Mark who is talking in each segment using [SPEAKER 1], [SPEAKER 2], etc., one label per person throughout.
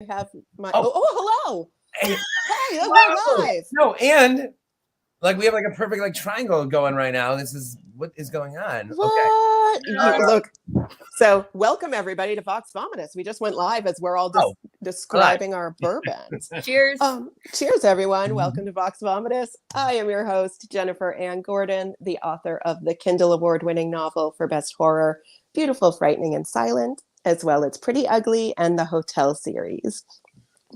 [SPEAKER 1] have my
[SPEAKER 2] hello.
[SPEAKER 1] Hey, we're live.
[SPEAKER 2] No, and like we have like a perfect like triangle going right now. This is what is going on.
[SPEAKER 1] What?
[SPEAKER 2] Okay.
[SPEAKER 1] Look. So welcome everybody to Vox Vomitus. We just went live as we're all describing our bourbons.
[SPEAKER 3] Cheers.
[SPEAKER 1] Cheers, everyone. Welcome to Vox Vomitus. I am your host, Jennifer Ann Gordon, the author of the Kindle Award-winning novel for Best Horror, Beautiful, Frightening, and Silent, as well as Pretty Ugly and the Hotel series.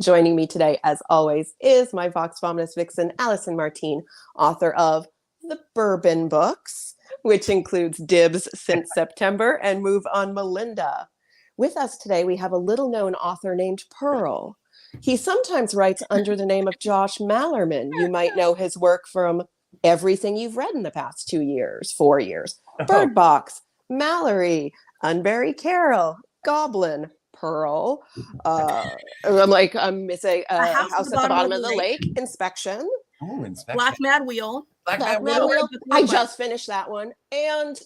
[SPEAKER 1] Joining me today, as always, is my Vox Vomitus vixen, Allison Martine, author of the Bourbon books, which includes Dibs Since September and Move on Melinda. With us today, we have a little-known author named Pearl. He sometimes writes under the name of Josh Malerman. You might know his work from everything you've read in the past 4 years. Birdbox, Mallory, Unbury Carol, Goblin, Pearl. I'm missing House at the Bottom of the Lake, Inspection.
[SPEAKER 2] Ooh, Inspection.
[SPEAKER 3] Black Mad Wheel.
[SPEAKER 2] Black Mad Wheel.
[SPEAKER 1] I just finished that one. And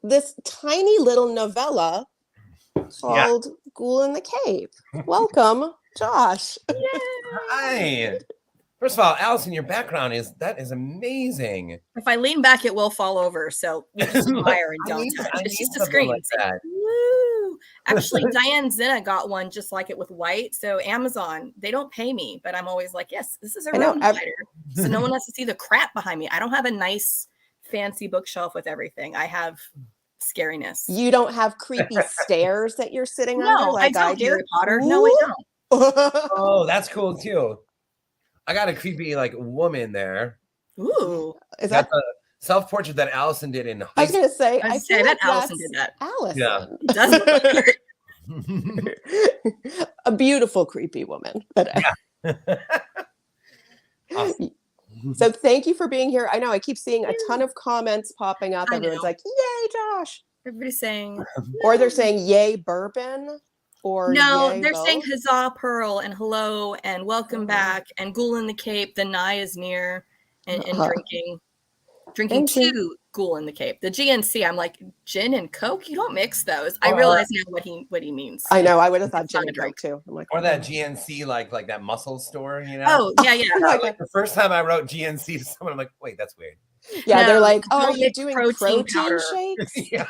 [SPEAKER 1] this tiny little novella called Ghoul in the Cape. Welcome, Josh.
[SPEAKER 2] Hi. First of all, Allison, your background is amazing.
[SPEAKER 3] If I lean back, it will fall over. So we just admire and don't touch. It's just a screen.
[SPEAKER 2] Like that.
[SPEAKER 3] Woo! Actually, Diane Zinna got one just like it with white. So Amazon, they don't pay me, but I'm always like, yes, this is a room divider. So no one has to see the crap behind me. I don't have a nice, fancy bookshelf with everything. I have scariness.
[SPEAKER 1] You don't have creepy stairs that you're sitting under like I do?
[SPEAKER 3] Harry Potter. No, I don't.
[SPEAKER 2] Oh, that's cool too. I got a creepy like woman there.
[SPEAKER 3] Ooh,
[SPEAKER 1] is that
[SPEAKER 2] the self-portrait that Allison did in high
[SPEAKER 1] I was gonna say,
[SPEAKER 3] I feel like Allison did that.
[SPEAKER 1] Allison.
[SPEAKER 2] Yeah.
[SPEAKER 3] It does look like her.
[SPEAKER 1] A beautiful, creepy woman.
[SPEAKER 2] Awesome.
[SPEAKER 1] So thank you for being here. I know I keep seeing a ton of comments popping up. Everyone's like, yay, Josh.
[SPEAKER 3] Everybody's saying,
[SPEAKER 1] or they're saying, yay, bourbon. Or
[SPEAKER 3] no, they're
[SPEAKER 1] both.
[SPEAKER 3] saying huzzah, Pearl, and hello, and welcome back, and Ghoul in the Cape, the nigh is near, and drinking two Ghoul in the Cape. The GNC, I'm like, gin and Coke? You don't mix those. I realize now what he means.
[SPEAKER 1] I know, I would have thought gin and Coke too. I'm like,
[SPEAKER 2] or that GNC, like that muscle store, you know?
[SPEAKER 3] Oh, yeah.
[SPEAKER 2] Like the first time I wrote GNC to someone, I'm like, wait, that's weird.
[SPEAKER 1] Yeah, no, they're like, oh, you're doing protein shakes?
[SPEAKER 2] Yeah.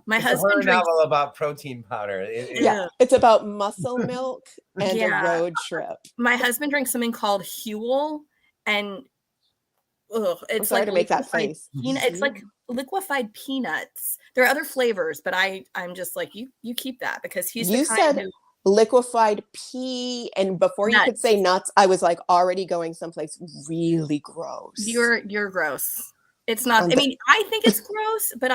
[SPEAKER 3] My husband
[SPEAKER 2] drinks novel about protein powder.
[SPEAKER 1] It's about muscle milk and a road trip.
[SPEAKER 3] My husband drinks something called Huel, and it's like
[SPEAKER 1] to make that face.
[SPEAKER 3] It's like liquefied peanuts. There are other flavors, but I'm just like, you keep that because he's the kind who
[SPEAKER 1] liquefied pea, and before you could say nuts, I was like already going someplace really gross.
[SPEAKER 3] You're gross. It's not, I mean, I think it's gross, but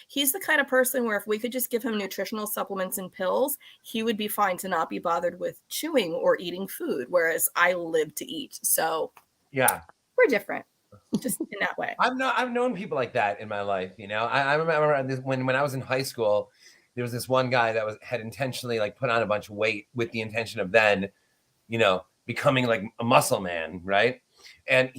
[SPEAKER 3] he's the kind of person where if we could just give him nutritional supplements and pills, he would be fine to not be bothered with chewing or eating food, whereas I live to eat. So
[SPEAKER 2] yeah,
[SPEAKER 3] we're different just in that way.
[SPEAKER 2] I've known people like that in my life. You know, I remember this, when I was in high school, there was this one guy that had intentionally like put on a bunch of weight with the intention of then, you know, becoming like a muscle man, right? And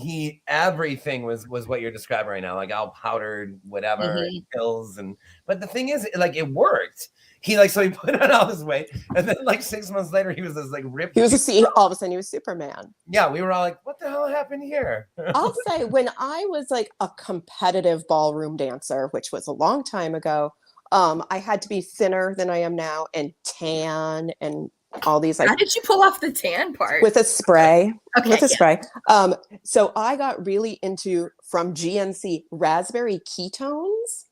[SPEAKER 2] everything was what you're describing right now, like all powdered, whatever, pills, but the thing is, like, it worked. He put on all this weight, and then like 6 months later, he was this like ripped.
[SPEAKER 1] He was all of a sudden he was Superman.
[SPEAKER 2] Yeah, we were all like, what the hell happened here?
[SPEAKER 1] I'll say when I was like a competitive ballroom dancer, which was a long time ago, I had to be thinner than I am now and tan and all these. Like,
[SPEAKER 3] how did you pull off the tan part?
[SPEAKER 1] With a spray.
[SPEAKER 3] Okay,
[SPEAKER 1] with a spray. So I got really into, from GNC, raspberry ketones,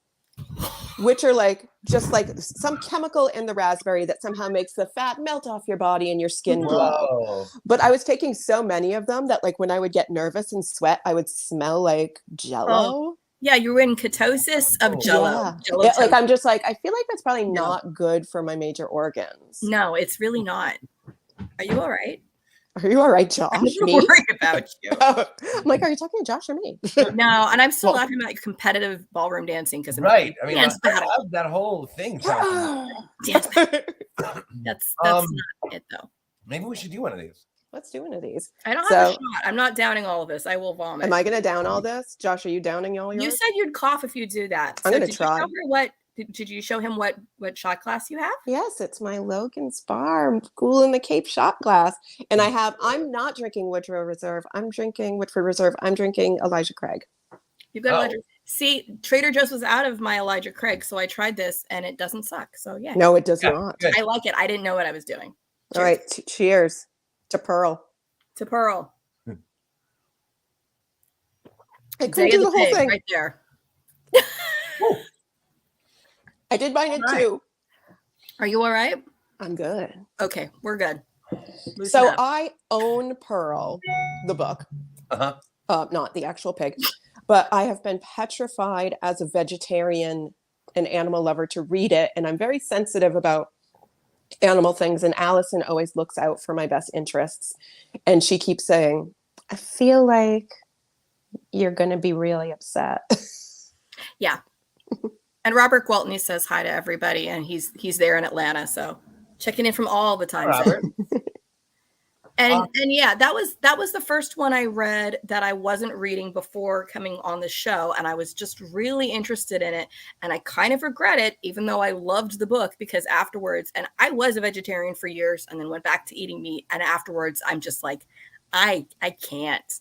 [SPEAKER 1] which are like just like some chemical in the raspberry that somehow makes the fat melt off your body and your skin glow. But I was taking so many of them that like when I would get nervous and sweat, I would smell like Jell-O.
[SPEAKER 3] Yeah, you were in ketosis of Jell-O.
[SPEAKER 1] Yeah. Like I'm just like, I feel like that's probably not good for my major organs.
[SPEAKER 3] No, it's really not. Are you all right?
[SPEAKER 1] Are you all right, Josh?
[SPEAKER 3] I'm worried about you.
[SPEAKER 1] I'm like, are you talking to Josh or me?
[SPEAKER 3] No, and I'm still laughing about competitive ballroom dancing because
[SPEAKER 2] right. I mean, that whole thing.
[SPEAKER 3] Dance battle. That's not it though.
[SPEAKER 2] Maybe we should do one of these.
[SPEAKER 1] Let's do one of these.
[SPEAKER 3] I don't have a shot. I'm not downing all of this. I will vomit.
[SPEAKER 1] Am I going to down all this? Josh, are you downing all yours?
[SPEAKER 3] You said you'd cough if you do that.
[SPEAKER 1] I'm going to try.
[SPEAKER 3] Did you cover what Did you show him what shot glass you have?
[SPEAKER 1] Yes, it's my Logan's Bar Cool in the Cape shot glass. And I'm not drinking Woodford Reserve. I'm drinking Elijah Craig.
[SPEAKER 3] You've got Elijah. See, Trader Joe's was out of my Elijah Craig, so I tried this and it doesn't suck. So yeah.
[SPEAKER 1] No, it does not.
[SPEAKER 3] I like it. I didn't know what I was doing.
[SPEAKER 1] Cheers. All right. Cheers to Pearl.
[SPEAKER 3] To Pearl.
[SPEAKER 1] I couldn't do the whole thing.
[SPEAKER 3] Right there.
[SPEAKER 1] I did mine in 2.
[SPEAKER 3] Are you all right?
[SPEAKER 1] I'm good.
[SPEAKER 3] Okay, we're good.
[SPEAKER 1] So I own Pearl, the book.
[SPEAKER 2] Uh-huh.
[SPEAKER 1] Not the actual pig, but I have been petrified as a vegetarian and animal lover to read it. And I'm very sensitive about animal things. And Allison always looks out for my best interests. And she keeps saying, I feel like you're going to be really upset.
[SPEAKER 3] Yeah. And Robert Gwaltney says hi to everybody, and he's there in Atlanta, so checking in from all the time zones. And yeah, that was the first one I read that I wasn't reading before coming on the show, and I was just really interested in it, and I kind of regret it, even though I loved the book, because afterwards, and I was a vegetarian for years, and then went back to eating meat, and afterwards, I'm just like, I can't.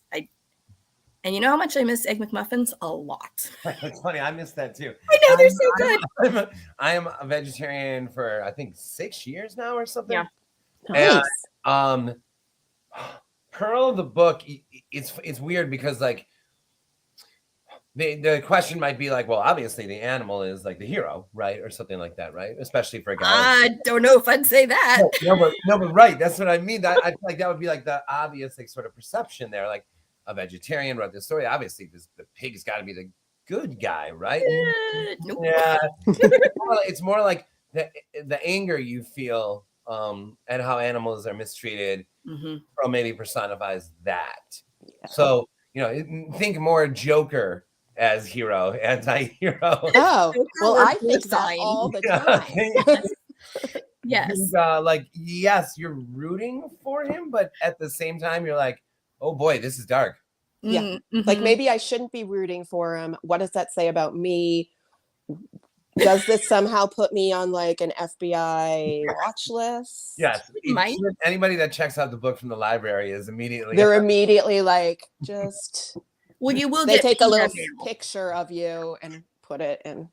[SPEAKER 3] And you know how much I miss Egg McMuffins? A lot.
[SPEAKER 2] It's funny. I miss that too.
[SPEAKER 3] I know, they're so good.
[SPEAKER 2] I am a vegetarian for, I think, 6 years now or something.
[SPEAKER 3] Yeah.
[SPEAKER 1] Nice.
[SPEAKER 2] And, Pearl, the book, it's weird because like the question might be like, well, obviously the animal is like the hero, right? Or something like that, right? Especially for a guy.
[SPEAKER 3] I don't know if I'd say that.
[SPEAKER 2] No, but right. That's what I mean. I feel like that would be like the obvious like sort of perception there. Like, a vegetarian wrote this story. Obviously, the pig's got to be the good guy, right?
[SPEAKER 3] Nope.
[SPEAKER 2] Yeah. It's more like the anger you feel at how animals are mistreated. Pearl maybe personifies that. Yeah. So, think more Joker as hero, anti-hero.
[SPEAKER 1] Oh, well, I think that all the time.
[SPEAKER 3] Yes.
[SPEAKER 2] Yes, you're rooting for him, but at the same time, you're like, oh boy, this is dark.
[SPEAKER 1] Yeah. Mm-hmm. Like maybe I shouldn't be rooting for him. What does that say about me? Does this somehow put me on like an FBI watch list?
[SPEAKER 2] Yes. Anybody that checks out the book from the library is immediately.
[SPEAKER 1] They're immediately like, just.
[SPEAKER 3] Well, you will.
[SPEAKER 1] They take a little picture of you and put it in.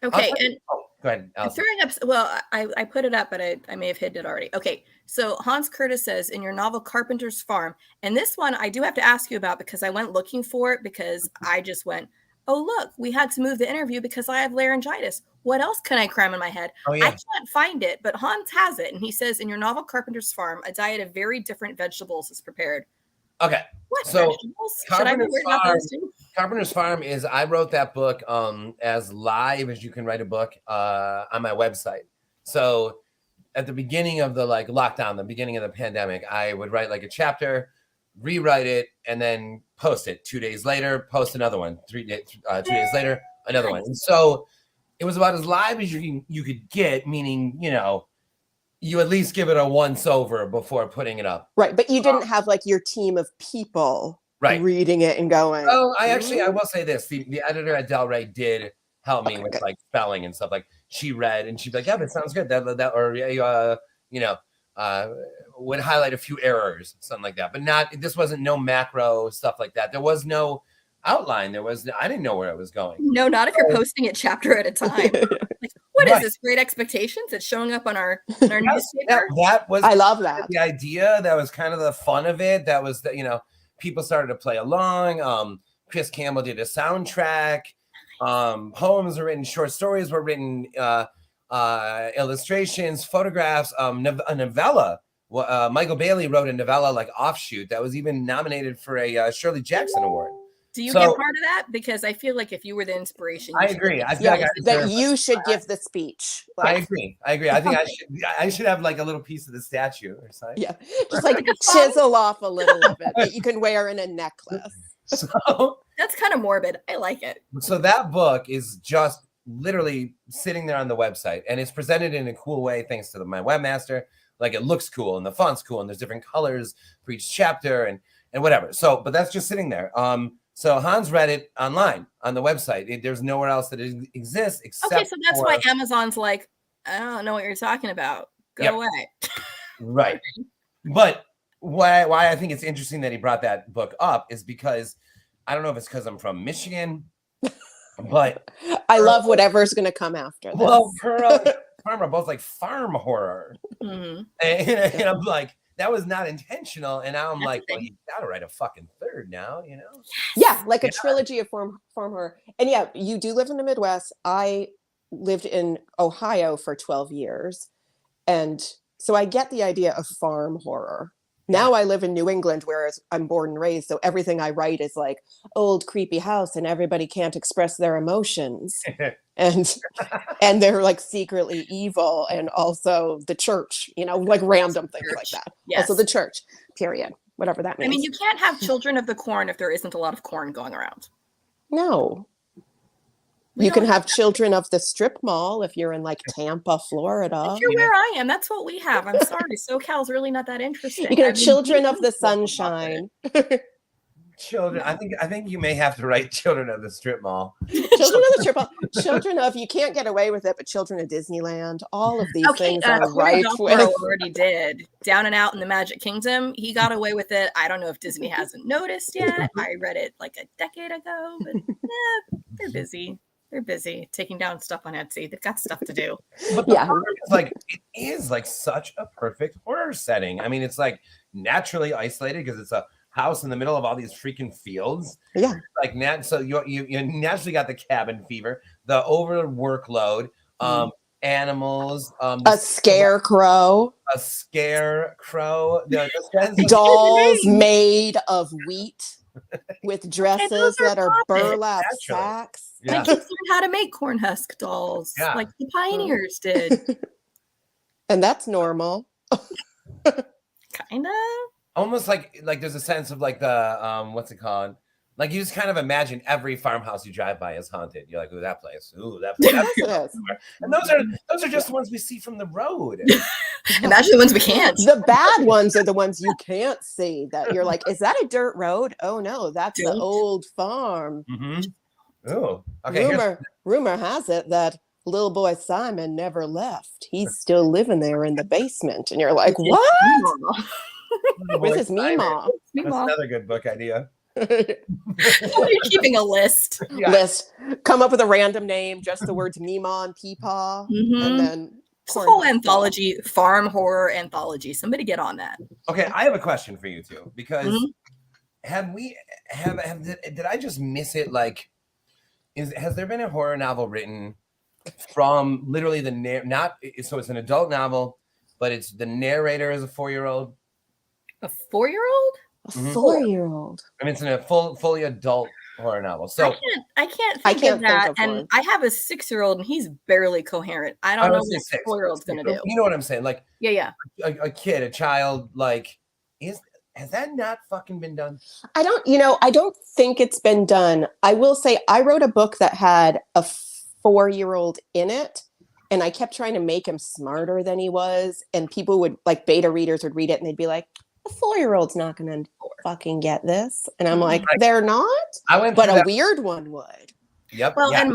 [SPEAKER 3] Okay. And
[SPEAKER 2] go ahead.
[SPEAKER 3] I'm throwing up. Well, I put it up, but I may have hidden it already. Okay. So Hans Curtis says in your novel Carpenter's Farm, and this one I do have to ask you about because I went looking for it because I just went, oh, look, we had to move the interview because I have laryngitis. What else can I cram in my head?
[SPEAKER 2] Oh, yeah.
[SPEAKER 3] I can't find it, but Hans has it. And he says in your novel Carpenter's Farm, a diet of very different vegetables is prepared.
[SPEAKER 2] Okay.
[SPEAKER 3] What
[SPEAKER 2] so
[SPEAKER 3] vegetables? Should I be worried about those too?
[SPEAKER 2] Carpenter's Farm is, I wrote that book as live as you can write a book on my website. So at the beginning of the lockdown, the beginning of the pandemic, I would write like a chapter, rewrite it, and then post it. 2 days later, post another one. 2 days later, another one. And so it was about as live as you could get, meaning, you at least give it a once over before putting it up.
[SPEAKER 1] Right. But you didn't have like your team of people reading it and going.
[SPEAKER 2] Oh, I will say this. The editor at Del Rey did help me with like spelling and stuff. Like she read and she'd be like, yeah, that sounds good. That or would highlight a few errors, something like that. But this wasn't no macro stuff like that. There was no outline. I didn't know where it was going.
[SPEAKER 3] No, not if you're posting it chapter at a time. Like, what is this? Great Expectations? It's showing up on our newspaper.
[SPEAKER 2] That was.
[SPEAKER 1] I love that.
[SPEAKER 2] The idea. That was kind of the fun of it. That was people started to play along. Chris Campbell did a soundtrack. Poems were written. Short stories were written. Illustrations, photographs. A novella. Michael Bailey wrote a novella like offshoot that was even nominated for a Shirley Jackson Award.
[SPEAKER 3] Do you get part of that? Because I feel like if you were the inspiration,
[SPEAKER 2] I agree. I feel
[SPEAKER 1] that you should give the speech.
[SPEAKER 2] I agree. I think I should have like a little piece of the statue or something.
[SPEAKER 1] Yeah, just like chisel off a little of it that you can wear in a necklace.
[SPEAKER 2] So
[SPEAKER 3] that's kind of morbid. I like it.
[SPEAKER 2] So that book is just literally sitting there on the website, and it's presented in a cool way thanks to my webmaster. Like it looks cool, and the font's cool, and there's different colors for each chapter, and whatever. So, but that's just sitting there. So Hans read it online on the website. There's nowhere else that it exists except.
[SPEAKER 3] Okay, so that's why Amazon's like, I don't know what you're talking about. Go away.
[SPEAKER 2] Right. But why I think it's interesting that he brought that book up is because I don't know if it's because I'm from Michigan, but
[SPEAKER 1] I love whatever's going to come after this.
[SPEAKER 2] Well, Pearl and Farm are both like farm horror.
[SPEAKER 3] Mm-hmm.
[SPEAKER 2] And I'm like, that was not intentional. And now I'm like, well, you got to write a fucking third now, you know?
[SPEAKER 1] Yeah, like a trilogy of farm horror. And yeah, you do live in the Midwest. I lived in Ohio for 12 years. And so I get the idea of farm horror. Now I live in New England, whereas I'm born and raised. So everything I write is like old creepy house and everybody can't express their emotions. and they're like secretly evil. And also the church, you know, like random things like that. Yes. Also the church, period. Whatever that means.
[SPEAKER 3] I mean, you can't have Children of the Corn if there isn't a lot of corn going around.
[SPEAKER 1] No. You can have Children of the Strip Mall if you're in like Tampa, Florida.
[SPEAKER 3] If you're where I am, that's what we have. I'm sorry. SoCal's really not that interesting.
[SPEAKER 1] You can have Children of the Sunshine.
[SPEAKER 2] Children, I think you may have to write Children of the Strip Mall.
[SPEAKER 1] Children of the Strip Mall. Children of, you can't get away with it, but Children of Disneyland. All of these things are right with.
[SPEAKER 3] Already did. Down and Out in the Magic Kingdom. He got away with it. I don't know if Disney hasn't noticed yet. I read it like a decade ago, but they're busy. They're busy taking down stuff on Etsy. They've got stuff to do.
[SPEAKER 2] But it is like such a perfect horror setting. I mean, it's like naturally isolated because it's a house in the middle of all these freaking fields.
[SPEAKER 1] Yeah.
[SPEAKER 2] Like so you naturally got the cabin fever, the over workload, animals,
[SPEAKER 1] a scarecrow. Dolls made of wheat with dresses that are burlap sacks.
[SPEAKER 3] Yeah. My kids learned how to make corn husk dolls, like the pioneers did.
[SPEAKER 1] And that's normal.
[SPEAKER 3] Kinda.
[SPEAKER 2] Almost like there's a sense of like the what's it called? Like you just kind of imagine every farmhouse you drive by is haunted. You're like, ooh, that place. Ooh, that place. And those are just the ones we see from the road.
[SPEAKER 3] Imagine the ones we can't.
[SPEAKER 1] The bad ones are the ones you can't see. That you're like, is that a dirt road? Oh no, that's the old farm.
[SPEAKER 2] Mm-hmm. Oh, okay.
[SPEAKER 1] Rumor has it that little boy Simon never left. He's still living there in the basement. And you're like, what? This is Meemaw.
[SPEAKER 2] That's another good book idea.
[SPEAKER 3] You're keeping a list.
[SPEAKER 1] List. Come up with a random name, just the words Meemaw and Peepaw. And then
[SPEAKER 3] it's a whole anthology, farm horror anthology. Somebody get on that.
[SPEAKER 2] Okay, I have a question for you two, because did I just miss it? Like, has there been a horror novel written from literally so it's an adult novel, but it's the narrator is a 4-year-old?
[SPEAKER 3] A 4-year-old?
[SPEAKER 1] A 4-year-old.
[SPEAKER 2] I mean, it's in a fully adult horror novel. So
[SPEAKER 3] I can't think of that. And I have a 6-year-old, and he's barely coherent. I don't know what a 4-year-old's gonna do.
[SPEAKER 2] You know what I'm saying? Like,
[SPEAKER 3] a
[SPEAKER 2] kid, a child, like, has that not fucking been done?
[SPEAKER 1] I don't think it's been done. I will say I wrote a book that had a 4-year-old in it, and I kept trying to make him smarter than he was. And people would, like, beta readers would read it and they'd be like, a 4-year-old's not going to fucking get this. And I'm like, they're not? But a weird one would.
[SPEAKER 2] Yep.
[SPEAKER 3] Well, and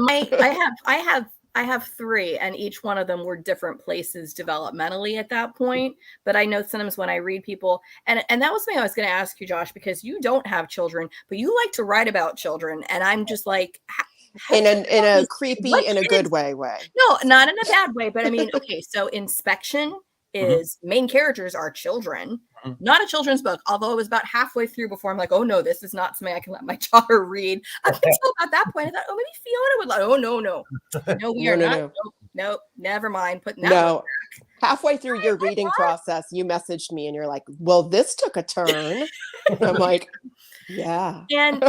[SPEAKER 3] I have 3, and each one of them were different places developmentally at that point. But I know sometimes when I read people, and that was something I was going to ask you, Josh, because you don't have children, but you like to write about children. And I'm just like,
[SPEAKER 1] in a creepy, in a good way.
[SPEAKER 3] No, not in a bad way. But I mean, okay, so Inspection is main characters are children, not a children's book, although it was about halfway through before I'm like, oh no, this is not something I can let my daughter read. Up until about that point, I thought, oh, maybe Fiona would like, oh no, we are not. Nope, never mind. Putting that one back.
[SPEAKER 1] Halfway through your reading process, you messaged me and you're like, well, this took a turn. I'm like, yeah.
[SPEAKER 3] And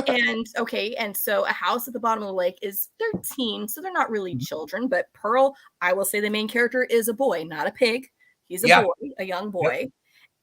[SPEAKER 3] okay, and so A House at the Bottom of the Lake is 13, so they're not really children, but Pearl, I will say the main character is a boy, not a pig. He's a boy, a young boy. Yep.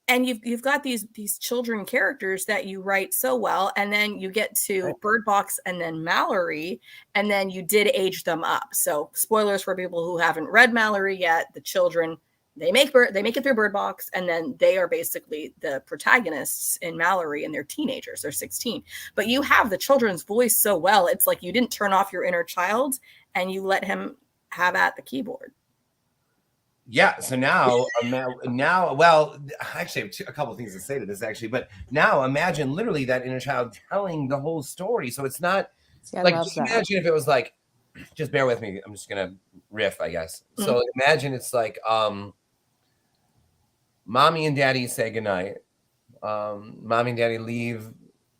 [SPEAKER 3] And you've got these children characters that you write so well, and then you get to Birdbox and then Mallory, and then you did age them up. So spoilers for people who haven't read Mallory yet, the children They make it through Birdbox, and then they are basically the protagonists in Mallory, and they're teenagers. They're 16. But you have the children's voice so well. It's like you didn't turn off your inner child and you let him have at the keyboard.
[SPEAKER 2] Yeah. So now, well, actually, I have a couple of things to say to this, actually. But now imagine literally that inner child telling the whole story. So it's not like, just imagine if it was like, just bear with me. I'm just going to riff, I guess. Mm-hmm. So imagine it's like, mommy and daddy say goodnight. Mommy and daddy leave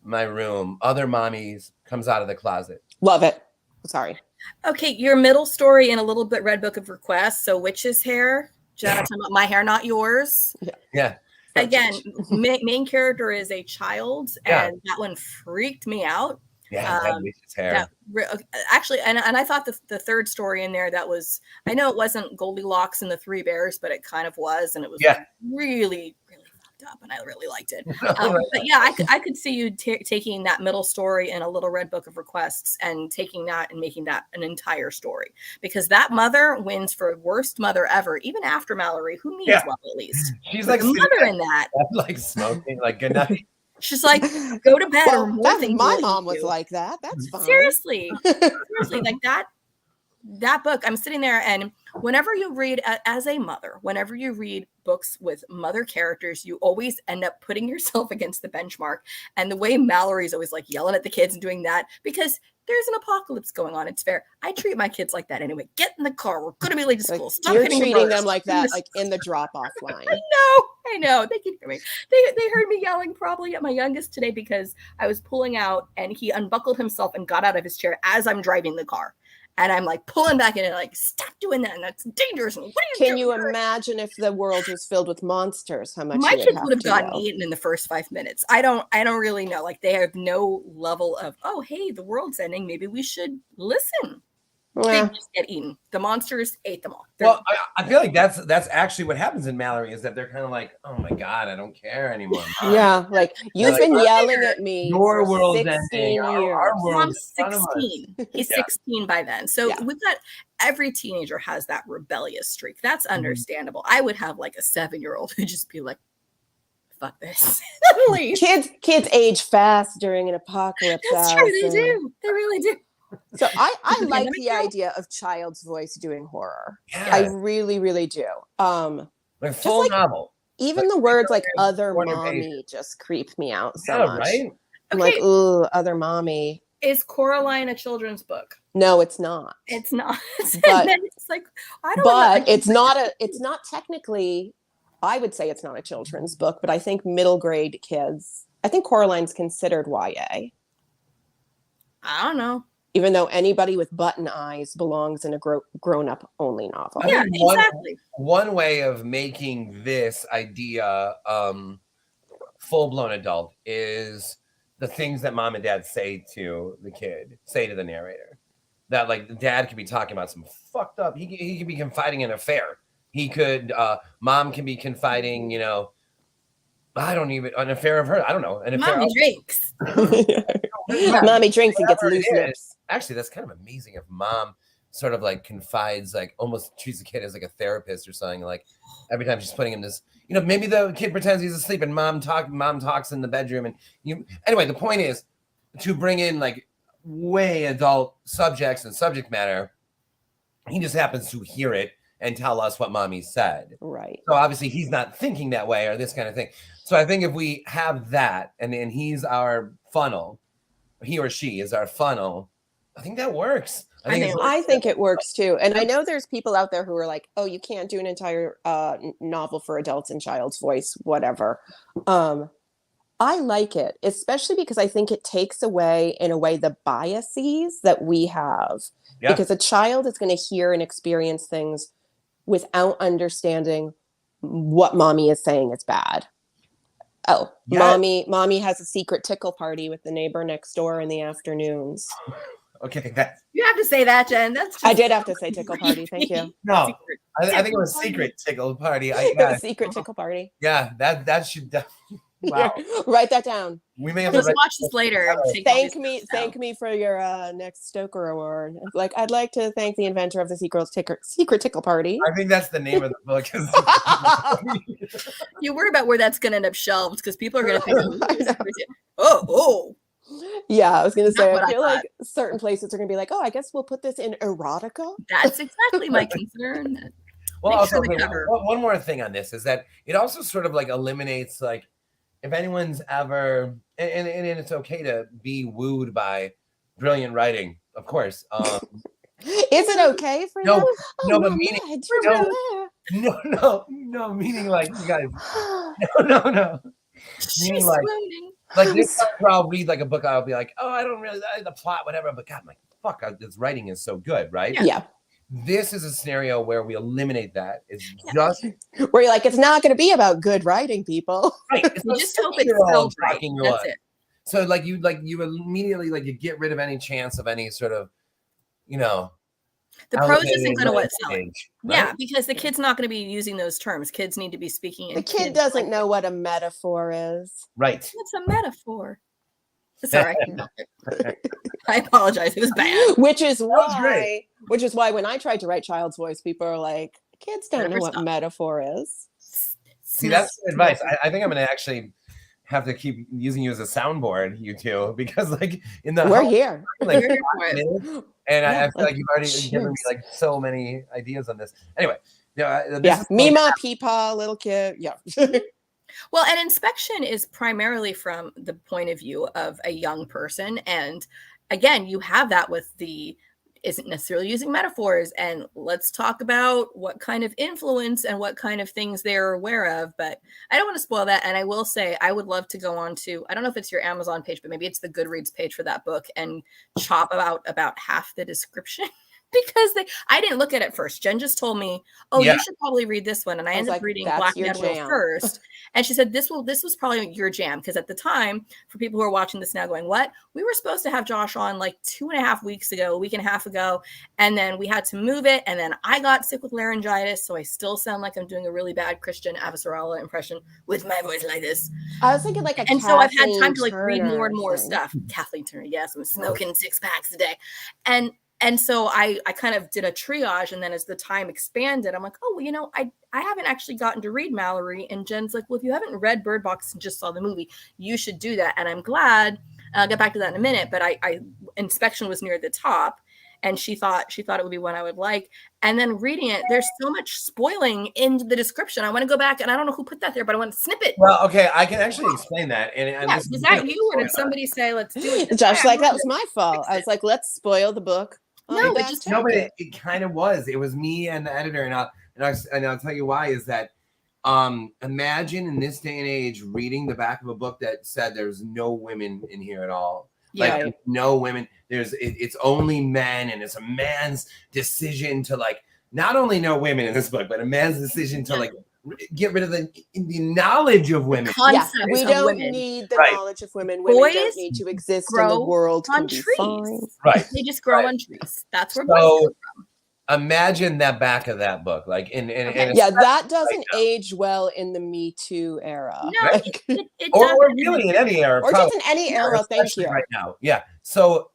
[SPEAKER 2] my room. Other mommies comes out of the closet.
[SPEAKER 1] Love it. Sorry.
[SPEAKER 3] Okay, your middle story in a little bit Red Book of Requests. So witch's hair. Yeah. My hair, not yours.
[SPEAKER 2] Yeah.
[SPEAKER 3] Again, main character is a child, and that one freaked me out.
[SPEAKER 2] Yeah, witch's hair.
[SPEAKER 3] Actually, and I thought the third story in there that was, I know it wasn't Goldilocks and the Three Bears, but it kind of was, and it was really, really fucked up, and I really liked it. But yeah, I could see you taking that middle story in a little Red Book of Requests and taking that and making that an entire story, because that mother wins for worst mother ever, even after Mallory, who means well at least.
[SPEAKER 2] She's like
[SPEAKER 3] the mother in that,
[SPEAKER 2] like smoking, like good night.
[SPEAKER 3] She's like, go to bed.
[SPEAKER 1] Well, my mom was like that. That's fine.
[SPEAKER 3] Seriously, like that book. I'm sitting there, and whenever you read as a mother, whenever you read books with mother characters, you always end up putting yourself against the benchmark. And the way Mallory's always like yelling at the kids and doing that, because there's an apocalypse going on. It's fair. I treat my kids like that anyway. Get in the car. We're going to be late to school. Stop
[SPEAKER 1] You're treating them like that, like in the drop-off line.
[SPEAKER 3] I know. They can hear me. They heard me yelling probably at my youngest today because I was pulling out, and he unbuckled himself and got out of his chair as I'm driving the car. And I'm like pulling back in and like, stop doing that. And that's dangerous. And what are you
[SPEAKER 1] doing? Can you imagine if the world was filled with monsters? How much
[SPEAKER 3] my kids would have gotten eaten in the first 5 minutes. I don't really know. Like, they have no level of, oh, hey, the world's ending. Maybe we should listen. They just get eaten. The monsters ate them all.
[SPEAKER 2] Well, I feel like that's actually what happens in Mallory, is that they're kind of like, oh my God, I don't care anymore.
[SPEAKER 1] Yeah, like you've been yelling at me.
[SPEAKER 2] Your world's
[SPEAKER 1] 16
[SPEAKER 2] ending. Our world's
[SPEAKER 3] 16. He's 16 by then. So we've got, every teenager has that rebellious streak. That's understandable. I would have like a 7-year-old who'd just be like, fuck this.
[SPEAKER 1] Kids age fast during an apocalypse.
[SPEAKER 3] That's true. They do. They really do.
[SPEAKER 1] So I like the idea of child's voice doing horror. Yeah. I really, really do.
[SPEAKER 2] Like full novel.
[SPEAKER 1] Even the words like other mommy just creep me out so much. Right? I'm like, ooh, other mommy.
[SPEAKER 3] Is Coraline a children's book?
[SPEAKER 1] No, it's not.
[SPEAKER 3] It's not.
[SPEAKER 1] But
[SPEAKER 3] it's like, I don't
[SPEAKER 1] know. It's not technically, I would say it's not a children's book, but I think middle grade kids, I think Coraline's considered YA.
[SPEAKER 3] I don't know.
[SPEAKER 1] Even though anybody with button eyes belongs in a grown-up only novel.
[SPEAKER 3] Yeah, exactly.
[SPEAKER 2] One way of making this idea full-blown adult is the things that mom and dad say to the kid, say to the narrator. That like the dad could be talking about some fucked up, he could be confiding an affair. He could, mom can be confiding, an affair of her. I don't know. An affair.
[SPEAKER 3] Mommy drinks.
[SPEAKER 1] Mommy drinks and gets loose lips.
[SPEAKER 2] Actually, that's kind of amazing if mom sort of like confides, like almost treats the kid as like a therapist or something. Like every time she's putting him this, maybe the kid pretends he's asleep and mom talks in the bedroom. And anyway, the point is to bring in like way adult subjects and subject matter. He just happens to hear it and tell us what mommy said.
[SPEAKER 1] Right.
[SPEAKER 2] So obviously he's not thinking that way or this kind of thing. So I think if we have that and he's our funnel, he or she is our funnel, I think that works.
[SPEAKER 1] I think it works too. And I know there's people out there who are like, oh, you can't do an entire novel for adults in child's voice, whatever. I like it, especially because I think it takes away, in a way, the biases that we have. Yeah. Because a child is going to hear and experience things without understanding what mommy is saying is bad. Oh, yeah. Mommy has a secret tickle party with the neighbor next door in the afternoons.
[SPEAKER 2] Okay,
[SPEAKER 3] you have to say that, Jen.
[SPEAKER 1] I did have to say tickle party. Thank you.
[SPEAKER 2] No, I think it was secret tickle party.
[SPEAKER 1] Secret tickle party.
[SPEAKER 2] Yeah, that should. Wow.
[SPEAKER 1] Write that down.
[SPEAKER 2] We may have
[SPEAKER 3] Let's
[SPEAKER 2] to
[SPEAKER 3] watch this later. And take all
[SPEAKER 1] Thank
[SPEAKER 3] these
[SPEAKER 1] me,
[SPEAKER 3] notes down.
[SPEAKER 1] thank me for your next Stoker award. Like, I'd like to thank the inventor of the secret tickle party.
[SPEAKER 2] I think that's the name of the book.
[SPEAKER 3] You worry about where that's going to end up shelved because people are going to think, oh.
[SPEAKER 1] Yeah, I was going to say, I feel
[SPEAKER 3] I
[SPEAKER 1] like certain places are going to be like, oh, I guess we'll put this in erotica.
[SPEAKER 3] That's exactly my concern.
[SPEAKER 2] Well, also,
[SPEAKER 3] sure
[SPEAKER 2] one more thing on this is that it also sort of like eliminates, like, if anyone's ever, and it's okay to be wooed by brilliant writing, of course.
[SPEAKER 1] Is it okay for you?
[SPEAKER 2] But meaning, no, meaning like, you guys, no. Meaning like this time where I'll read like a book, I'll be like, oh, I don't really like the plot, whatever, but God, I'm like, fuck, this writing is so good, right?
[SPEAKER 1] Yeah.
[SPEAKER 2] This is a scenario where we eliminate that. It's just
[SPEAKER 1] where you're like, it's not going to be about good writing, people.
[SPEAKER 2] Right.
[SPEAKER 3] You just hope it's spelled right. That's it.
[SPEAKER 2] So you immediately you get rid of any chance of any sort of,
[SPEAKER 3] the prose isn't going to what sell it.
[SPEAKER 2] Right?
[SPEAKER 3] Yeah, because the kid's not going to be using those terms. Kids need to be speaking.
[SPEAKER 1] The kid doesn't know what a metaphor is.
[SPEAKER 2] Right.
[SPEAKER 3] It's a metaphor. Sorry. I apologize. It was bad.
[SPEAKER 1] Which is why when I tried to write child's voice, people are like, kids don't know what metaphor is.
[SPEAKER 2] See, that's advice. I think I'm going to actually have to keep using you as a soundboard, you two, because
[SPEAKER 1] we're here.
[SPEAKER 2] And I feel like you've already given me like so many ideas on this. Anyway,
[SPEAKER 1] Mima, Peepaw, little kid. Yeah.
[SPEAKER 3] Well, an inspection is primarily from the point of view of a young person. And again, you have that with isn't necessarily using metaphors. And let's talk about what kind of influence and what kind of things they're aware of. But I don't want to spoil that. And I will say, I would love to go on to, I don't know if it's your Amazon page, but maybe it's the Goodreads page for that book and chop about half the description. Because I didn't look at it first. Jen just told me, you should probably read this one. And I ended up reading Black Meadow first. And she said, this was probably your jam. Because at the time, for people who are watching this now going, what? We were supposed to have Josh on like 2.5 weeks ago, a week and a half ago. And then we had to move it. And then I got sick with laryngitis. So I still sound like I'm doing a really bad Christian Avasarala impression with my voice like this.
[SPEAKER 1] I was thinking
[SPEAKER 3] so I've had time to read more and more stuff. Kathleen Turner, yes. I'm smoking 6 packs a day. And so I kind of did a triage, and then as the time expanded, I'm like, I haven't actually gotten to read Mallory. And Jen's like, well, if you haven't read Birdbox and just saw the movie, you should do that. And I'm glad. I'll get back to that in a minute. But Inspection was near the top, and she thought it would be one I would like. And then reading it, there's so much spoiling in the description. I want to go back, and I don't know who put that there, but I want to snip it.
[SPEAKER 2] Well, okay, I can actually explain that.
[SPEAKER 3] Was that you, or did somebody say, let's do it?
[SPEAKER 1] Josh, that was my fault. I was like, let's spoil the book.
[SPEAKER 2] No, but it kind of was. It was me and the editor, and I'll tell you why. Is that imagine in this day and age reading the back of a book that said there's no women in here at all.
[SPEAKER 1] Yeah.
[SPEAKER 2] Like no women. It's only men, and it's a man's decision to not only no women in this book, but a man's decision to get rid of the knowledge of women.
[SPEAKER 1] We don't need the knowledge of women. Women don't need to exist in the world.
[SPEAKER 3] On trees.
[SPEAKER 2] Right.
[SPEAKER 3] They just grow on trees. That's where
[SPEAKER 2] boys
[SPEAKER 3] come from.
[SPEAKER 2] Imagine that back of that book.
[SPEAKER 1] That doesn't age well in the Me Too era.
[SPEAKER 3] No, it
[SPEAKER 2] or really in any era.
[SPEAKER 1] Or just in any era, thank you.
[SPEAKER 2] Right now. Yeah. So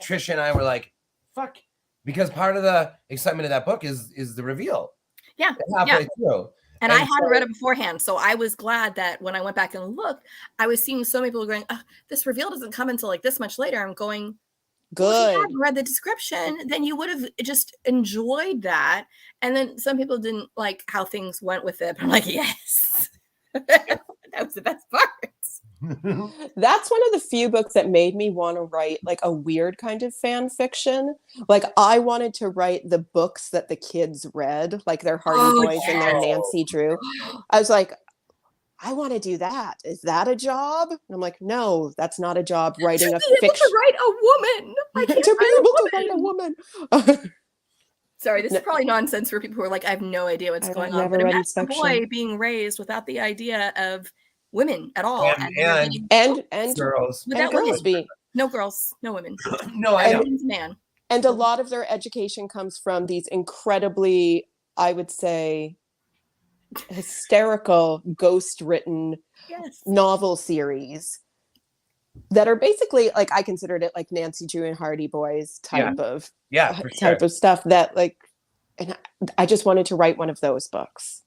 [SPEAKER 2] Trisha and I were like, fuck. Because part of the excitement of that book is the reveal.
[SPEAKER 3] Yeah.
[SPEAKER 2] Halfway through.
[SPEAKER 3] And I hadn't read it beforehand. So I was glad that when I went back and looked, I was seeing so many people going, this reveal doesn't come until this much later. I'm going,
[SPEAKER 1] good.
[SPEAKER 3] Well, if you hadn't read the description, then you would have just enjoyed that. And then some people didn't like how things went with it. But I'm like, yes, that was the best part.
[SPEAKER 1] That's one of the few books that made me want to write a weird kind of fan fiction. I wanted to write the books that the kids read, their Hardy Boys and their Nancy Drew. I was like, I want to do that. Is that a job? And I'm like, no, that's not a job. Writing a fiction.
[SPEAKER 3] To write a woman.
[SPEAKER 1] To be able to write a woman.
[SPEAKER 3] Sorry, this is probably nonsense for people who are like, I have no idea what's going on. But imagine a boy being raised without the idea of women at all,
[SPEAKER 2] and girls.
[SPEAKER 3] Without
[SPEAKER 1] girls
[SPEAKER 3] women. No girls, no women.
[SPEAKER 2] No, I know.
[SPEAKER 3] Man.
[SPEAKER 1] And a lot of their education comes from these incredibly, I would say, hysterical ghost written novel series that are basically like, I considered it like Nancy Drew and Hardy Boys type of stuff that like, and I just wanted to write one of those books.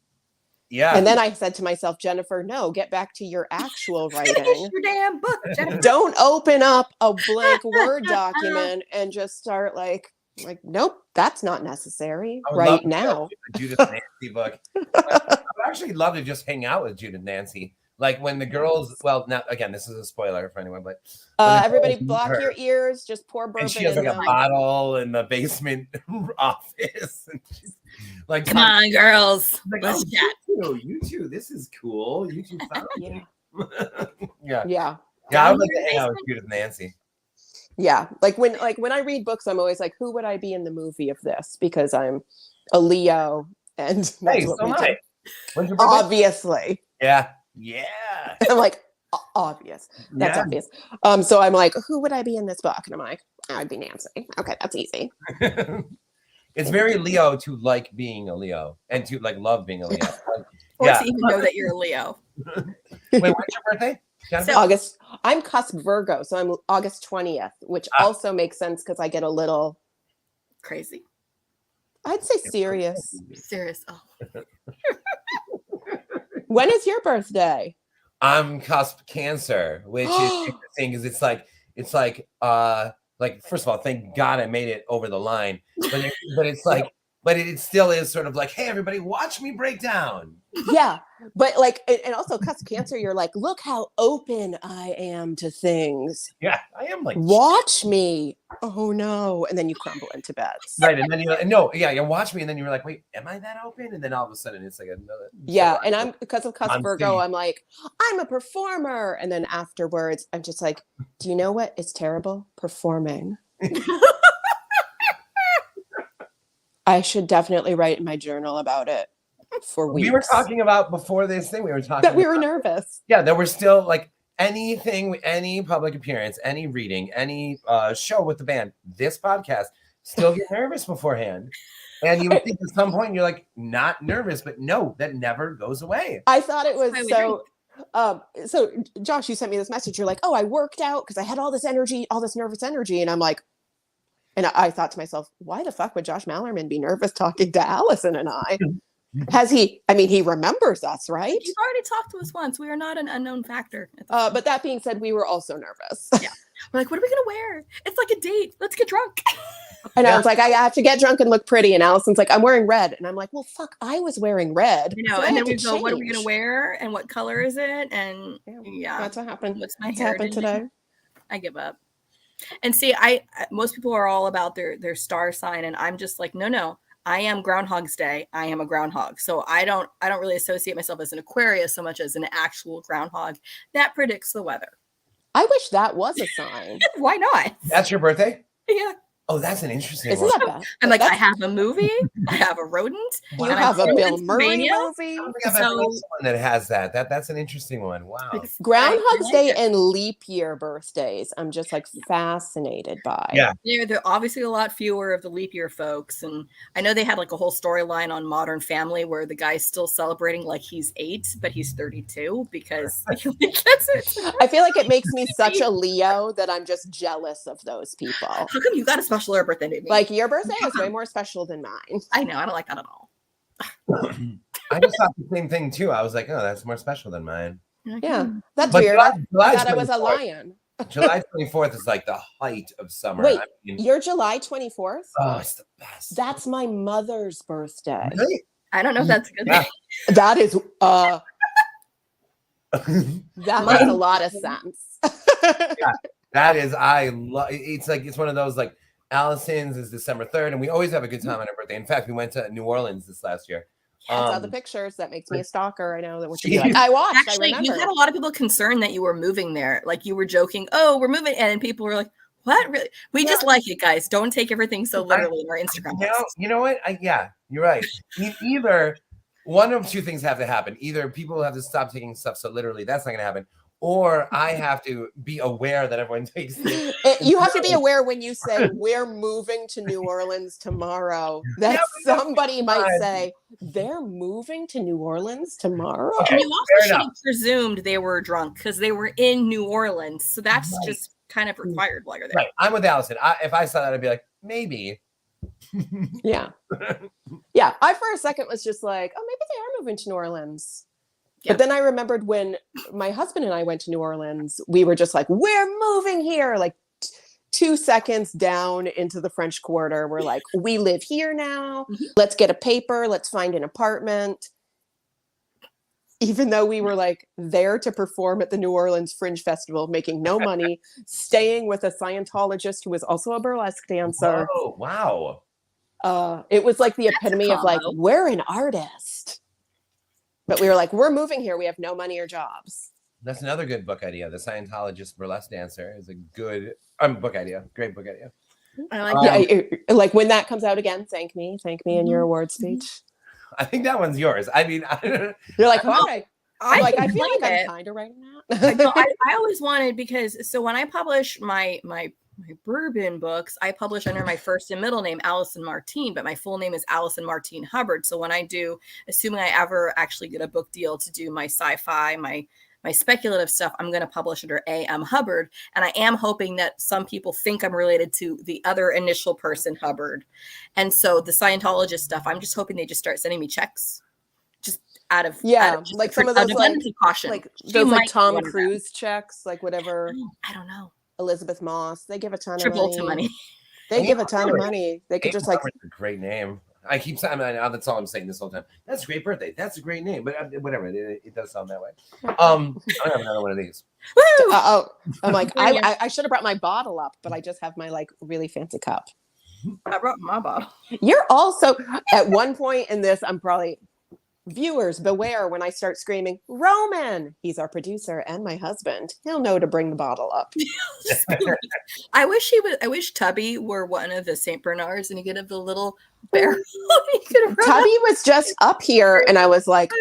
[SPEAKER 2] Yeah.
[SPEAKER 1] And then I said to myself, Jennifer, no, get back to your actual writing.
[SPEAKER 3] Finish your damn book, Jennifer.
[SPEAKER 1] Don't open up a blank Word document and just start like, nope, that's not necessary right now.
[SPEAKER 2] A Judith Nancy book. I would actually love to just hang out with Judith Nancy. Like when the girls, well, now again, this is a spoiler for anyone, but
[SPEAKER 1] everybody block your ears, just pour bourbon.
[SPEAKER 2] And she has like a bottle in the basement office. And she's like,
[SPEAKER 3] come on, girls, like, let's chat.
[SPEAKER 2] You too. This is cool. You two found
[SPEAKER 1] yeah.
[SPEAKER 2] I would like to hang out with Judith Nancy.
[SPEAKER 1] Yeah, like when I read books, I'm always like, who would I be in the movie of this? Because I'm a Leo, and
[SPEAKER 2] hey, so am I.
[SPEAKER 1] Obviously.
[SPEAKER 2] Yeah.
[SPEAKER 1] I'm like, obvious. That's obvious. So I'm like, who would I be in this book? And I'm like, I'd be Nancy. Okay, that's easy.
[SPEAKER 2] It's very Leo to like being a Leo and to like love being a Leo.
[SPEAKER 3] Or to even know that you're a Leo.
[SPEAKER 2] Wait, what's your birthday?
[SPEAKER 1] So, August. I'm cusp Virgo, so I'm August 20th, which also makes sense because I get a little
[SPEAKER 3] crazy.
[SPEAKER 1] I'd say serious.
[SPEAKER 3] Serious. Oh.
[SPEAKER 1] When is your birthday?
[SPEAKER 2] I'm cusp Cancer, which is interesting because it's like first of all, thank God I made it over the line, but it still is sort of like, hey, everybody, watch me break down.
[SPEAKER 1] Yeah, but like, and also cusp Cancer, you're like, look how open I am to things.
[SPEAKER 2] Yeah, I am like,
[SPEAKER 1] watch me. Oh no, and then you crumble into bed.
[SPEAKER 2] Right, and then you watch me, and then you're like, wait, am I that open? And then all of a sudden, it's like another.
[SPEAKER 1] Yeah, and I'm because of cusp Virgo, I'm like, I'm a performer, and then afterwards, I'm just like, do you know what? It's terrible performing. I should definitely write in my journal about it for weeks.
[SPEAKER 2] We were talking about before this thing. We were talking
[SPEAKER 1] that we were nervous.
[SPEAKER 2] Yeah, there were still like anything, any public appearance, any reading, any show with the band. This podcast, still get nervous beforehand, and you would think at some point you're like not nervous, but no, that never goes away.
[SPEAKER 1] I thought it was so. So Josh, you sent me this message. You're like, oh, I worked out because I had all this energy, all this nervous energy, and I'm like. And I thought to myself, why the fuck would Josh Malerman be nervous talking to Allison and I? Has he? I mean, he remembers us, right?
[SPEAKER 3] You've already talked to us once. We are not an unknown factor.
[SPEAKER 1] But that being said, we were also nervous.
[SPEAKER 3] Yeah. We're like, what are we going to wear? It's like a date. Let's get drunk.
[SPEAKER 1] And I was like, I have to get drunk and look pretty. And Allison's like, I'm wearing red. And I'm like, well, fuck, I was wearing red.
[SPEAKER 3] You know,
[SPEAKER 1] so
[SPEAKER 3] and then we go, what are we going to wear? And what color is it? And
[SPEAKER 1] that's what happened.
[SPEAKER 3] What's my
[SPEAKER 1] hair
[SPEAKER 3] happened
[SPEAKER 1] today?
[SPEAKER 3] I give up. And see, most people are all about their star sign, and I'm just like, no, I am Groundhog's Day. I am a groundhog, so I don't really associate myself as an Aquarius so much as an actual groundhog that predicts the weather.
[SPEAKER 1] I wish that was a sign.
[SPEAKER 3] Why not?
[SPEAKER 2] That's your birthday?
[SPEAKER 3] Yeah.
[SPEAKER 2] Oh, that's an interesting
[SPEAKER 1] Isn't
[SPEAKER 2] one.
[SPEAKER 1] that bad?
[SPEAKER 3] I'm like, I have a movie. I have a rodent.
[SPEAKER 1] You have a Bill Murray movie.
[SPEAKER 2] I don't think I've ever met someone that has that. That's an interesting one. Wow.
[SPEAKER 1] Groundhog's Day and leap year birthdays. I'm just like fascinated by.
[SPEAKER 2] Yeah.
[SPEAKER 3] There are obviously a lot fewer of the leap year folks. And I know they had like a whole storyline on Modern Family where the guy's still celebrating like he's 8, but he's 32 because he gets it.
[SPEAKER 1] I feel like it makes me such a Leo that I'm just jealous of those people.
[SPEAKER 3] How come you got a special birthday to me?
[SPEAKER 1] Like your birthday is way more special than mine.
[SPEAKER 3] I know. I don't like that at all.
[SPEAKER 2] I just thought the same thing too. I was like, oh, that's more special than mine.
[SPEAKER 1] Yeah, that's weird. I thought I was a lion.
[SPEAKER 2] July 24th is like the height of summer.
[SPEAKER 1] Wait, you're July 24th?
[SPEAKER 2] Oh, it's the best.
[SPEAKER 1] That's my mother's birthday.
[SPEAKER 2] Really?
[SPEAKER 3] I don't know if that's a good thing.
[SPEAKER 1] That is that makes a lot of sense.
[SPEAKER 2] Yeah, that is it's one of those like Allison's is December 3rd, and we always have a good time on her birthday. In fact, we went to New Orleans this last year.
[SPEAKER 1] Yeah, I saw the pictures. That makes me a stalker. I know that what you like. I watched.
[SPEAKER 3] Actually,
[SPEAKER 1] I remember.
[SPEAKER 3] You had a lot of people concerned that you were moving there. Like you were joking, oh, we're moving. And then people were like, what? Really? We just like it, guys. Don't take everything so literally in our Instagram.
[SPEAKER 2] You know what? You're right. Either one of two things have to happen. Either people have to stop taking stuff so literally, that's not going to happen. or I have to be aware that everyone takes it.
[SPEAKER 1] You have to be aware when you say we're moving to New Orleans tomorrow, that somebody might say they're moving to New Orleans tomorrow.
[SPEAKER 2] Okay,
[SPEAKER 3] and you also should have presumed they were drunk because they were in New Orleans. So that's just kind of required while you're there.
[SPEAKER 2] Right. I'm with Allison. If I saw that, I'd be like, maybe.
[SPEAKER 1] Yeah. Yeah. I, for a second, was just like, oh, maybe they are moving to New Orleans. Yeah. But then I remembered when my husband and I went to New Orleans, we were just like, we're moving here. Like 2 seconds down into the French Quarter, we're like, we live here now. Let's get a paper. Let's find an apartment. Even though we were like there to perform at the New Orleans Fringe Festival, making no money, staying with a Scientologist who was also a burlesque dancer.
[SPEAKER 2] Oh, wow.
[SPEAKER 1] It was like the epitome of like, we're an artist. But we were like, we're moving here. We have no money or jobs.
[SPEAKER 2] That's another good book idea. The Scientologist burlesque dancer is a good book idea. Great book idea.
[SPEAKER 3] I like
[SPEAKER 1] that. Like when that comes out again, thank me in your award speech.
[SPEAKER 2] I think that one's yours. I mean,
[SPEAKER 1] you're like, okay. I feel like I'm kind of writing that.
[SPEAKER 3] I always wanted, because so when I publish my bourbon books, I publish under my first and middle name, Allison Martine, but my full name is Allison Martine Hubbard. So when I do, assuming I ever actually get a book deal to do my sci-fi, my speculative stuff, I'm going to publish under A.M. Hubbard. And I am hoping that some people think I'm related to the other initial person, Hubbard. And so the Scientologist stuff, I'm just hoping they just start sending me checks. Just out of
[SPEAKER 1] like some of those
[SPEAKER 3] caution.
[SPEAKER 1] Like those like Tom Cruise checks, like whatever.
[SPEAKER 3] I don't know.
[SPEAKER 1] Elizabeth Moss, they give a ton
[SPEAKER 3] of money.
[SPEAKER 1] They give a ton of money. They could just like
[SPEAKER 2] a great name. I keep saying, that's all I'm saying this whole time. That's a great birthday. That's a great name. But whatever, it does sound that way. I have another one of these.
[SPEAKER 1] I'm like, I should have brought my bottle up, but I just have my like really fancy cup.
[SPEAKER 3] I brought my bottle.
[SPEAKER 1] You're also at one point in this, I'm probably, viewers beware when I start screaming, Roman, he's our producer and my husband. He'll know to bring the bottle up.
[SPEAKER 3] I wish Tubby were one of the St. Bernards and he could have the little bear.
[SPEAKER 1] Tubby was just up here and I was like,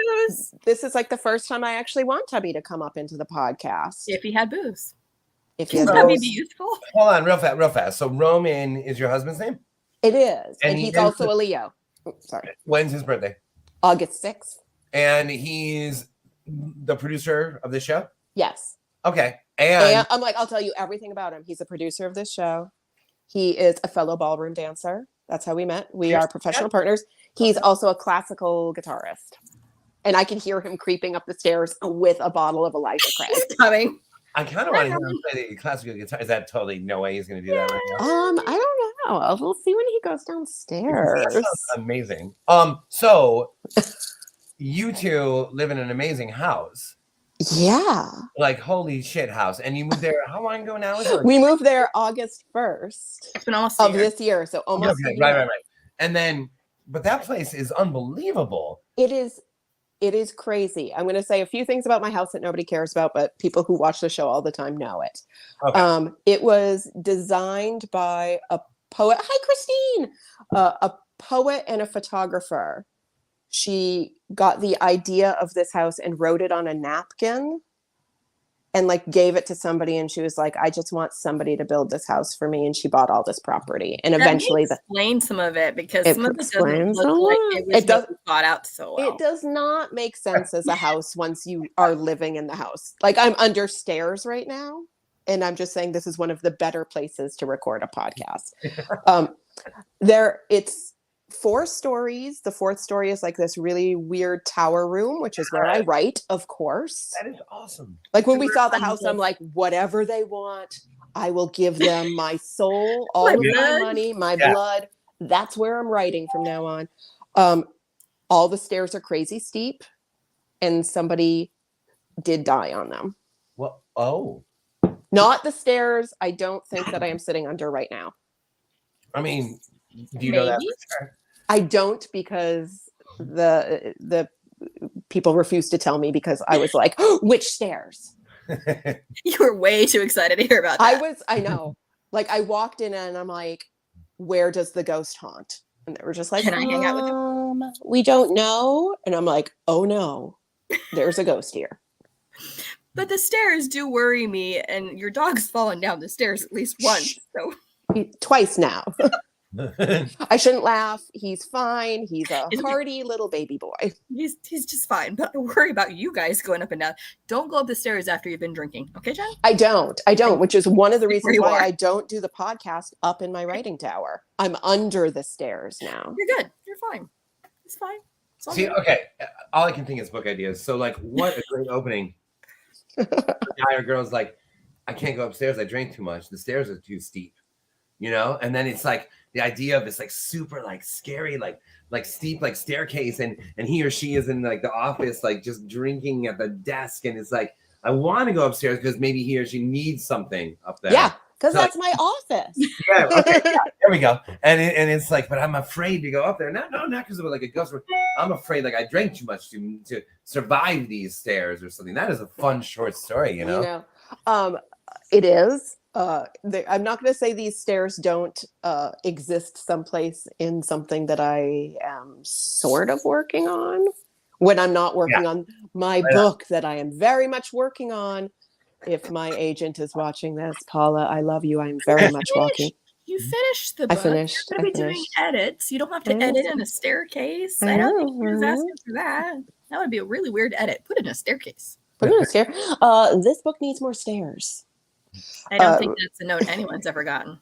[SPEAKER 1] this is like the first time I actually want Tubby to come up into the podcast.
[SPEAKER 3] If he had booze.
[SPEAKER 1] Can
[SPEAKER 3] Tubby be useful?
[SPEAKER 2] Hold on, real fast. So Roman is your husband's name?
[SPEAKER 1] It is. And he's also a Leo. Sorry.
[SPEAKER 2] When's his birthday?
[SPEAKER 1] August 6th.
[SPEAKER 2] And he's the producer of this show?
[SPEAKER 1] Yes.
[SPEAKER 2] Okay.
[SPEAKER 1] And I'm like, I'll tell you everything about him. He's a producer of this show. He is a fellow ballroom dancer. That's how we met. We are professional partners. He's also a classical guitarist. And I can hear him creeping up the stairs with a bottle of Elijah Craig.
[SPEAKER 3] Coming.
[SPEAKER 2] I kind of want to hear him play the classical guitar. Is that totally no way he's going to do that right now?
[SPEAKER 1] I don't know. We'll see when he goes downstairs.
[SPEAKER 2] That sounds amazing. So you two live in an amazing house.
[SPEAKER 1] Yeah.
[SPEAKER 2] Like holy shit house. And you moved there how long ago now?
[SPEAKER 1] We moved there August 1st.
[SPEAKER 3] It's been almost
[SPEAKER 1] of this year. So almost.
[SPEAKER 2] Okay, right. And then, but that place is unbelievable.
[SPEAKER 1] It is crazy. I'm going to say a few things about my house that nobody cares about, but people who watch the show all the time know it. Okay. It was designed by a poet. Hi, Christine. A poet and a photographer. She got the idea of this house and wrote it on a napkin and like gave it to somebody. And she was like, I just want somebody to build this house for me. And she bought all this property. And eventually
[SPEAKER 3] explain some of it because some of it doesn't look like it was thought out so well.
[SPEAKER 1] It does not make sense as a house once you are living in the house. Like I'm under stairs right now. And I'm just saying this is one of the better places to record a podcast. It's 4 stories. The 4th story is like this really weird tower room, which is where I write, of course.
[SPEAKER 2] That is awesome.
[SPEAKER 1] Like when we saw the house, I'm like, whatever they want, I will give them my soul, all of my money, my blood. That's where I'm writing from now on. All the stairs are crazy steep, and somebody did die on them.
[SPEAKER 2] Well, oh.
[SPEAKER 1] Not the stairs I don't think that I am sitting under right now.
[SPEAKER 2] I mean, do you know that for sure?
[SPEAKER 1] I don't, because the people refused to tell me because I was like, oh, which stairs?
[SPEAKER 3] You were way too excited to hear about that.
[SPEAKER 1] I know. Like I walked in and I'm like, where does the ghost haunt? And they were just like,
[SPEAKER 3] can I hang out with them?
[SPEAKER 1] We don't know. And I'm like, oh no, there's a ghost here.
[SPEAKER 3] But the stairs do worry me, and your dog's fallen down the stairs at least once. So
[SPEAKER 1] twice now. I shouldn't laugh. He's fine. He's a hardy little baby boy.
[SPEAKER 3] He's just fine. But I worry about you guys going up and down. Don't go up the stairs after you've been drinking. Okay, Jen?
[SPEAKER 1] I don't, which is one of the reasons why I don't do the podcast up in my writing tower. I'm under the stairs now.
[SPEAKER 3] You're good. You're fine. It's fine. It's
[SPEAKER 2] See, okay. All I can think is book ideas. So, like, what a great opening. A guy or girl's like, I can't go upstairs. I drank too much. The stairs are too steep. You know? And then it's like the idea of this like super like scary, like steep, like staircase. And he or she is in like the office, like just drinking at the desk. And it's like, I want to go upstairs because maybe he or she needs something up there.
[SPEAKER 1] Yeah. Because that's my office.
[SPEAKER 2] Yeah, okay, yeah, there we go. And it's like, but I'm afraid to go up there. Not because of like a ghost. I'm afraid like I drank too much to survive these stairs or something. That is a fun short story, you know.
[SPEAKER 1] It is. I'm not going to say these stairs don't exist someplace in something that I am sort of working on when I'm not working on my book that I am very much working on. If my agent is watching this, Paula, I love you. I'm very much walking.
[SPEAKER 3] You finished the book.
[SPEAKER 1] I finished.
[SPEAKER 3] You're going to be doing edits. You don't have to edit in a staircase. I don't think he was asking for that. That would be a really weird edit. Put it in a staircase.
[SPEAKER 1] Put it in a stair. This book needs more stairs.
[SPEAKER 3] I don't think that's a note anyone's ever gotten.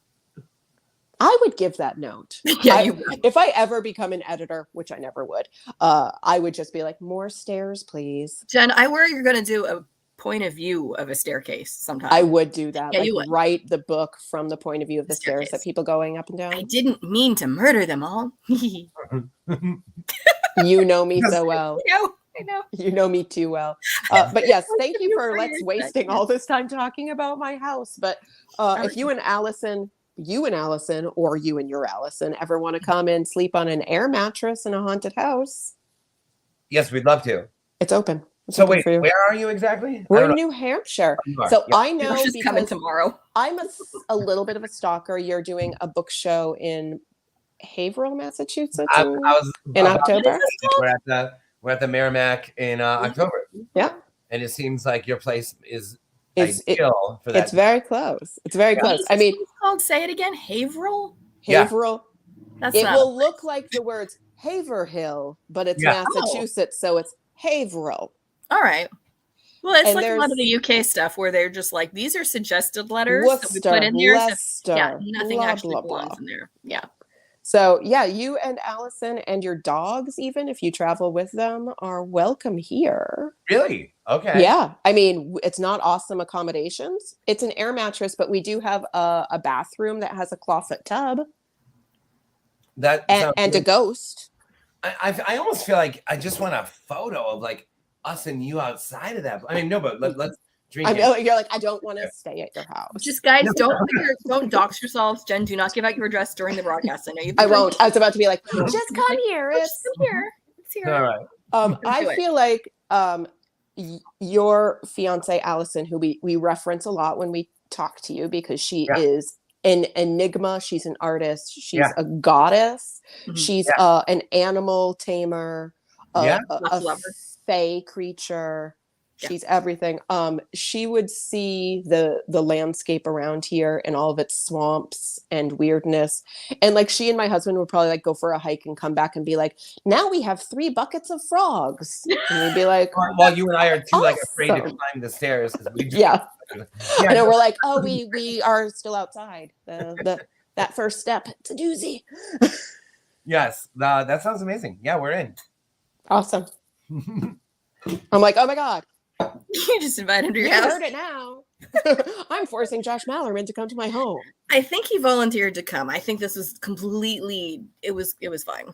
[SPEAKER 1] I would give that note. If I ever become an editor, which I never would, I would just be like, more stairs, please.
[SPEAKER 3] Jen, I worry you're going to do a point of view of a staircase sometime.
[SPEAKER 1] I would do that.
[SPEAKER 3] Yeah, you would.
[SPEAKER 1] Write the book from the point of view of the stairs that people going up and down.
[SPEAKER 3] I didn't mean to murder them all.
[SPEAKER 1] You know me so well.
[SPEAKER 3] I know.
[SPEAKER 1] You know me too well. But yes, thank you for wasting all this time talking about my house. But if you and Allison, or you and your Allison ever want to come and sleep on an air mattress in a haunted house.
[SPEAKER 2] Yes, we'd love to.
[SPEAKER 1] It's open.
[SPEAKER 2] So wait, where are you exactly?
[SPEAKER 1] We're in New Hampshire. So I know
[SPEAKER 3] because coming tomorrow.
[SPEAKER 1] I'm a little bit of a stalker. You're doing a book show in Haverhill, Massachusetts in October.
[SPEAKER 2] We're at the Merrimack in October.
[SPEAKER 1] Yeah.
[SPEAKER 2] And it seems like your place is ideal for that.
[SPEAKER 1] It's very close. It's very close. I mean,
[SPEAKER 3] it's called, say it again, Haverhill?
[SPEAKER 1] Haverhill.
[SPEAKER 3] Yeah.
[SPEAKER 1] It will look like the words Haverhill, but it's Massachusetts, so it's Haverhill.
[SPEAKER 3] All right. Well, it's like a lot of the UK stuff where they're just like, these are suggested letters that we put in here. Nothing actually belongs in there. Yeah.
[SPEAKER 1] So you and Allison and your dogs, even if you travel with them, are welcome here.
[SPEAKER 2] Really? Okay.
[SPEAKER 1] Yeah. I mean, it's not awesome accommodations. It's an air mattress, but we do have a bathroom that has a clawfoot tub. And a ghost.
[SPEAKER 2] I almost feel like I just want a photo of like us and you outside of that. I mean, no, but let's drink.
[SPEAKER 1] You're like, I don't want to stay at your house.
[SPEAKER 3] Just guys, don't dox yourselves. Jen, do not give out your address during the broadcast. I know
[SPEAKER 1] I won't. I was about to be like, just come here.
[SPEAKER 3] It's here. It's here.
[SPEAKER 2] All right.
[SPEAKER 1] I feel like your fiance Allison, who we reference a lot when we talk to you because she is an enigma. She's an artist. She's a goddess. Mm-hmm. She's an animal tamer. A fae creature. She's everything. She would see the landscape around here and all of its swamps and weirdness. And like she and my husband would probably like go for a hike and come back and be like, now we have 3 buckets of frogs. And we'd be like,
[SPEAKER 2] well, you and I are too like afraid to climb the stairs.
[SPEAKER 1] I know, we're like, oh, we are still outside. That first step, it's a doozy.
[SPEAKER 2] Yes, that sounds amazing. Yeah, we're in.
[SPEAKER 1] Awesome. I'm like, oh my God.
[SPEAKER 3] You just invited him to your house.
[SPEAKER 1] You heard it now. I'm forcing Josh Malerman to come to my home.
[SPEAKER 3] I think he volunteered to come. I think this was completely, it was fine.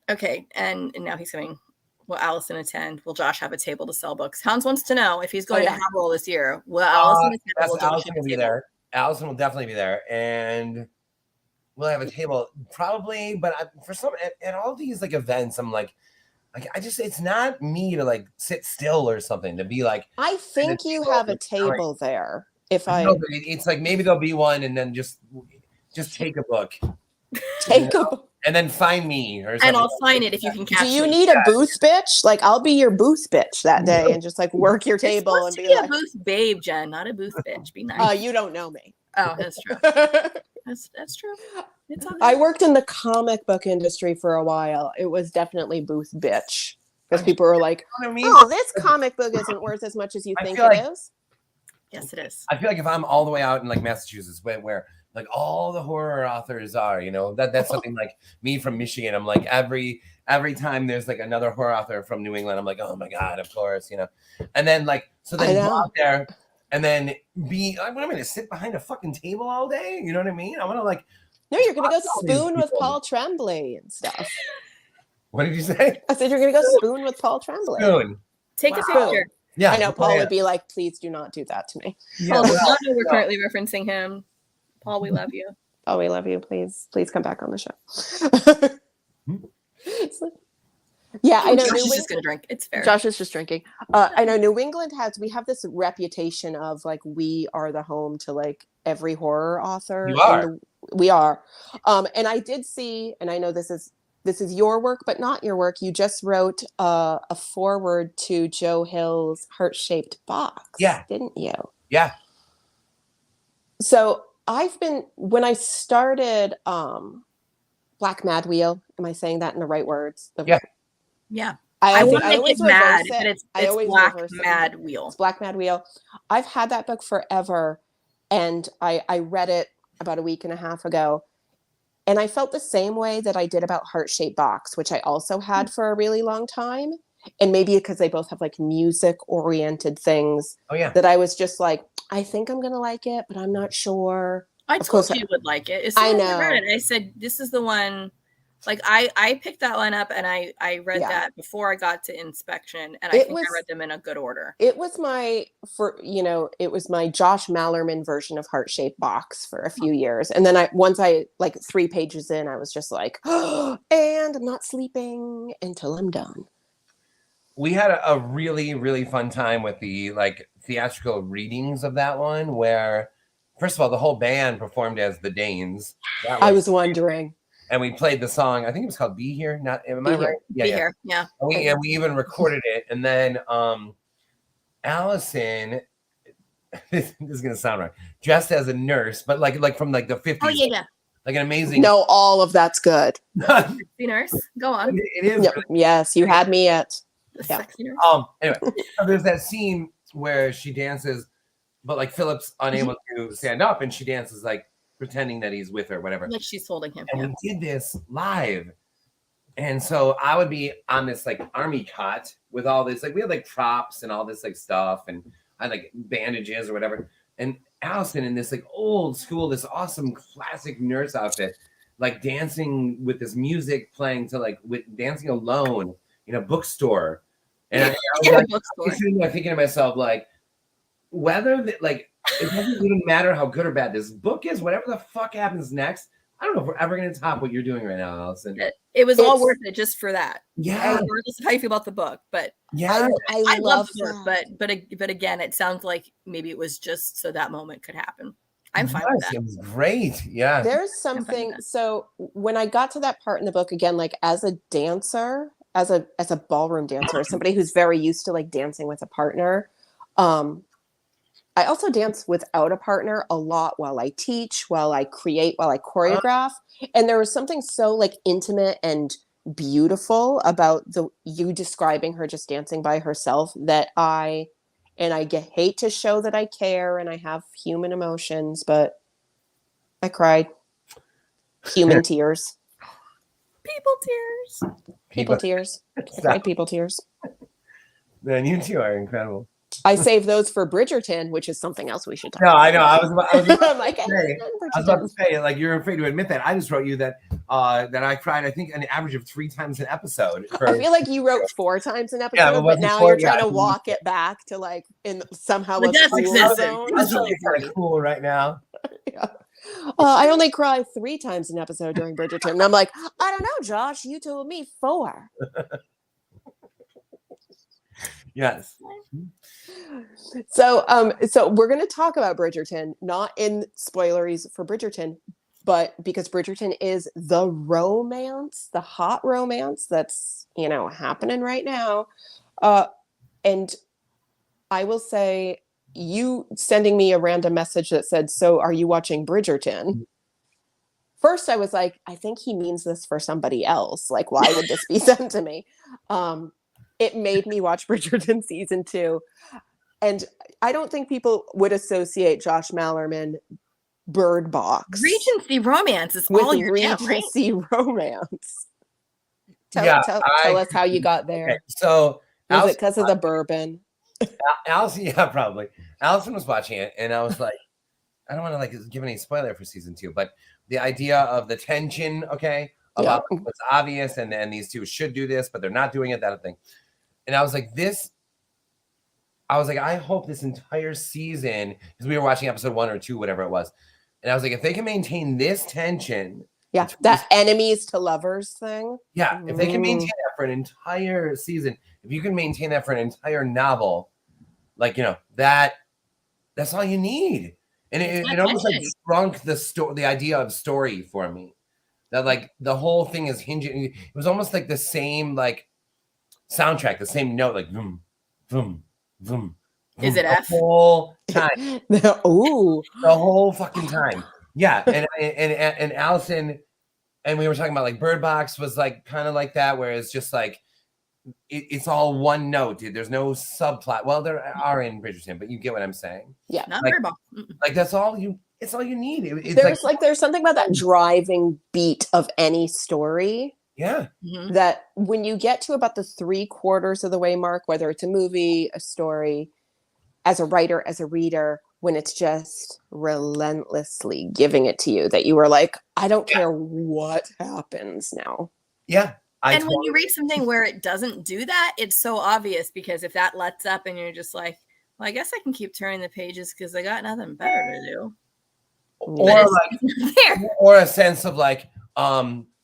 [SPEAKER 3] Okay, and now he's coming. Will Allison attend? Will Josh have a table to sell books? Hans wants to know if he's going to Haverhill this year. Will Allison attend?
[SPEAKER 2] Allison will be there. Allison will definitely be there. And we'll have a table probably, but for some, at all these like events, I'm like, it's not me to like sit still or something to be like.
[SPEAKER 1] I think you have a table there.
[SPEAKER 2] No, it's like maybe there'll be one and then just take a book.
[SPEAKER 1] Take a book.
[SPEAKER 2] And then find me or something.
[SPEAKER 3] And I'll sign it if you can catch
[SPEAKER 1] me. Do you
[SPEAKER 3] me.
[SPEAKER 1] need a booth bitch? Like, I'll be your booth bitch that day and just like work your table and be like,
[SPEAKER 3] a booth babe, Jen, not a booth bitch. Be nice.
[SPEAKER 1] You don't know me.
[SPEAKER 3] Oh, that's true. That's true. It's all
[SPEAKER 1] I worked in the comic book industry for a while. It was definitely booth bitch because people were like, "Oh, this comic book isn't worth as much as you think it is."
[SPEAKER 3] Yes, it is.
[SPEAKER 2] I feel like if I'm all the way out in like Massachusetts, where like all the horror authors are, that's something like me from Michigan. I'm like every time there's like another horror author from New England, I'm like, oh my God, of course, And then like, so then go out there and then I'm going to sit behind a fucking table all day. You know what I mean? I want to like.
[SPEAKER 1] No, you're going to go spoon with Paul Tremblay and stuff.
[SPEAKER 2] What did you say?
[SPEAKER 1] I said you're going to go spoon with Paul Tremblay.
[SPEAKER 2] Spoon.
[SPEAKER 3] Take a picture.
[SPEAKER 1] Yeah, I know Paul would be like, please do not do that to me.
[SPEAKER 3] Yeah, Paul does not know we're currently referencing him. Paul, we love you.
[SPEAKER 1] Paul, we love you. Please come back on the show. Yeah, I know.
[SPEAKER 3] Josh is just gonna drink. It's fair.
[SPEAKER 1] Josh is just drinking. I know New England we have this reputation of like we are the home to like every horror author.
[SPEAKER 2] You are.
[SPEAKER 1] We are. And I did see, and I know this is your work, but not your work. You just wrote a foreword to Joe Hill's Heart-Shaped Box.
[SPEAKER 2] Yeah.
[SPEAKER 1] Didn't you?
[SPEAKER 2] Yeah.
[SPEAKER 1] So when I started Black Mad Wheel, am I saying that in the right words?
[SPEAKER 3] Yeah.
[SPEAKER 1] I
[SPEAKER 3] want to make
[SPEAKER 1] always
[SPEAKER 3] it mad,
[SPEAKER 1] it.
[SPEAKER 3] but it's
[SPEAKER 1] Black
[SPEAKER 3] Mad Wheel.
[SPEAKER 1] It's Black Mad Wheel. I've had that book forever, and I read it about a week and a half ago, and I felt the same way that I did about Heart-Shaped Box, which I also had for a really long time. And maybe because they both have like music-oriented things.
[SPEAKER 2] Oh, yeah.
[SPEAKER 1] That I was just like, I think I'm going to like it, but I'm not sure.
[SPEAKER 3] I told you would like it. As soon as I read it, I said, this is the one. Like I picked that line up and I read that before I got to inspection, and I read them in a good order.
[SPEAKER 1] It was my Josh Malerman version of Heart-Shaped Box for a few years. And then once I like 3 pages in, I was just like, oh, and I'm not sleeping until I'm done.
[SPEAKER 2] We had a really, really fun time with the like theatrical readings of that one, where first of all, the whole band performed as the Danes.
[SPEAKER 1] I was wondering.
[SPEAKER 2] And we played the song. I think it was called "Be Here." Am I right?
[SPEAKER 3] Yeah, Be Here. Yeah.
[SPEAKER 2] And we even recorded it. And then Allison, this is gonna sound wrong, dressed as a nurse, but like from like the 50s.
[SPEAKER 3] Oh yeah.
[SPEAKER 2] Like an amazing.
[SPEAKER 1] No, all of that's good.
[SPEAKER 3] Sexy nurse. Go on.
[SPEAKER 2] It is.
[SPEAKER 1] Yep. Really yes, you had me at.
[SPEAKER 3] Sexy nurse.
[SPEAKER 2] Anyway, so there's that scene where she dances, but like Philip's unable to stand up, and she dances like pretending that he's with her, whatever.
[SPEAKER 3] Like she's holding him.
[SPEAKER 2] And we did this live. And so I would be on this like army cot with all this, like we had like props and all this like stuff, and I had like bandages or whatever. And Allison in this like old school, this awesome classic nurse outfit, like dancing with this music playing to like with dancing alone in a bookstore. And I was sitting there thinking to myself, like, whether that like it doesn't even matter how good or bad this book is, whatever the fuck happens next, I don't know if we're ever going to top what you're doing right now, Allison.
[SPEAKER 3] It was all worth it just for that.
[SPEAKER 2] Yeah.
[SPEAKER 3] Regardless of how you feel about the book. But
[SPEAKER 1] yeah,
[SPEAKER 3] I love the book. But again, it sounds like maybe it was just so that moment could happen. I'm fine with that.
[SPEAKER 2] It was great. Yeah.
[SPEAKER 1] There's something. So when I got to that part in the book, again, like as a dancer, as a ballroom dancer, somebody who's very used to like dancing with a partner, I also dance without a partner a lot while I teach, while I create, while I choreograph. And there was something so like intimate and beautiful about you describing her just dancing by herself that I hate to show that I care and I have human emotions, but I cried. Human tears.
[SPEAKER 3] People tears.
[SPEAKER 1] People tears. I cried people tears.
[SPEAKER 2] Man, you two are incredible.
[SPEAKER 1] I saved those for Bridgerton, which is something else we should talk
[SPEAKER 2] about.
[SPEAKER 1] No,
[SPEAKER 2] I know. I was
[SPEAKER 1] about
[SPEAKER 2] to say, like, you're afraid to admit that. I just wrote you that that I cried, I think, an average of 3 times an episode.
[SPEAKER 1] I feel like you wrote 4 times an episode, but now you're trying to walk it back to like in somehow a cool zone.
[SPEAKER 2] That's really kind of cool right now.
[SPEAKER 1] Yeah. I only cry 3 times an episode during Bridgerton. And I'm like, I don't know, Josh. You told me 4.
[SPEAKER 2] Yes.
[SPEAKER 1] So we're going to talk about Bridgerton, not in spoileries for Bridgerton, but because Bridgerton is the romance, the hot romance that's, happening right now. And I will say, you sending me a random message that said, "So are you watching Bridgerton?" First, I was like, I think he means this for somebody else. Like, why would this be sent to me? It made me watch Bridgerton season 2. And I don't think people would associate Josh Malerman Birdbox
[SPEAKER 3] Regency romance is
[SPEAKER 1] with
[SPEAKER 3] all your
[SPEAKER 1] Regency romance. Tell us how you got there.
[SPEAKER 2] Okay, so
[SPEAKER 1] was it because of the bourbon?
[SPEAKER 2] Allison, yeah, probably. Allison was watching it, and I was like, I don't want to give any spoiler for season 2, but the idea of the tension, about what's obvious, and these two should do this, but they're not doing it, that thing. And I was like, I hope this entire season, because we were watching episode 1 or 2, whatever it was. And I was like, if they can maintain this tension.
[SPEAKER 1] Yeah, that enemies to lovers thing.
[SPEAKER 2] Yeah, if they can maintain that for an entire season, if you can maintain that for an entire novel, that's all you need. And it almost shrunk the idea of story for me. That the whole thing is hinging. It was almost like the same soundtrack, the same note, boom, boom, boom.
[SPEAKER 3] Is it F?
[SPEAKER 2] The whole time.
[SPEAKER 1] Ooh.
[SPEAKER 2] The whole fucking time. Yeah. And Allison, and we were talking about Birdbox was kind of like that, where it's just it's all one note, dude. There's no subplot. Well, there are in Bridgerton, but you get what I'm saying.
[SPEAKER 3] Yeah. Not Birdbox.
[SPEAKER 2] It's all you need.
[SPEAKER 1] There's something about that driving beat of any story.
[SPEAKER 2] Yeah.
[SPEAKER 3] Mm-hmm.
[SPEAKER 1] That when you get to about the 3/4 of the way mark, whether it's a movie, a story, as a writer, as a reader, when it's just relentlessly giving it to you, that you were like, I don't care what happens now.
[SPEAKER 2] Yeah.
[SPEAKER 3] When you read something where it doesn't do that, it's so obvious, because if that lets up and you're just like, well, I guess I can keep turning the pages because I got nothing better to do.
[SPEAKER 2] Or a sense of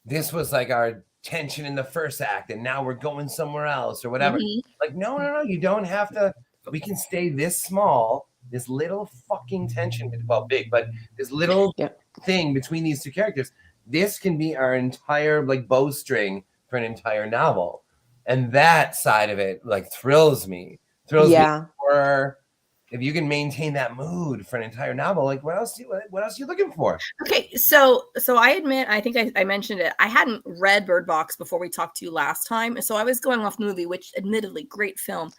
[SPEAKER 2] this was our tension in the first act, and now we're going somewhere else or whatever.
[SPEAKER 3] Mm-hmm.
[SPEAKER 2] No, you don't have to. We can stay this small, this little fucking tension, big, but this little thing between these two characters. This can be our entire bowstring for an entire novel, and that side of it thrills me. Or if you can maintain that mood for an entire novel, what else are you looking for?
[SPEAKER 3] Okay, so I admit, I think I mentioned it. I hadn't read Bird Box before we talked to you last time, so I was going off the movie, which admittedly, great film.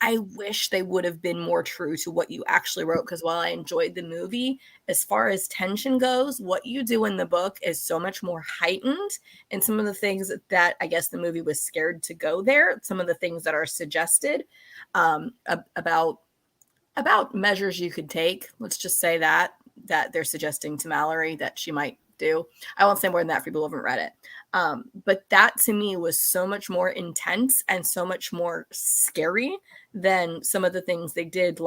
[SPEAKER 3] I wish they would have been more true to what you actually wrote, because while I enjoyed the movie, as far as tension goes, what you do in the book is so much more heightened. And some of the things that I guess the movie was scared to go there, some of the things that are suggested about measures you could take, let's just say that they're suggesting to Mallory that she might do. I won't say more than that for people who haven't read it. But that to me was so much more intense and so much more scary than some of the things they did,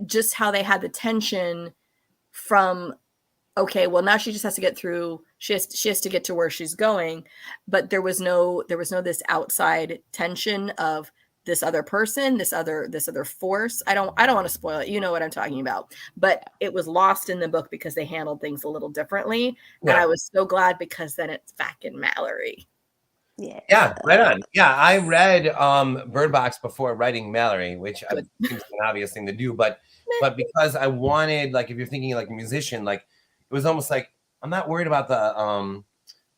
[SPEAKER 3] just how they had the tension from, okay, well, now she just has to get through, she has to get to where she's going. But there was no this outside tension of this other person, this other force. I don't want to spoil it. You know what I'm talking about. But it was lost in the book because they handled things a little differently. Yeah. And I was so glad, because then it's back in Mallory.
[SPEAKER 2] Yeah, right on. Yeah, I read Birdbox before writing Mallory, which I think is an obvious thing to do. But because I wanted, if you're thinking a musician, it was almost I'm not worried about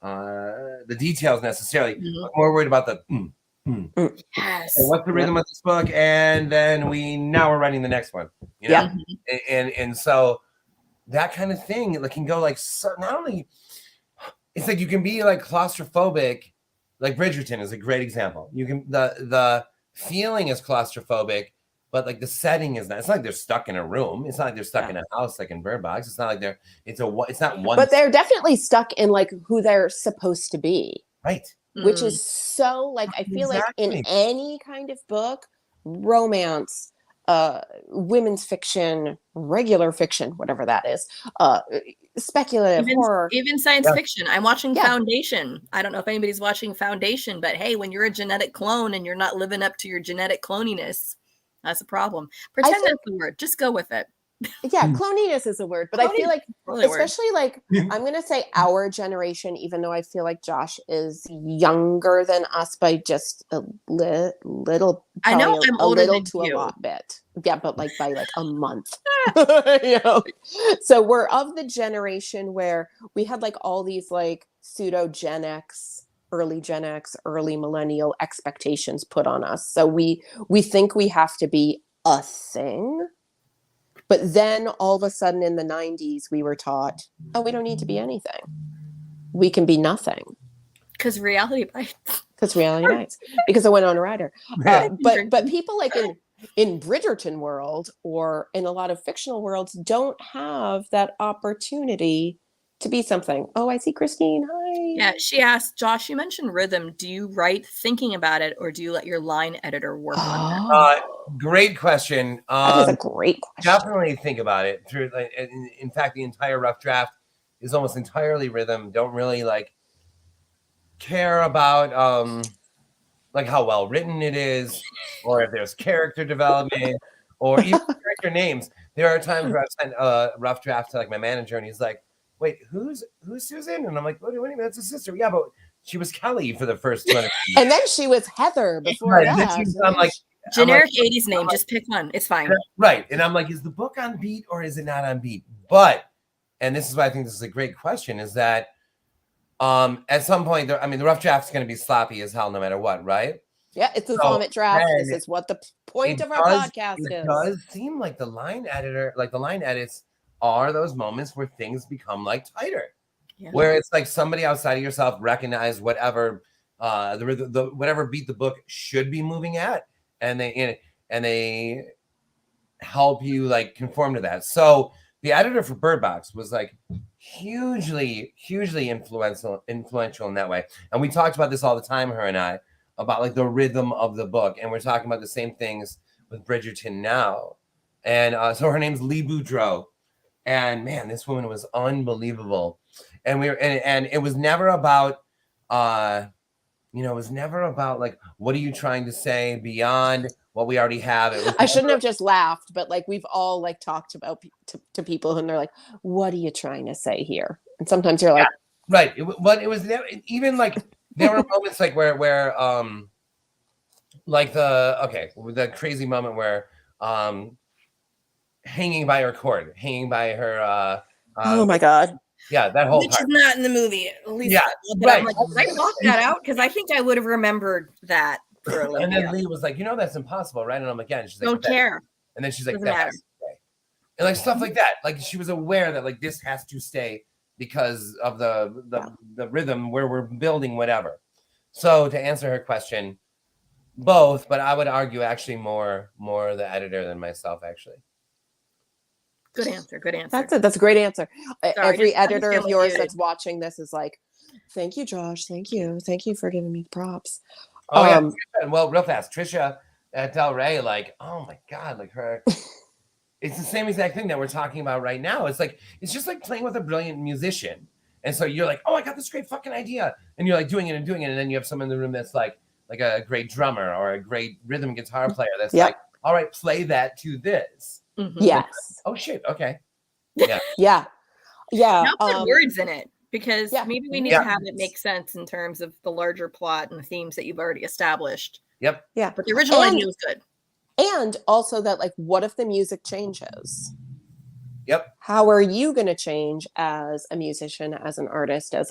[SPEAKER 2] the details necessarily.
[SPEAKER 3] Mm-hmm.
[SPEAKER 2] I'm more worried about the
[SPEAKER 3] Yes.
[SPEAKER 2] So what's the rhythm of this book? And then we're writing the next one.
[SPEAKER 1] Yeah.
[SPEAKER 2] And so that kind of thing can go so, not only it's you can be claustrophobic, Bridgerton is a great example. You can the feeling is claustrophobic, but the setting is not. It's not they're stuck in a room. It's not like they're stuck in a house in Bird Box. It's not like it's not one.
[SPEAKER 1] But they're definitely stuck in who they're supposed to be.
[SPEAKER 2] Right.
[SPEAKER 1] Which is so I feel in any kind of book, romance, women's fiction, regular fiction, whatever that is, speculative horror,
[SPEAKER 3] even science fiction. I'm watching Foundation. I don't know if anybody's watching Foundation, but hey, when you're a genetic clone and you're not living up to your genetic cloniness, that's a problem. Pretend that's the word. Just go with it.
[SPEAKER 1] cloniness is a word, but I feel like, especially like, I'm going to say our generation, even though I feel like Josh is younger than us by just a little,
[SPEAKER 3] I know I'm
[SPEAKER 1] a
[SPEAKER 3] older
[SPEAKER 1] little
[SPEAKER 3] than
[SPEAKER 1] to
[SPEAKER 3] you.
[SPEAKER 1] a lot bit. Yeah, but like by like a month. So we're of the generation where we had like all these like pseudo Gen X, early Gen X, early millennial expectations put on us. So we think we have to be a thing. But then all of a sudden in the 90s, we were taught, oh, we don't need to be anything. We can be nothing.
[SPEAKER 3] Because reality bites.
[SPEAKER 1] Because reality bites. Because I went on a rider. But people like in Bridgerton world or in a lot of fictional worlds don't have that opportunity to be something. Oh, I see Christine. Hi.
[SPEAKER 3] Yeah, she asked, Josh, you mentioned rhythm. Do you write thinking about it or do you let your line editor work on
[SPEAKER 2] that? Great question.
[SPEAKER 1] That is a great question.
[SPEAKER 2] Definitely think about it. Through, like, in fact, the entire rough draft is almost entirely rhythm. Don't really like care about like how well written it is, or if there's character development, or even character names. There are times where I've sent a rough draft to like my manager, and he's like, "Wait, who's Susan?" And I'm like, "What do you mean? That's a sister." Yeah, but she was Kelly for the first 200 years.
[SPEAKER 1] And then she was Heather before that.
[SPEAKER 2] I'm like,
[SPEAKER 3] generic 80s name, just pick one. It's fine.
[SPEAKER 2] Right. And I'm like, is the book on beat or is it not on beat? But, and this is why I think this is a great question, is that at some point, the rough draft is going to be sloppy as hell no matter what, right?
[SPEAKER 1] Yeah, it's a vomit draft. This is what the point of our podcast is. It
[SPEAKER 2] does seem like the line edits are those moments where things become like tighter. Yeah. Where it's like somebody outside of yourself recognize whatever the whatever beat the book should be moving at, and they help you like conform to that. So the editor for Birdbox was like hugely influential in that way. And we talked about this all the time, her and I, about like the rhythm of the book. And we're talking about the same things with Bridgerton now. And so her name's Lee Boudreau. And man, this woman was unbelievable. And and it was never about it was never about like, what are you trying to say beyond what we already have?
[SPEAKER 1] I shouldn't have just laughed, but like we've all like talked about to people and they're like, what are you trying to say here? And sometimes you're like,
[SPEAKER 2] right. But it was never, even like there were moments like where like the crazy moment where hanging by her cord, hanging by her
[SPEAKER 1] oh my God.
[SPEAKER 2] Yeah, that whole
[SPEAKER 3] which
[SPEAKER 2] part.
[SPEAKER 3] is not in the movie. At least
[SPEAKER 2] right.
[SPEAKER 3] I'm like, I blocked that out because I think I would have remembered that.
[SPEAKER 2] And then Lee was like, that's impossible, right? And I'm like, yeah. And she's like,
[SPEAKER 3] don't care.
[SPEAKER 2] And then she's like, that has to stay. And like stuff like that. Like she was aware that like this has to stay because of the rhythm where we're building whatever. So to answer her question, both, but I would argue actually more the editor than myself, actually.
[SPEAKER 3] Good answer.
[SPEAKER 1] That's a great answer. Every editor of yours that's watching this is like, thank you, Josh. Thank you for giving me props.
[SPEAKER 2] Oh yeah. Well, real fast, Trisha at Del Rey, like, oh my God, like her. It's the same exact thing that we're talking about right now. It's like it's just like playing with a brilliant musician, and so you're like, oh, I got this great fucking idea, and you're like doing it, and then you have someone in the room that's like a great drummer or a great rhythm guitar player that's like, all right, play that to this.
[SPEAKER 1] Mm-hmm. Yes.
[SPEAKER 2] Like, oh shit. Okay. Yeah.
[SPEAKER 1] yeah.
[SPEAKER 3] Now put words in it because maybe we need to have it make sense in terms of the larger plot and the themes that you've already established.
[SPEAKER 2] Yep.
[SPEAKER 1] Yeah.
[SPEAKER 3] But the original idea was good.
[SPEAKER 1] And also that, like, what if the music changes?
[SPEAKER 2] Yep.
[SPEAKER 1] How are you going to change as a musician, as an artist, I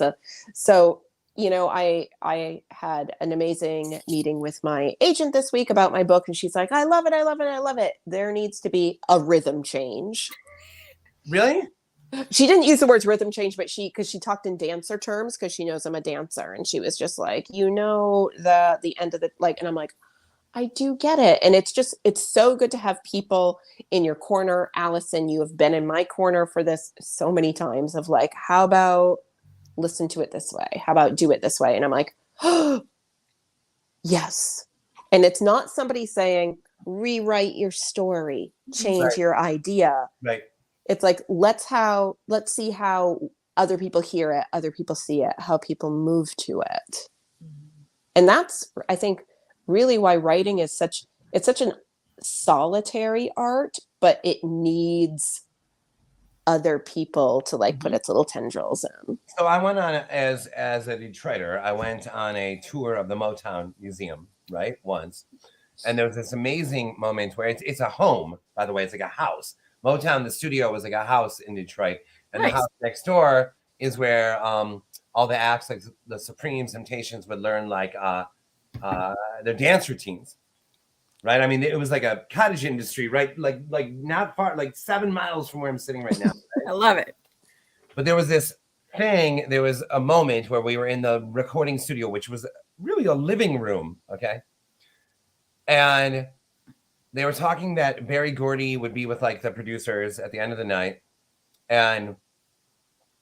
[SPEAKER 1] had an amazing meeting with my agent this week about my book, and she's like, I love it. There needs to be a rhythm change.
[SPEAKER 2] Really?
[SPEAKER 1] She didn't use the words rhythm change, but because she talked in dancer terms, because she knows I'm a dancer. And she was just like, the end of the, like, and I'm like, I do get it. And it's so good to have people in your corner. Allison, you have been in my corner for this so many times of like, how about listen to it this way? How about do it this way? And I'm like, oh, yes. And it's not somebody saying, rewrite your story, change your idea.
[SPEAKER 2] Right.
[SPEAKER 1] It's like, let's see how other people hear it, other people see it, how people move to it. And that's, I think, really why writing is such an solitary art, but it needs other people to like put its little tendrils in.
[SPEAKER 2] So I went on as a Detroiter. I went on a tour of the Motown Museum, right? Once. And there was this amazing moment where it's a home, by the way, it's like a house. Motown, the studio was like a house in Detroit. And the house next door is where all the acts like the Supremes, Temptations would learn like their dance routines. Right? I mean, it was like a cottage industry, right? Like not far, like 7 miles from where I'm sitting right now. Right?
[SPEAKER 3] I love it.
[SPEAKER 2] But there was this thing, there was a moment where we were in the recording studio, which was really a living room, okay? And they were talking that Berry Gordy would be with like the producers at the end of the night. And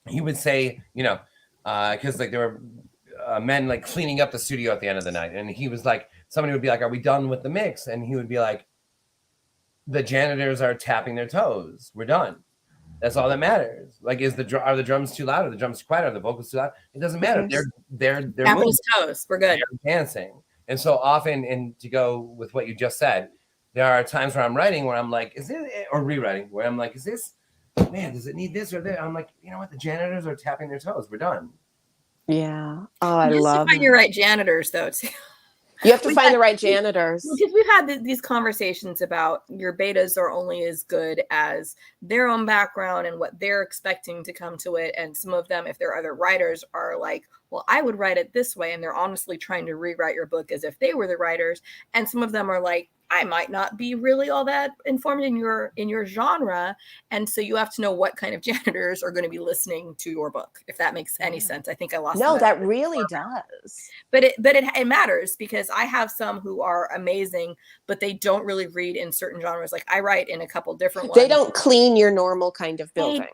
[SPEAKER 2] he would say, you know, because like there were men like cleaning up the studio at the end of the night. And he was like, somebody would be like, are we done with the mix? And he would be like, the janitors are tapping their toes. We're done. That's all that matters. Like, are the drums too loud? Are the drums too quiet? Are the vocals too loud? It doesn't matter. They're
[SPEAKER 3] tapping his toes. We're good.
[SPEAKER 2] They're dancing. And so often, and to go with what you just said, there are times where I'm writing where I'm like, is it, or rewriting, where I'm like, is this, man, does it need this or that? I'm like, you know what? The janitors are tapping their toes. We're done.
[SPEAKER 1] Yeah. Oh, I love it.
[SPEAKER 3] You're right, janitors, though, too.
[SPEAKER 1] You have to find the right janitors.
[SPEAKER 3] Because we've had these conversations about your betas are only as good as their own background and what they're expecting to come to it. And some of them, if they're other writers, are like, well, I would write it this way. And they're honestly trying to rewrite your book as if they were the writers. And some of them are like, I might not be really all that informed in your genre. And so you have to know what kind of janitors are going to be listening to your book, if that makes any sense. I think I lost.
[SPEAKER 1] No, that really does.
[SPEAKER 3] But it matters because I have some who are amazing, but they don't really read in certain genres. Like I write in a couple different ones.
[SPEAKER 1] They don't clean your normal kind of building.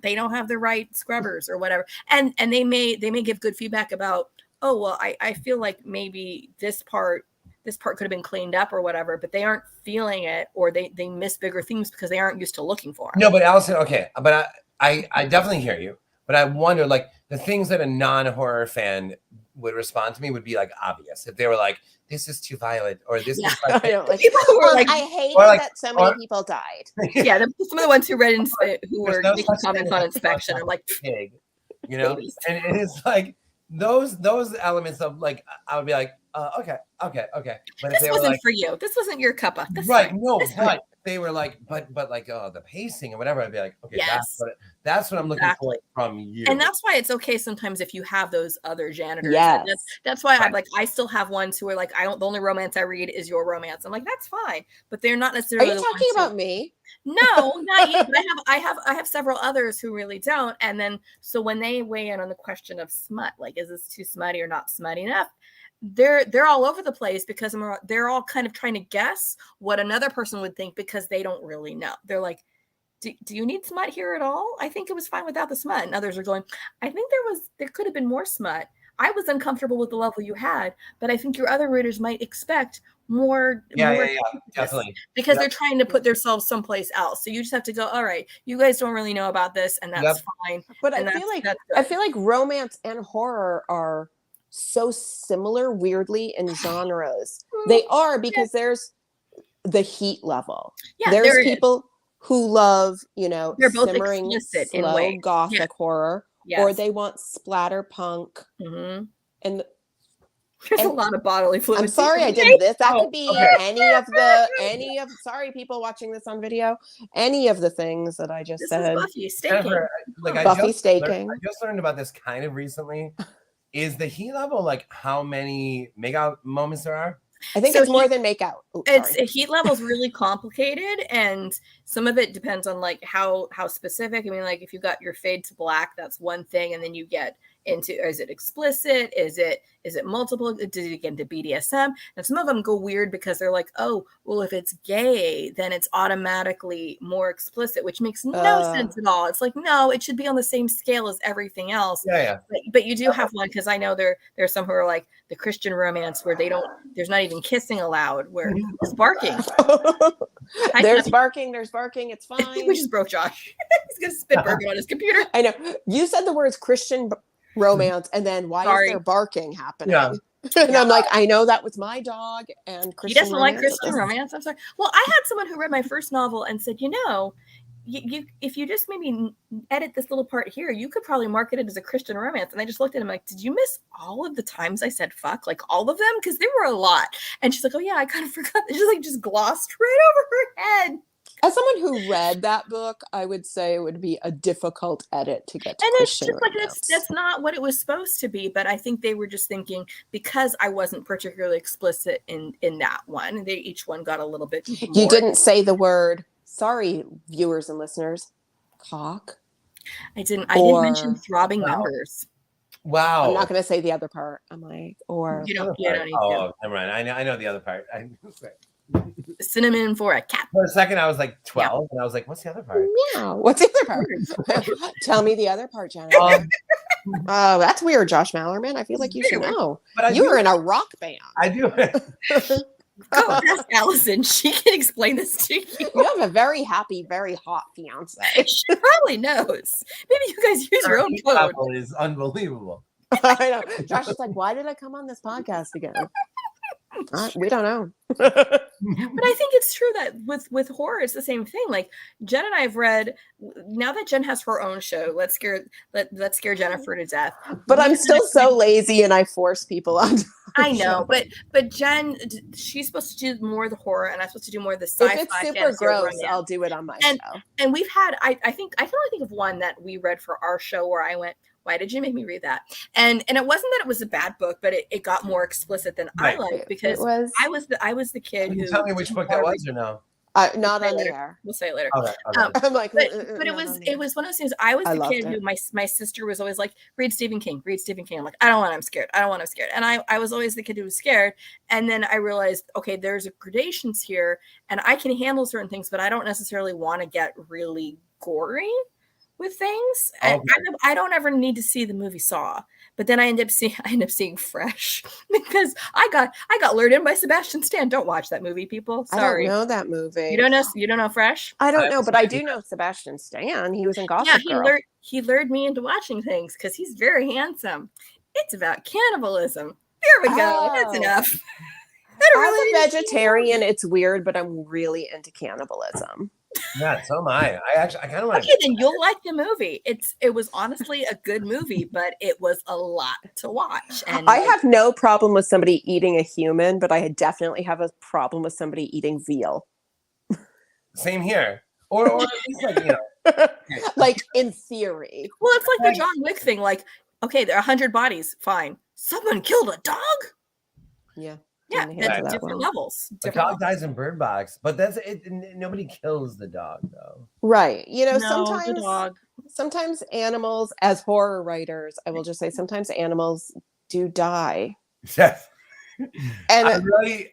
[SPEAKER 3] They don't have the right scrubbers or whatever. And they may give good feedback about, oh, well, I feel like maybe this part could have been cleaned up or whatever, but they aren't feeling it, or they miss bigger things because they aren't used to looking for them.
[SPEAKER 2] No, but Allison, okay, but I definitely hear you, but I wonder, like, the things that a non-horror fan would respond to me would be like obvious. If they were like, this is too violent, or this is like,
[SPEAKER 1] people who were like, I hated that so many people died.
[SPEAKER 3] Yeah, some of the ones who read who were making comments on inspection. I'm like,
[SPEAKER 2] pig, you know, and it's like those elements of like, I would be like, okay. But
[SPEAKER 3] this wasn't for you. This wasn't your cuppa.
[SPEAKER 2] Right? No, but they were like, but like, oh, the pacing or whatever. I'd be like, okay, that's what I'm looking for from you.
[SPEAKER 3] And that's why it's okay sometimes if you have those other janitors.
[SPEAKER 1] Yes.
[SPEAKER 3] That's why I'm like, I still have ones who are like, the only romance I read is your romance. I'm like, that's fine, but they're not necessarily.
[SPEAKER 1] Are you talking about me?
[SPEAKER 3] No, not you. But I have several others who really don't. And then so when they weigh in on the question of smut, like, is this too smutty or not smutty enough? They're all over the place because they're all kind of trying to guess what another person would think because they don't really know. They're like, do you need smut here at all? I think it was fine without the smut. And others are going, I think there could have been more smut. I was uncomfortable with the level you had, but I think your other readers might expect more.
[SPEAKER 2] Yeah, definitely.
[SPEAKER 3] Because they're trying to put themselves someplace else. So you just have to go, all right, you guys don't really know about this, and that's fine.
[SPEAKER 1] But I feel like romance and horror are so similar weirdly in genres. They are, because there's the heat level. There's people who love,
[SPEAKER 3] they're
[SPEAKER 1] simmering slow gothic horror, or they want splatter punk. And
[SPEAKER 3] there's a lot of bodily fluid.
[SPEAKER 1] I'm sorry I did this. That could be any of sorry people watching this on video, any of the things that I just said.
[SPEAKER 3] Buffy staking.
[SPEAKER 1] Buffy staking.
[SPEAKER 2] I just learned about this kind of recently. Is the heat level like how many makeout moments there are?
[SPEAKER 1] I think it's more than makeout.
[SPEAKER 3] Heat level is really complicated, and some of it depends on like how specific. I mean, like if you got your fade to black, that's one thing, and then you get into, is it explicit? Is it multiple? Did it get into BDSM? And some of them go weird because they're like, oh, well, if it's gay, then it's automatically more explicit, which makes no sense at all. It's like, no, it should be on the same scale as everything else.
[SPEAKER 2] Yeah.
[SPEAKER 3] But you do have one, because I know there's some who are like the Christian romance where there's not even kissing allowed, where it's barking.
[SPEAKER 1] There's barking. It's fine.
[SPEAKER 3] We just broke Josh. He's gonna spit burger on his computer.
[SPEAKER 1] I know. You said the words Christian romance, and then why is there barking happening? And I'm like, I know that was my dog and Christian
[SPEAKER 3] He doesn't like
[SPEAKER 1] romance.
[SPEAKER 3] Christian romance. I'm sorry. Well, I had someone who read my first novel and said, you if you just maybe edit this little part here, you could probably market it as a Christian romance. And I just looked at him like, did you miss all of the times I said fuck? Like all of them? Because there were a lot. And she's like, oh yeah, I kind of forgot. She's just glossed right over her head.
[SPEAKER 1] As someone who read that book, I would say it would be a difficult edit to get to
[SPEAKER 3] and
[SPEAKER 1] Christian
[SPEAKER 3] it's just
[SPEAKER 1] romance.
[SPEAKER 3] that's not what it was supposed to be. But I think they were just thinking, because I wasn't particularly explicit in that one, they each one got a little bit more.
[SPEAKER 1] You didn't say the word, sorry, viewers and listeners, cock.
[SPEAKER 3] I didn't mention throbbing members.
[SPEAKER 2] Wow.
[SPEAKER 1] I'm not going to say the other part. I'm like, or
[SPEAKER 3] you don't need to.
[SPEAKER 2] Oh, never mind. I know the other part.
[SPEAKER 3] Cinnamon for a cat.
[SPEAKER 2] For a second, I was like 12, and I was like, "What's the other part?"
[SPEAKER 1] Meow. What's the other part? Tell me the other part, Jenna. Oh, that's weird, Josh Malerman. I feel like you should know. But you were in a rock band.
[SPEAKER 2] I do.
[SPEAKER 3] Oh, ask Allison. She can explain this to you.
[SPEAKER 1] You have a very happy, very hot fiance.
[SPEAKER 3] She probably knows. Maybe you guys use your own code.
[SPEAKER 2] Is unbelievable.
[SPEAKER 1] I know. Josh is like, why did I come on this podcast again? We don't know.
[SPEAKER 3] But I think it's true that with horror, it's the same thing. Like Jen and I have read, now that Jen has her own show, let's scare Jennifer to death.
[SPEAKER 1] But I'm still so lazy and I force people on.
[SPEAKER 3] I know, but Jen, she's supposed to do more of the horror and I'm supposed to do more of the sci-fi.
[SPEAKER 1] If it's super gross, I'll do it on my show.
[SPEAKER 3] And we've had, I think I can only think of one that we read for our show where I went, why did you make me read that? And it wasn't that it was a bad book, but it got more explicit than I liked, because I was the kid who.
[SPEAKER 2] Tell me which book that was or no?
[SPEAKER 1] Not on the air.
[SPEAKER 3] We'll say it later.
[SPEAKER 2] Okay.
[SPEAKER 3] I'm like, but it was one of those things. I was the kid who my sister was always like, read Stephen King. I'm like, I don't want. I'm scared. I'm scared. And I was always the kid who was scared. And then I realized, okay, there's gradations here, and I can handle certain things, but I don't necessarily want to get really gory with things. Okay. I don't ever need to see the movie Saw, but then I end up seeing Fresh because I got lured in by Sebastian Stan. Don't watch that movie, people. Sorry.
[SPEAKER 1] I don't know that movie.
[SPEAKER 3] You don't know Fresh?
[SPEAKER 1] I don't know, but I do know Sebastian Stan. He was in Gossip Girl.
[SPEAKER 3] He lured me into watching things because he's very handsome. It's about cannibalism. There we go. That's enough.
[SPEAKER 1] As a vegetarian, it's weird, but I'm really into cannibalism.
[SPEAKER 2] Yeah, so am I. I kind of want.
[SPEAKER 3] Okay, then you'll like the movie. It was honestly a good movie, but it was a lot to watch. And
[SPEAKER 1] I have no problem with somebody eating a human, but I definitely have a problem with somebody eating veal.
[SPEAKER 2] Same here. Or at least like,
[SPEAKER 1] like in theory.
[SPEAKER 3] Well, it's like the John Wick thing. Like, okay, there are 100 bodies. Fine. Someone killed a dog?
[SPEAKER 1] Yeah.
[SPEAKER 3] Yeah, that's different levels.
[SPEAKER 2] The dog dies in Birdbox, but that's it. Nobody kills the dog, though.
[SPEAKER 1] Right. Sometimes animals, as horror writers, I will just say sometimes animals do die.
[SPEAKER 2] Yes.
[SPEAKER 1] And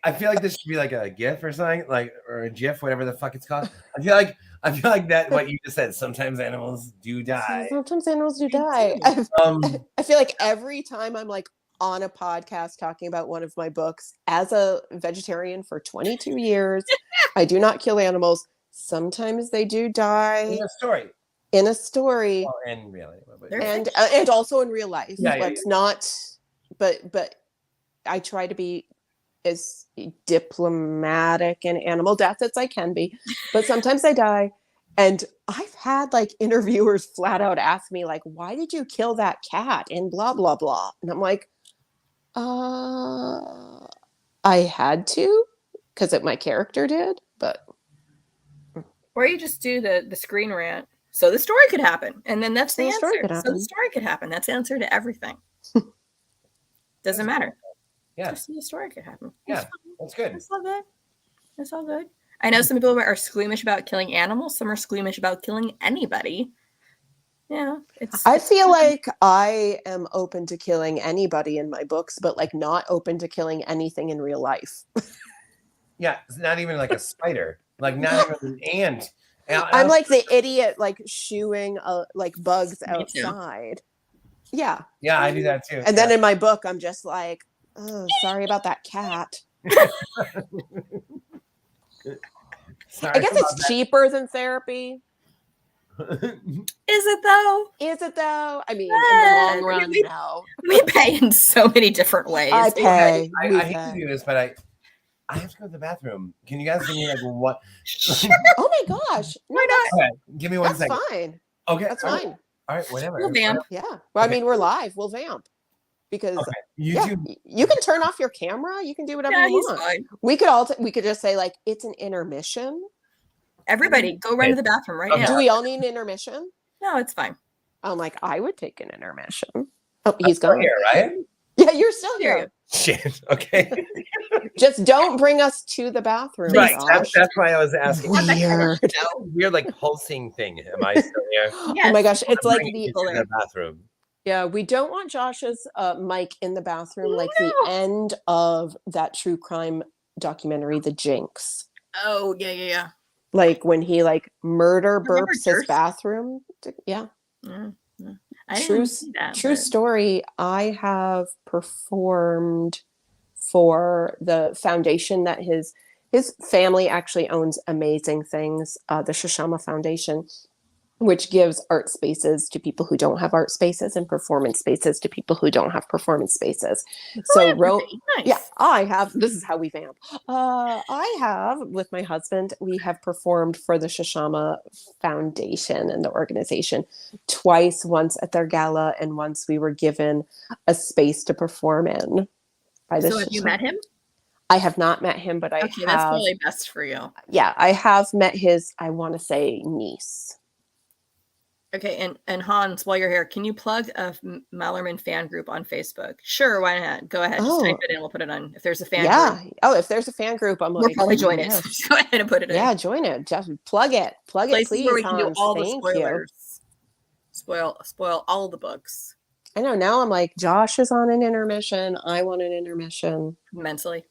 [SPEAKER 2] I feel like this should be like a GIF or something, or a GIF, whatever the fuck it's called. I feel like that what you just said. Sometimes animals do die.
[SPEAKER 1] Sometimes animals do die. I feel like every time I'm like on a podcast talking about one of my books, as a vegetarian for 22 years, I do not kill animals. Sometimes they do die in a story
[SPEAKER 2] well, and really
[SPEAKER 1] and also in real life. Not but I try to be as diplomatic in animal death as I can be, but sometimes I die. And I've had like interviewers flat out ask me like, why did you kill that cat and blah blah blah, and I'm like, I had to because my character did, but
[SPEAKER 3] or you just do the screen rant. So the story could happen, and then that's the answer. So the story could happen. That's the answer to everything. Doesn't matter.
[SPEAKER 2] Yeah,
[SPEAKER 3] just the story could happen.
[SPEAKER 2] Yeah, that's good.
[SPEAKER 3] That's all good. I know some people are squeamish about killing animals. Some are squeamish about killing anybody. Yeah,
[SPEAKER 1] I feel like I am open to killing anybody in my books, but like not open to killing anything in real life.
[SPEAKER 2] Yeah, it's not even like a spider, like not even an ant.
[SPEAKER 1] I'm like the idiot, like shooing like bugs outside. Yeah.
[SPEAKER 2] Yeah, I do that too.
[SPEAKER 1] And then in my book, I'm just like, oh, sorry about that cat. I guess it's cheaper than therapy.
[SPEAKER 3] Is it though?
[SPEAKER 1] Is it though? I mean, in the long run, no.
[SPEAKER 3] We pay in so many different ways.
[SPEAKER 1] I pay.
[SPEAKER 2] I hate to do this, but I have to go to the bathroom. Can you guys give me like what?
[SPEAKER 1] Oh my gosh.
[SPEAKER 3] Why not?
[SPEAKER 2] Okay, give me one
[SPEAKER 1] That's
[SPEAKER 2] second.
[SPEAKER 1] fine.
[SPEAKER 2] Okay.
[SPEAKER 1] That's fine.
[SPEAKER 2] All right, whatever.
[SPEAKER 3] We'll vamp.
[SPEAKER 1] Yeah. Well, I mean, we're live. We'll vamp. Because you can turn off your camera. You can do whatever you want.
[SPEAKER 3] Fine.
[SPEAKER 1] We could just say like it's an intermission.
[SPEAKER 3] Everybody, go run to the bathroom right now.
[SPEAKER 1] Do we all need an intermission?
[SPEAKER 3] No, it's fine.
[SPEAKER 1] I'm like, I would take an intermission. Oh, he's gone.
[SPEAKER 2] Here, right?
[SPEAKER 1] Yeah, you're still here.
[SPEAKER 2] Shit. Okay.
[SPEAKER 1] Just don't bring us to the bathroom.
[SPEAKER 2] Right. That's why I was asking.
[SPEAKER 1] Weird.
[SPEAKER 2] Weird, like pulsing thing. Am I still here?
[SPEAKER 3] Yes.
[SPEAKER 1] Oh my gosh, it's like
[SPEAKER 2] the bathroom.
[SPEAKER 1] Yeah, we don't want Josh's mic in the bathroom like the end of that true crime documentary, The Jinx.
[SPEAKER 3] Oh, yeah.
[SPEAKER 1] Like when he like murder burps his bathroom. Yeah.
[SPEAKER 3] I didn't see that,
[SPEAKER 1] true story. I have performed for the foundation that his family actually owns amazing things. The Shoshama Foundation, which gives art spaces to people who don't have art spaces and performance spaces to people who don't have performance spaces. So,
[SPEAKER 3] nice.
[SPEAKER 1] Yeah, I have. This is how we vamp. I have, with my husband, we have performed for the Shoshama Foundation and the organization twice, once at their gala and once we were given a space to perform in.
[SPEAKER 3] So have you met him?
[SPEAKER 1] I have not met him, but I have.
[SPEAKER 3] That's probably best for you.
[SPEAKER 1] Yeah, I have met his, I want to say, niece.
[SPEAKER 3] Okay, and Hans, while you're here, can you plug a Malerman fan group on Facebook? Sure, why not? Go ahead, just type it in. We'll put it on. If there's a fan group.
[SPEAKER 1] Oh, if there's a fan group, I'm like,
[SPEAKER 3] we'll probably join it. So just go ahead and put it in.
[SPEAKER 1] Yeah, join it. Just plug it. Plug it, please.
[SPEAKER 3] Where we can do all
[SPEAKER 1] Thank
[SPEAKER 3] the spoilers.
[SPEAKER 1] You.
[SPEAKER 3] Spoil all the books.
[SPEAKER 1] I know. Now I'm like, Josh is on an intermission. I want an intermission.
[SPEAKER 3] Mentally?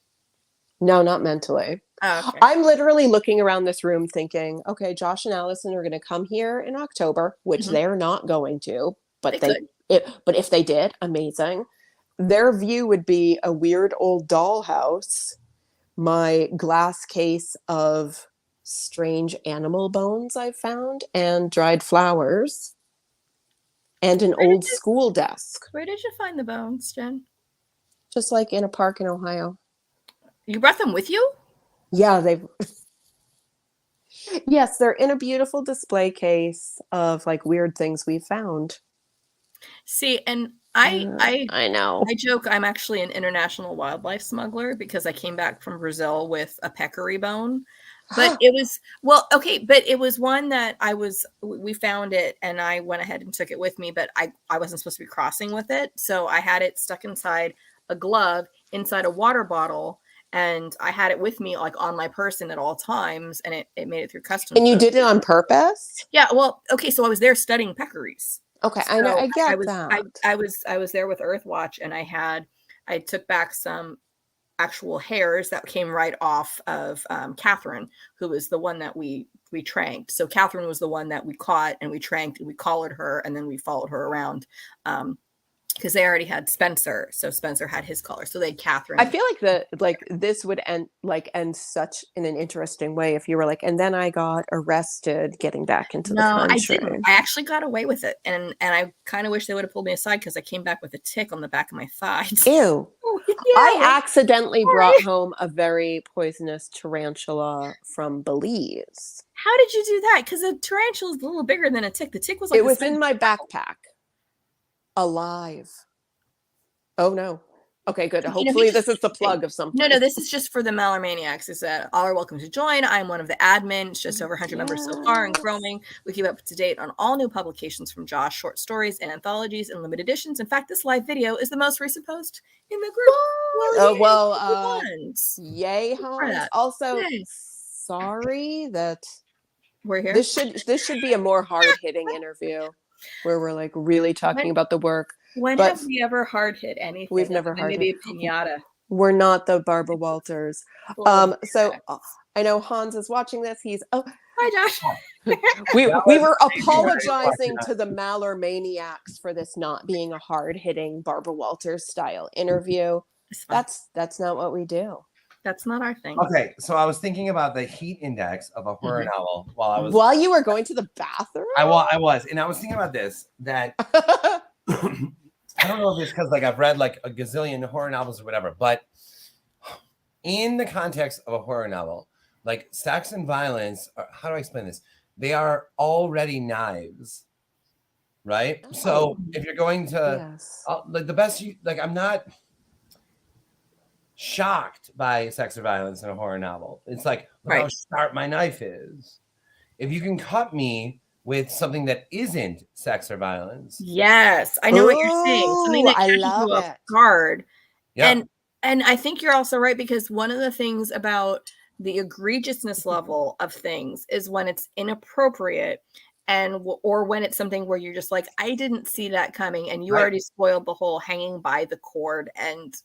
[SPEAKER 1] No, not mentally.
[SPEAKER 3] Oh, okay.
[SPEAKER 1] I'm literally looking around this room thinking, okay, Josh and Allison are going to come here in October, which they're not going to, but if they did, amazing. Their view would be a weird old dollhouse, my glass case of strange animal bones I found, and dried flowers, and an old school desk.
[SPEAKER 3] Where did you find the bones, Jen?
[SPEAKER 1] Just like in a park in Ohio.
[SPEAKER 3] You brought them with you?
[SPEAKER 1] Yeah, yes, they're in a beautiful display case of like weird things we found.
[SPEAKER 3] See, and I
[SPEAKER 1] know.
[SPEAKER 3] I joke I'm actually an international wildlife smuggler because I came back from Brazil with a peccary bone. But it was but it was one that we found it and I went ahead and took it with me, but I wasn't supposed to be crossing with it. So I had it stuck inside a glove, inside a water bottle. And I had it with me like on my person at all times, and it made it through customs.
[SPEAKER 1] And you did it on purpose?
[SPEAKER 3] Yeah. Well, okay. So I was there studying peccaries.
[SPEAKER 1] Okay, so I know. I get that.
[SPEAKER 3] I was there with Earthwatch, and I took back some actual hairs that came right off of Catherine, who was the one that we tranked. So Catherine was the one that we caught and we tranked and we collared her, and then we followed her around. Because they already had Spencer, so Spencer had his collar. So they had Catherine.
[SPEAKER 1] I feel like this would end such in an interesting way if you were like, and then I got arrested getting back into the country.
[SPEAKER 3] I didn't. I actually got away with it, and I kind of wish they would have pulled me aside because I came back with a tick on the back of my thighs.
[SPEAKER 1] Ew!
[SPEAKER 3] Yeah.
[SPEAKER 1] I accidentally brought home a very poisonous tarantula from Belize.
[SPEAKER 3] How did you do that? Because a tarantula is a little bigger than a tick. The tick was like
[SPEAKER 1] it was in my backpack. Alive. Oh no. Okay, good. Hopefully this is the plug of something.
[SPEAKER 3] No, this is just for the Malermaniacs. Is that all are welcome to join. I'm one of the admins, just over 100 members so far and growing. We keep up to date on all new publications from Josh, short stories and anthologies and limited editions. In fact, this live video is the most recent post in the group.
[SPEAKER 1] Yay, Hans. Also, sorry that
[SPEAKER 3] we're here.
[SPEAKER 1] This should be a more hard-hitting interview. Where we're like really talking about the work.
[SPEAKER 3] When have we ever hard hit anything?
[SPEAKER 1] We've never hard hit.
[SPEAKER 3] Maybe a pinata.
[SPEAKER 1] We're not the Barbara Walters. So I know Hans is watching this.
[SPEAKER 3] Hi Josh.
[SPEAKER 1] we were apologizing to the Malermaniacs for this not being a hard-hitting Barbara Walters style interview. That's not what we do.
[SPEAKER 3] That's not our thing.
[SPEAKER 2] Okay, so I was thinking about the heat index of a horror novel while
[SPEAKER 1] you were going to the bathroom.
[SPEAKER 2] I was, and I was thinking about this, that I don't know if it's because like I've read like a gazillion horror novels or whatever, but in the context of a horror novel, like sex and violence, how do I explain this? They are already knives, right?
[SPEAKER 1] Oh,
[SPEAKER 2] so if you're going to
[SPEAKER 1] yes.
[SPEAKER 2] like the best, like I'm not shocked by sex or violence in a horror novel. It's like, look how sharp my knife is. If you can cut me with something that isn't sex or violence.
[SPEAKER 3] Yes, I know what you're saying. Something that catches you off guard. Yeah. And I think you're also right, because one of the things about the egregiousness level of things is when it's inappropriate, and or when it's something where you're just like, I didn't see that coming, and you already spoiled the whole hanging by the cord. And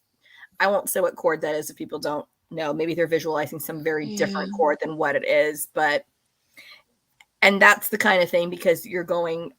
[SPEAKER 3] I won't say what cord that is if people don't know. Maybe they're visualizing some very different cord than what it is, but and that's the kind of thing, because you're going,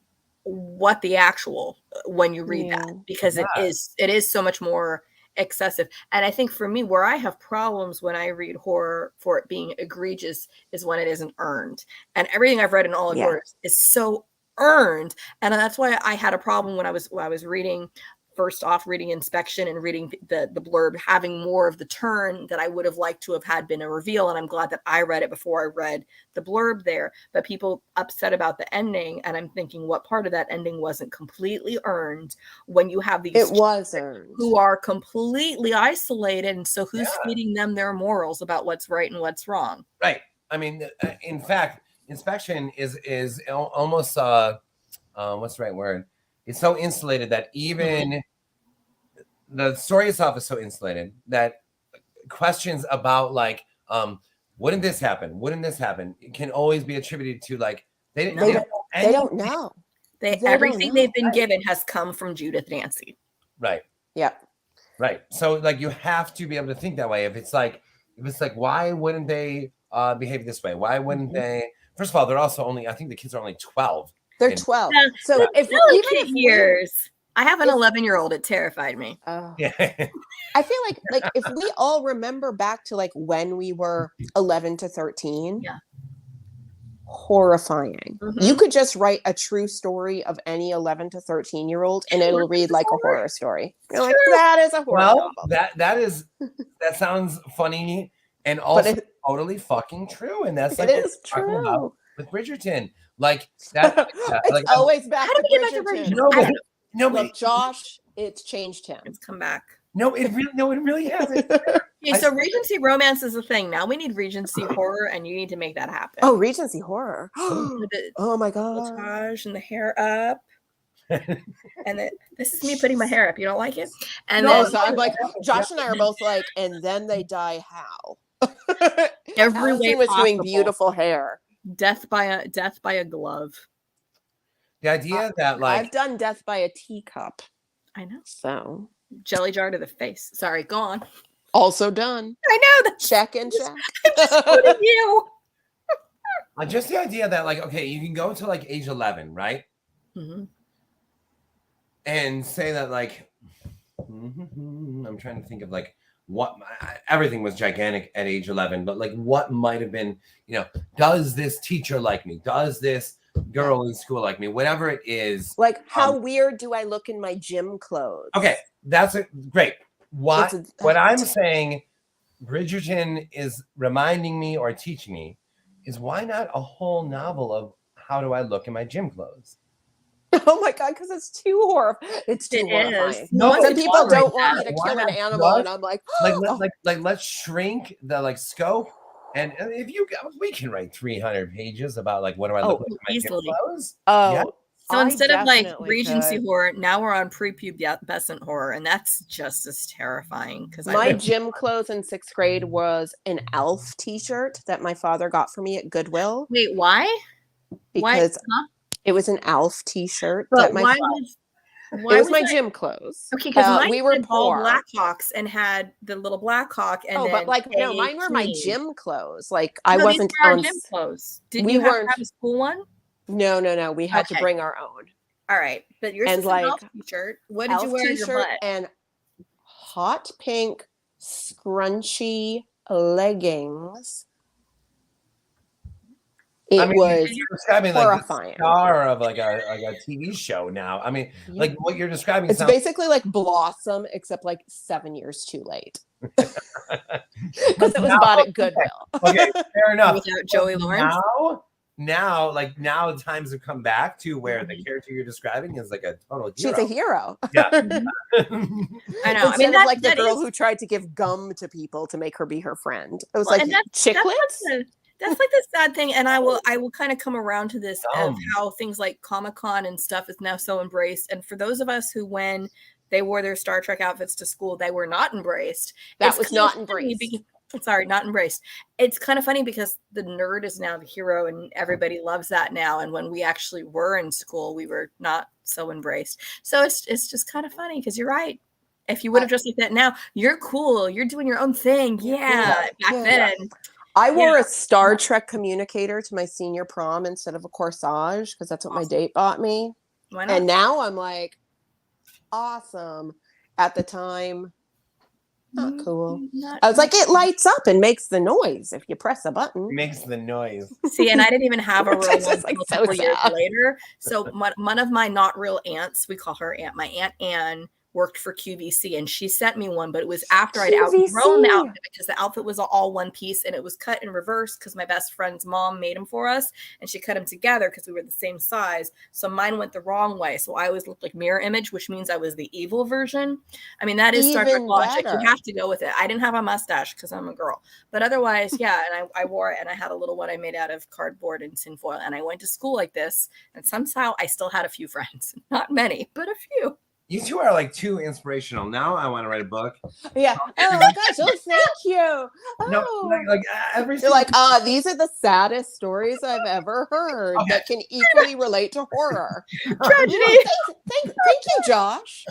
[SPEAKER 3] what the actual, when you read that, because it is so much more excessive. And I think for me, where I have problems when I read horror for it being egregious is when it isn't earned. And everything I've read in all of yours is so earned. And that's why I had a problem when I was reading, first off, reading Inspection and reading the blurb, having more of the turn that I would have liked to have had been a reveal. And I'm glad that I read it before I read the blurb there. But people upset about the ending. And I'm thinking, what part of that ending wasn't completely earned when you have these who are completely isolated? And so who's feeding them their morals about what's right and what's wrong?
[SPEAKER 2] Right. I mean, in fact, Inspection is almost, what's the right word? It's so insulated that even the story itself is so insulated that questions about like, wouldn't this happen? Wouldn't this happen? It can always be attributed to like, they don't know.
[SPEAKER 3] Everything they've been given has come from Judith Dancy.
[SPEAKER 2] Right.
[SPEAKER 1] Yeah.
[SPEAKER 2] Right. So like you have to be able to think that way. If it's like, why wouldn't they behave this way? Why wouldn't they? First of all, they're also only, I think the kids are only 12.
[SPEAKER 1] They're 12. So if
[SPEAKER 3] years, I have an 11-year-old. It terrified me.
[SPEAKER 1] I feel like if we all remember back to like when we were 11 to 13, horrifying. You could just write a true story of any 11 to 13-year-old and it'll read like a horror story. You're like, that is a horror novel.
[SPEAKER 2] That sounds funny and also totally fucking true. And that's like
[SPEAKER 1] it is true
[SPEAKER 2] about with Bridgerton. Like that,
[SPEAKER 1] it's like, always back to Bridgerton. Look, Josh, it's changed him.
[SPEAKER 3] It's come back.
[SPEAKER 2] No, it really hasn't.
[SPEAKER 3] Okay, so Regency romance is a thing. Now we need Regency horror, and you need to make that happen.
[SPEAKER 1] Oh, Regency horror. Oh my god.
[SPEAKER 3] And the hair up. And this is me putting my hair up. You don't like it? And then
[SPEAKER 1] so I'm like, Josh and I are both like, and then they die how?
[SPEAKER 3] Every way
[SPEAKER 1] was doing beautiful hair.
[SPEAKER 3] Death by a glove.
[SPEAKER 2] The idea that like
[SPEAKER 1] I've done death by a teacup.
[SPEAKER 3] I know.
[SPEAKER 1] So
[SPEAKER 3] jelly jar to the face. Sorry, go on.
[SPEAKER 1] Also done.
[SPEAKER 3] I know that.
[SPEAKER 1] Check and check.
[SPEAKER 3] I'm just putting you.
[SPEAKER 2] Just the idea that like, okay, you can go to like age 11, right? And say that like, I'm trying to think of like what everything was gigantic at age 11, but like what might have been, does this teacher like me? Does this girl in school like me? Whatever it is.
[SPEAKER 1] Like, how weird do I look in my gym clothes?
[SPEAKER 2] Okay, that's great. What I'm saying, Bridgerton is reminding me or teaching me is why not a whole novel of how do I look in my gym clothes?
[SPEAKER 1] Oh my god, because it's too horrifying. It's too horrifying.
[SPEAKER 2] No,
[SPEAKER 1] some people don't want me to kill an animal, and I'm like,
[SPEAKER 2] let's shrink the like scope. And if we can write 300 pages about like what do I look like in my gym clothes?
[SPEAKER 3] So instead of like Regency horror, now we're on prepubescent horror, and that's just as terrifying. Because
[SPEAKER 1] my gym clothes in 6th grade was an Elf T-shirt that my father got for me at Goodwill.
[SPEAKER 3] Wait, why?
[SPEAKER 1] Because it was an Elf T-shirt that my it was my gym clothes.
[SPEAKER 3] Okay, because
[SPEAKER 1] we were poor.
[SPEAKER 3] Blackhawks and had the little Blackhawk, and
[SPEAKER 1] but like no, mine were my gym clothes. Like I wasn't
[SPEAKER 3] on gym clothes. Did you have a school one?
[SPEAKER 1] No. We had to bring our own.
[SPEAKER 3] All right, but yours is like an Elf T-shirt. What did you wear on your butt?
[SPEAKER 1] And hot pink scrunchy leggings. It was
[SPEAKER 2] you're describing
[SPEAKER 1] horrifying.
[SPEAKER 2] Like the star of like a TV show now. I mean, like what you're describing.
[SPEAKER 1] It's basically like Blossom, except like 7 years too late. Because it was bought at Goodwill.
[SPEAKER 2] Okay, fair enough.
[SPEAKER 3] Without Joey Lawrence.
[SPEAKER 2] Now times have come back to where the character you're describing is like a total hero.
[SPEAKER 1] She's a hero.
[SPEAKER 2] Yeah.
[SPEAKER 3] I know.
[SPEAKER 1] Instead of like the girl who tried to give gum to people to make her be her friend. It was like chiclets.
[SPEAKER 3] That's like the sad thing, and I will kind of come around to this of how things like Comic-Con and stuff is now so embraced. And for those of us who, when they wore their Star Trek outfits to school, they were not embraced.
[SPEAKER 1] That was not embraced.
[SPEAKER 3] Sorry, not embraced. It's kind of funny because the nerd is now the hero, and everybody loves that now. And when we actually were in school, we were not so embraced. So it's just kind of funny because you're right. If you would have dressed like that now, you're cool. You're doing your own thing. Yeah. Back then.
[SPEAKER 1] I wore a Star Trek communicator to my senior prom instead of a corsage because that's what my date bought me.
[SPEAKER 3] Why not?
[SPEAKER 1] And now I'm like, awesome. At the time, not cool. I was like, it lights up and makes the noise if you press a button.
[SPEAKER 2] It makes the noise.
[SPEAKER 3] See, and I didn't even have a real one
[SPEAKER 1] like
[SPEAKER 3] until
[SPEAKER 1] so
[SPEAKER 3] a couple years
[SPEAKER 1] sad.
[SPEAKER 3] later. So one of my not real aunts, we call her aunt, my Aunt Anne, worked for QVC, and she sent me one, but it was after I'd outgrown the outfit because the outfit was all one piece and it was cut in reverse because my best friend's mom made them for us and she cut them together because we were the same size. So mine went the wrong way. So I always looked like mirror image, which means I was the evil version. I mean, that is Star Trek logic. You have to go with it. I didn't have a mustache because I'm a girl, but otherwise, yeah. And I wore it, and I had a little one I made out of cardboard and tinfoil, and I went to school like this, and somehow I still had a few friends. Not many, but a few.
[SPEAKER 2] You two are like too inspirational. Now I want to write a book.
[SPEAKER 1] Yeah. Oh my gosh. Oh, thank you. Oh.
[SPEAKER 2] No,
[SPEAKER 1] You're like, these are the saddest stories I've ever heard that can equally relate to horror.
[SPEAKER 3] Tragedy.
[SPEAKER 1] Thank you, Josh.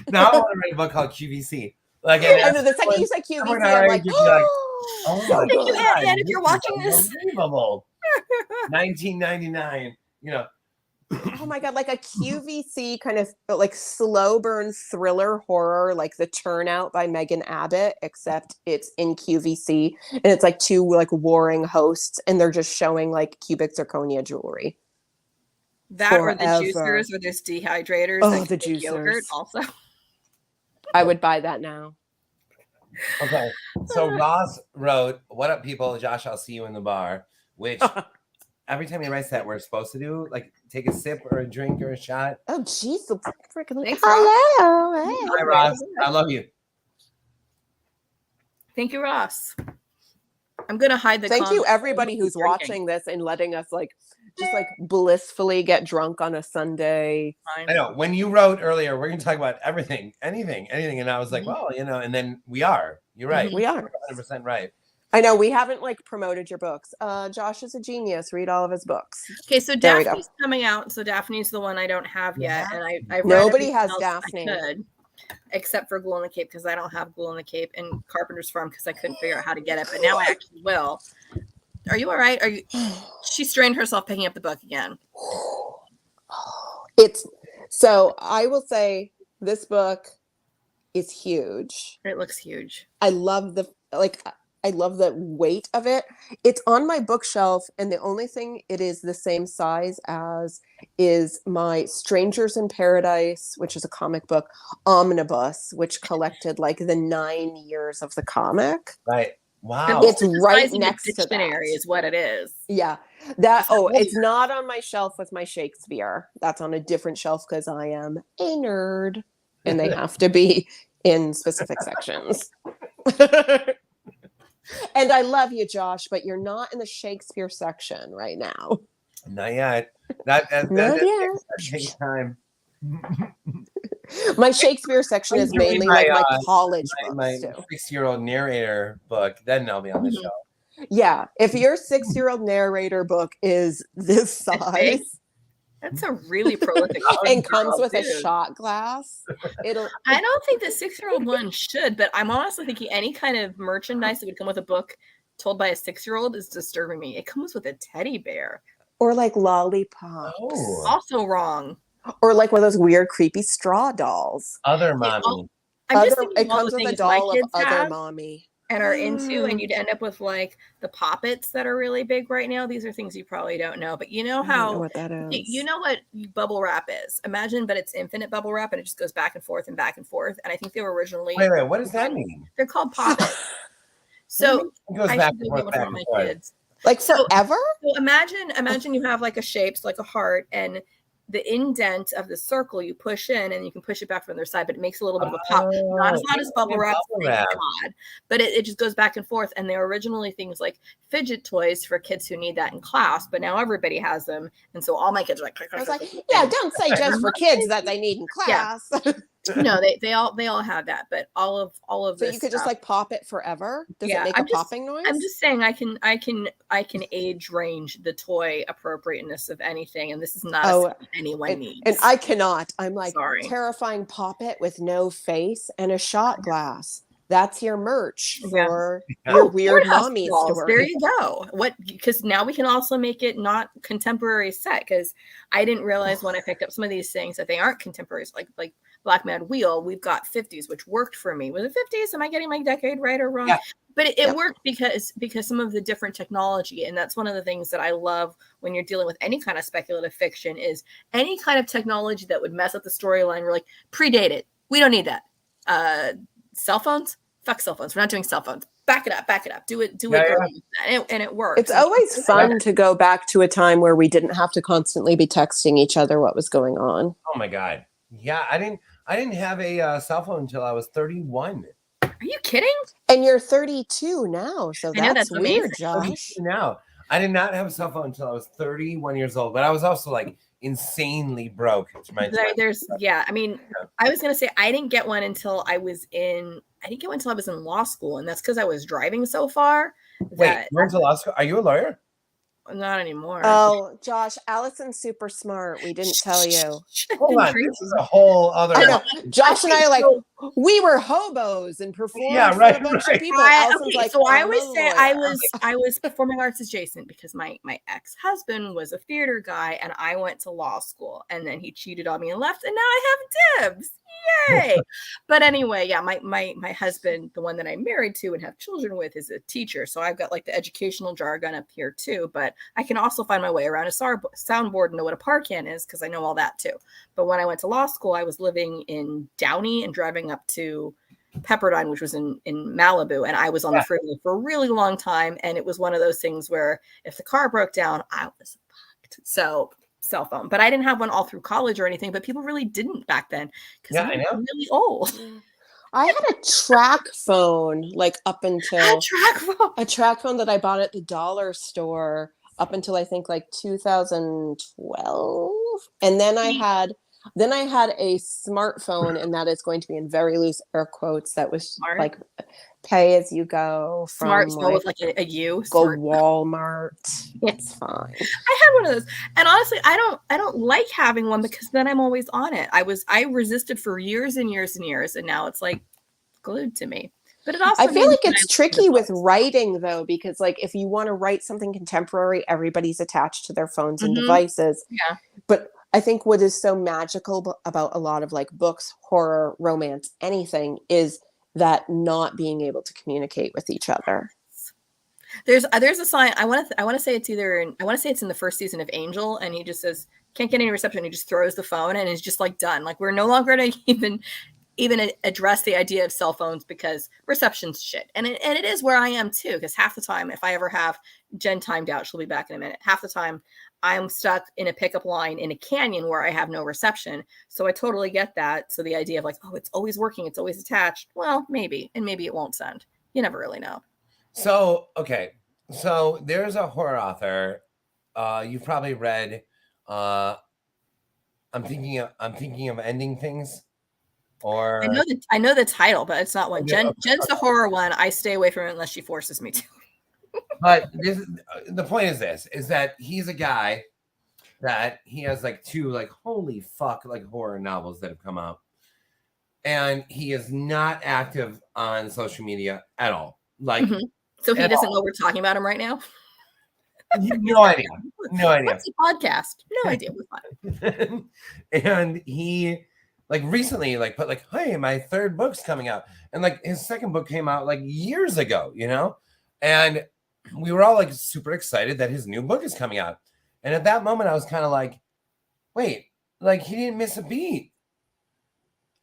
[SPEAKER 2] Now I want to write a book called QVC. Like,
[SPEAKER 1] I know the second you said QVC, I'm like,
[SPEAKER 2] oh my
[SPEAKER 3] thank you,
[SPEAKER 2] God.
[SPEAKER 3] Aunt, if you're watching this.
[SPEAKER 2] Unbelievable. 1999. You know.
[SPEAKER 1] Oh my God, like a QVC kind of like slow burn thriller horror, like The Turnout by Megan Abbott, except it's in QVC and it's like two like warring hosts and they're just showing like cubic zirconia jewelry.
[SPEAKER 3] That or the juicers or there's dehydrators.
[SPEAKER 1] Oh, the juicers.
[SPEAKER 3] Yogurt also.
[SPEAKER 1] I would buy that now.
[SPEAKER 2] Okay. So Ross wrote, "What up, people? Josh, I'll see you in the bar," which every time he writes that, we're supposed to do like take a sip or a drink or a shot.
[SPEAKER 1] Oh, jeez.
[SPEAKER 3] Thanks,
[SPEAKER 1] hello. Hey.
[SPEAKER 2] Hi, Ross. I love you.
[SPEAKER 3] Thank you, Ross. I'm going to hide the
[SPEAKER 1] Thank you, everybody who's watching this and letting us like just like blissfully get drunk on a Sunday.
[SPEAKER 2] I know. When you wrote earlier, we're going to talk about everything, anything. And I was like, well, you know, and then we are. You're right.
[SPEAKER 1] We are.
[SPEAKER 2] 100% right.
[SPEAKER 1] I know we haven't like promoted your books. Josh is a genius. Read all of his books.
[SPEAKER 3] Okay, so Daphne's coming out. So Daphne's the one I don't have yet, and I
[SPEAKER 1] nobody has Daphne,
[SPEAKER 3] except for Glue on the Cape because I don't have Glue on the Cape and Carpenter's Farm because I couldn't figure out how to get it. But now I actually will. Are you all right? Are you? She strained herself picking up the book again.
[SPEAKER 1] So I will say this book is huge.
[SPEAKER 3] It looks huge.
[SPEAKER 1] I love the weight of it. It's on my bookshelf, and the only thing it is the same size as is my Strangers in Paradise, which is a comic book omnibus, which collected like the 9 years of the comic.
[SPEAKER 2] Right. Wow.
[SPEAKER 1] It's right next to that.
[SPEAKER 3] Is what it is.
[SPEAKER 1] Yeah. It's not on my shelf with my Shakespeare. That's on a different shelf because I am a nerd and they have to be in specific sections. And I love you, Josh, but you're not in the Shakespeare section right now.
[SPEAKER 2] Not yet. Not takes time.
[SPEAKER 1] My Shakespeare section is mainly like my college books.
[SPEAKER 2] My 6-year-old narrator book, then I'll be on the show.
[SPEAKER 1] Yeah. If your 6-year-old narrator book is this size.
[SPEAKER 3] That's a really prolific
[SPEAKER 1] and comes with a shot glass.
[SPEAKER 3] I don't think the 6-year-old one should, but I'm honestly thinking any kind of merchandise that would come with a book told by a 6-year-old is disturbing me. It comes with a teddy bear.
[SPEAKER 1] Or like lollipops.
[SPEAKER 2] Oh.
[SPEAKER 3] Also wrong.
[SPEAKER 1] Or like one of those weird, creepy straw dolls.
[SPEAKER 2] Other mommy.
[SPEAKER 1] It comes with a doll of Other Mommy.
[SPEAKER 3] and are into, and you'd end up with like the poppets that are really big right now. These are things you probably don't know, but you know
[SPEAKER 1] I
[SPEAKER 3] how
[SPEAKER 1] don't know what that is.
[SPEAKER 3] you know what bubble wrap is. Imagine, but it's infinite bubble wrap, and it just goes back and forth and back and forth. And I think they were originally
[SPEAKER 2] Wait, what does that mean?
[SPEAKER 3] They're called poppets. So
[SPEAKER 2] it goes
[SPEAKER 3] I
[SPEAKER 2] back
[SPEAKER 3] should
[SPEAKER 2] and
[SPEAKER 3] go get
[SPEAKER 2] forth,
[SPEAKER 3] one
[SPEAKER 2] back
[SPEAKER 3] for my
[SPEAKER 2] and forth.
[SPEAKER 3] kids.
[SPEAKER 1] Like forever?
[SPEAKER 3] So imagine you have like a shape, so like a heart, and the indent of the circle you push in, and you can push it back from the other side, but it makes a little bit of a pop. Not as loud as bubble wrap, thank God, but it just goes back and forth. And they're originally things like fidget toys for kids who need that in class, but now everybody has them, and so all my kids are like.
[SPEAKER 1] I was like, yeah, don't say just for kids that they need in class.
[SPEAKER 3] Yeah. No, they all have that, but all of
[SPEAKER 1] So
[SPEAKER 3] this
[SPEAKER 1] you could just like pop it forever. Does it make a popping noise?
[SPEAKER 3] I'm just saying I can age range the toy appropriateness of anything, and this is not a anyone needs.
[SPEAKER 1] And I cannot. I'm like
[SPEAKER 3] Sorry.
[SPEAKER 1] Terrifying poppet with no face and a shot glass. That's your merch for your weird mommy store.
[SPEAKER 3] There you go. Because now we can also make it not contemporary set, because I didn't realize when I picked up some of these things that they aren't contemporaries, like Black Mad Wheel. We've got 50s, which worked for me. Was it 50s? Am I getting my decade right or wrong? Yeah. But it worked because some of the different technology, and that's one of the things that I love when you're dealing with any kind of speculative fiction, is any kind of technology that would mess up the storyline. We're like, predate it. We don't need that. Cell phones? Fuck cell phones. We're not doing cell phones. Back it up. Do it. And it works.
[SPEAKER 1] It's always fun to go back to a time where we didn't have to constantly be texting each other what was going on.
[SPEAKER 2] Oh my God. Yeah, I didn't have a cell phone until I was 31.
[SPEAKER 3] Are you kidding?
[SPEAKER 1] And you're 32 now, so that's weird, Josh.
[SPEAKER 2] Now, I did not have a cell phone until I was 31 years old, but I was also like insanely broke.
[SPEAKER 3] I mean, I was gonna say I didn't get one until I was in law school, and that's because I was driving so far.
[SPEAKER 2] Wait, you went to law school? Are you a lawyer?
[SPEAKER 3] Not anymore.
[SPEAKER 1] Oh, Josh, Allison's super smart. We didn't tell you.
[SPEAKER 2] Hold on, this is a whole other.
[SPEAKER 1] I know. Josh and I are like, we were hobos and performed for a bunch of people. Allison's like,
[SPEAKER 3] so I always say I was performing arts adjacent because my ex-husband was a theater guy, and I went to law school, and then he cheated on me and left, and now I have dibs. Yay! But anyway, yeah, my husband, the one that I'm married to and have children with, is a teacher, so I've got like the educational jargon up here too. But I can also find my way around a soundboard and know what a parcan is, because I know all that too. But when I went to law school, I was living in Downey and driving up to Pepperdine, which was in Malibu, and I was on the freeway for a really long time, and it was one of those things where if the car broke down, I was fucked. So cell phone, but I didn't have one all through college or anything, but people really didn't back then because I was really old.
[SPEAKER 1] I had a track phone like up until a track phone that I bought at the dollar store up until I think like 2012, and then I had a smartphone, and that is going to be in very loose air quotes. That was like pay as you go.
[SPEAKER 3] Smart with like a U.
[SPEAKER 1] Go Walmart. It's fine.
[SPEAKER 3] I had one of those, and honestly, I don't like having one because then I'm always on it. I resisted for years and years and years, and now it's like glued to me. But it also
[SPEAKER 1] I feel like it's tricky with writing though, because like if you want to write something contemporary, everybody's attached to their phones and devices.
[SPEAKER 3] Yeah.
[SPEAKER 1] But I think what is so magical about a lot of like books, horror, romance, anything is that not being able to communicate with each other.
[SPEAKER 3] There's a sign. I want to say it's in the first season of Angel, and he just says can't get any reception. He just throws the phone and is just like done. Like we're no longer going to even address the idea of cell phones because reception's shit. And it is where I am too, because half the time, if I ever have Jen timed out, she'll be back in a minute. Half the time I'm stuck in a pickup line in a canyon where I have no reception. So I totally get that. So the idea of like, oh, it's always working, it's always attached. Well, maybe, and maybe it won't send. You never really know.
[SPEAKER 2] So, okay. So there's a horror author. You've probably read, I'm thinking of ending things. Or
[SPEAKER 3] I know the title, but it's not one. Jen's the horror one. I stay away from it unless she forces me to.
[SPEAKER 2] But the point is that he's a guy that he has like two like holy fuck like horror novels that have come out, and he is not active on social media at all. Like,
[SPEAKER 3] so he doesn't know we're talking about him right now.
[SPEAKER 2] No idea. What's
[SPEAKER 3] a podcast? No idea. We're fine.
[SPEAKER 2] And he like recently, like put like, hey, my third book's coming out. And like his second book came out like years ago, you know? And we were all like super excited that his new book is coming out. And at that moment, I was kind of like, wait, like he didn't miss a beat.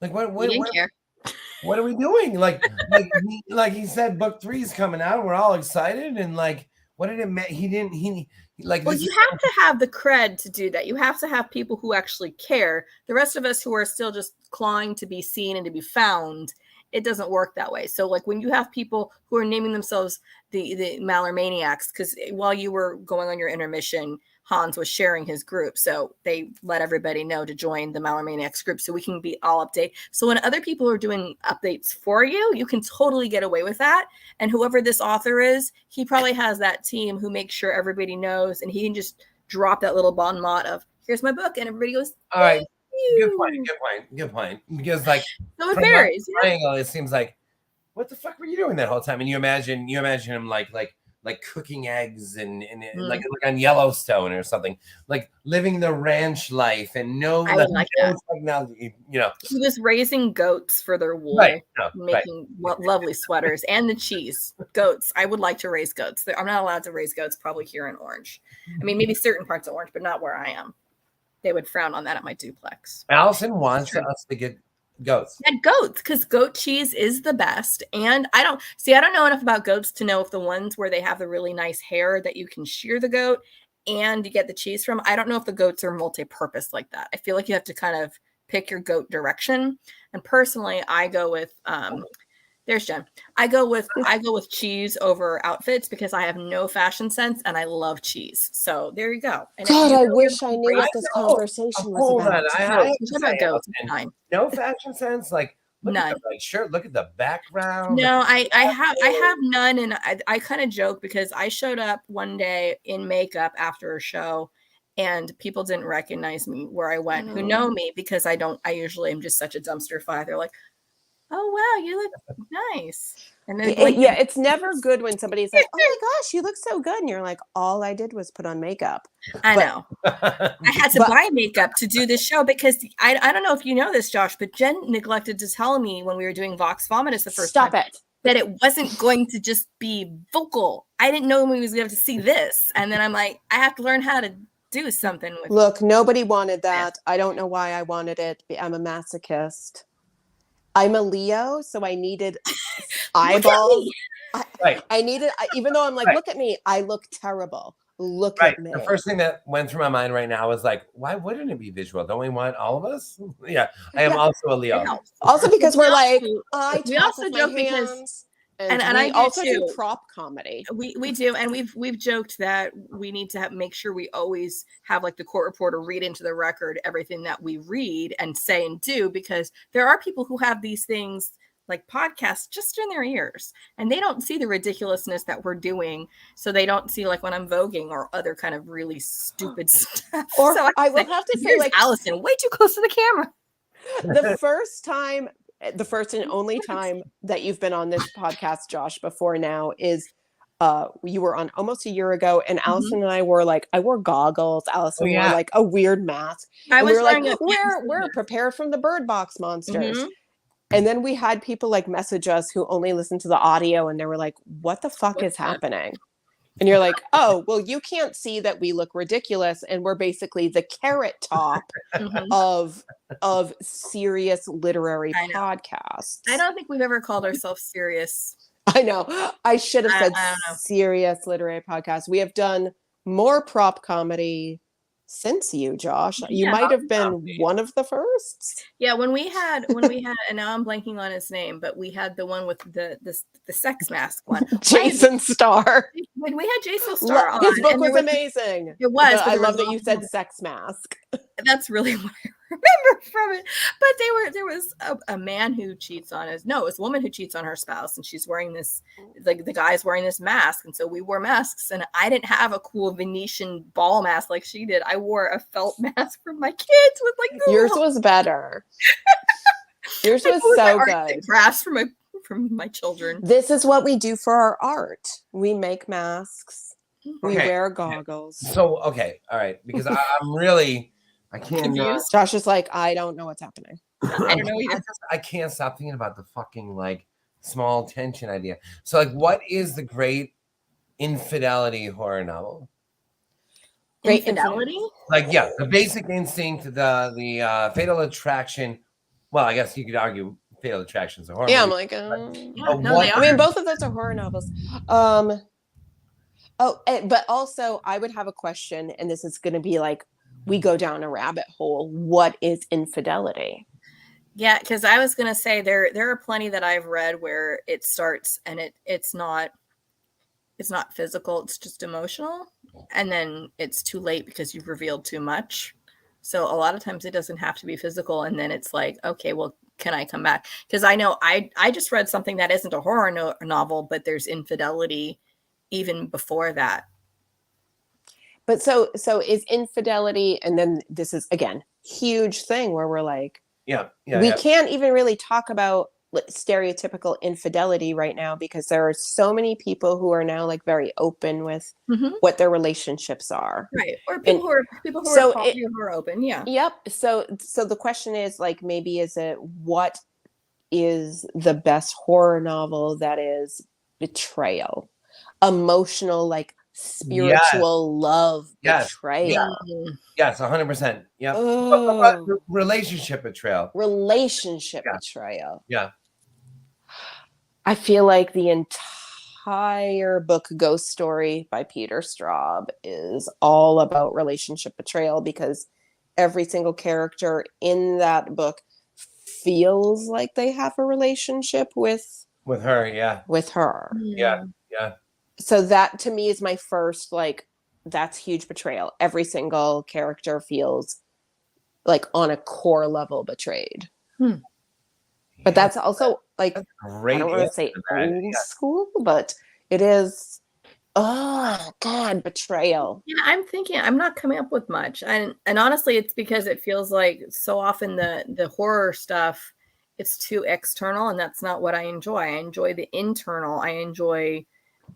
[SPEAKER 2] Like what are we doing? Like he said book 3 is coming out. We're all excited. And like, what did it mean? He like,
[SPEAKER 3] well, you have to have the cred to do that. You have to have people who actually care. The rest of us who are still just clawing to be seen and to be found, it doesn't work that way. So like when you have people who are naming themselves the Malermaniacs, because while you were going on your intermission, Hans was sharing his group. So they let everybody know to join the Malermaniacs group so we can be all update. So when other people are doing updates for you, you can totally get away with that. And whoever this author is, he probably has that team who makes sure everybody knows, and he can just drop that little bon mot of, here's my book, and everybody goes,
[SPEAKER 2] all right. Good point. Because like,
[SPEAKER 3] so it varies.
[SPEAKER 2] Triangle, it seems like, what the fuck were you doing that whole time? And you imagine him like cooking eggs and like on Yellowstone or something, like living the ranch life and technology, you know.
[SPEAKER 3] He was raising goats for their wool, making lovely sweaters and the cheese. Goats. I would like to raise goats. I'm not allowed to raise goats probably here in Orange. I mean, maybe certain parts of Orange, but not where I am. They would frown on that at my duplex.
[SPEAKER 2] Allison wants us to get goats.
[SPEAKER 3] Yeah, goats, because goat cheese is the best. And I don't know enough about goats to know if the ones where they have the really nice hair that you can shear the goat and you get the cheese from, I don't know if the goats are multi-purpose like that. I feel like you have to kind of pick your goat direction. And personally, I go with there's Jen. I go with cheese over outfits because I have no fashion sense and I love cheese. So there you go. And
[SPEAKER 1] God, I wish I knew what this conversation was about.
[SPEAKER 2] About goats. No fashion sense, like look
[SPEAKER 3] none.
[SPEAKER 2] At the right shirt. Look at the background.
[SPEAKER 3] No, I have none, and I kind of joke because I showed up one day in makeup after a show, and people didn't recognize me where I went. Who know me because I usually am just such a dumpster fire. They're like, oh wow, you look nice. And then
[SPEAKER 1] it's never good when somebody's like, oh my gosh, you look so good, and you're like, all I did was put on makeup.
[SPEAKER 3] I know. I had to buy makeup to do this show because I don't know if you know this, Josh, but Jen neglected to tell me when we were doing Vox Vomitus the first time that it wasn't going to just be vocal. I didn't know we was going to see this, and then I'm like, I have to learn how to do something with.
[SPEAKER 1] Look, nobody wanted that. I don't know why I wanted it. I'm a masochist. I'm a Leo, so I needed eyeballs. I needed, even though I'm like, look at me, I look terrible. Look at me.
[SPEAKER 2] The first thing that went through my mind right now was like, why wouldn't it be visual? Don't we want all of us? Yeah, I am also a Leo.
[SPEAKER 1] Also because we're like,
[SPEAKER 3] we also joke because. And I
[SPEAKER 1] also do prop comedy.
[SPEAKER 3] We do, and we've joked that we need to make sure we always have like the court reporter read into the record everything that we read and say and do, because there are people who have these things like podcasts just in their ears, and they don't see the ridiculousness that we're doing, so they don't see like when I'm voguing or other kind of really stupid stuff.
[SPEAKER 1] Or so I will have to say, like,
[SPEAKER 3] Allison, way too close to the camera.
[SPEAKER 1] The first and only time that you've been on this podcast, Josh, before now is you were on almost a year ago, and Allison and I were like, I wore goggles. Allison wore like a weird mask.
[SPEAKER 3] I was
[SPEAKER 1] like, we're prepared from the Birdbox monsters. And then we had people like message us who only listened to the audio, and they were like, what the fuck is happening? And you're like, oh, well, you can't see that we look ridiculous, and we're basically the Carrot Top of serious literary podcasts.
[SPEAKER 3] I don't think we've ever called ourselves serious.
[SPEAKER 1] I know. I should have said serious literary podcast. We have done more prop comedy since you, Josh. You might have been one of the first.
[SPEAKER 3] Yeah, when we had, and now I'm blanking on his name, but we had the one with the sex mask one.
[SPEAKER 1] Jason Starr.
[SPEAKER 3] When we had Jason Starr on.
[SPEAKER 1] His book was amazing.
[SPEAKER 3] It was.
[SPEAKER 1] I love that you said sex mask.
[SPEAKER 3] That's really what I remember from it. But there was a man who cheats on it's a woman who cheats on her spouse, and she's wearing this, like the guy's wearing this mask, and so we wore masks, and I didn't have a cool Venetian ball mask like she did. I wore a felt mask for my kids with like
[SPEAKER 1] yours was better. Yours was so good.
[SPEAKER 3] Crafts from my children.
[SPEAKER 1] This is what we do for our art. We make masks. We wear goggles.
[SPEAKER 2] So, okay. All right. Because I'm really I can't.
[SPEAKER 3] Confused.
[SPEAKER 1] Josh is like, I don't know what's happening.
[SPEAKER 3] I don't know either.
[SPEAKER 2] I can't stop thinking about the fucking like small tension idea. So like, what is the great infidelity horror novel?
[SPEAKER 1] Great
[SPEAKER 3] Infidelity?
[SPEAKER 2] Like, yeah, the Basic Instinct, the Fatal Attraction. Well, I guess you could argue Fatal Attraction is a horror.
[SPEAKER 1] Yeah,
[SPEAKER 2] movie.
[SPEAKER 1] I'm like,
[SPEAKER 3] Yeah, no, they are.
[SPEAKER 1] I mean, both of those are horror novels. But also I would have a question, and this is going to be like, we go down a rabbit hole. What is infidelity?
[SPEAKER 3] Yeah, because I was gonna say there are plenty that I've read where it starts and it's not physical, it's just emotional, and then it's too late because you've revealed too much. So a lot of times it doesn't have to be physical, and then it's like, okay, well, can I come back? Because I know I just read something that isn't a horror novel, but there's infidelity even before that.
[SPEAKER 1] But so is infidelity, and then this is again huge thing where we're like, we can't even really talk about stereotypical infidelity right now because there are so many people who are now like very open with what their relationships are,
[SPEAKER 3] right? Or people who are open, yeah.
[SPEAKER 1] Yep. So the question is like, maybe is it, what is the best horror novel that is betrayal, emotional, like spiritual love betrayal?
[SPEAKER 2] Yes, 100%. Yeah. Relationship betrayal.
[SPEAKER 1] Betrayal.
[SPEAKER 2] Yeah.
[SPEAKER 1] I feel like the entire book Ghost Story by Peter Straub is all about relationship betrayal, because every single character in that book feels like they have a relationship with
[SPEAKER 2] her. Yeah.
[SPEAKER 1] With her.
[SPEAKER 2] Yeah.
[SPEAKER 1] So that to me is my first, like, that's huge betrayal. Every single character feels like on a core level betrayed. But that's also like, I don't want to say old school, but it is, oh God, betrayal.
[SPEAKER 3] Yeah, I'm thinking, I'm not coming up with much. And honestly, it's because it feels like so often the horror stuff, it's too external, and that's not what I enjoy. I enjoy the internal. I enjoy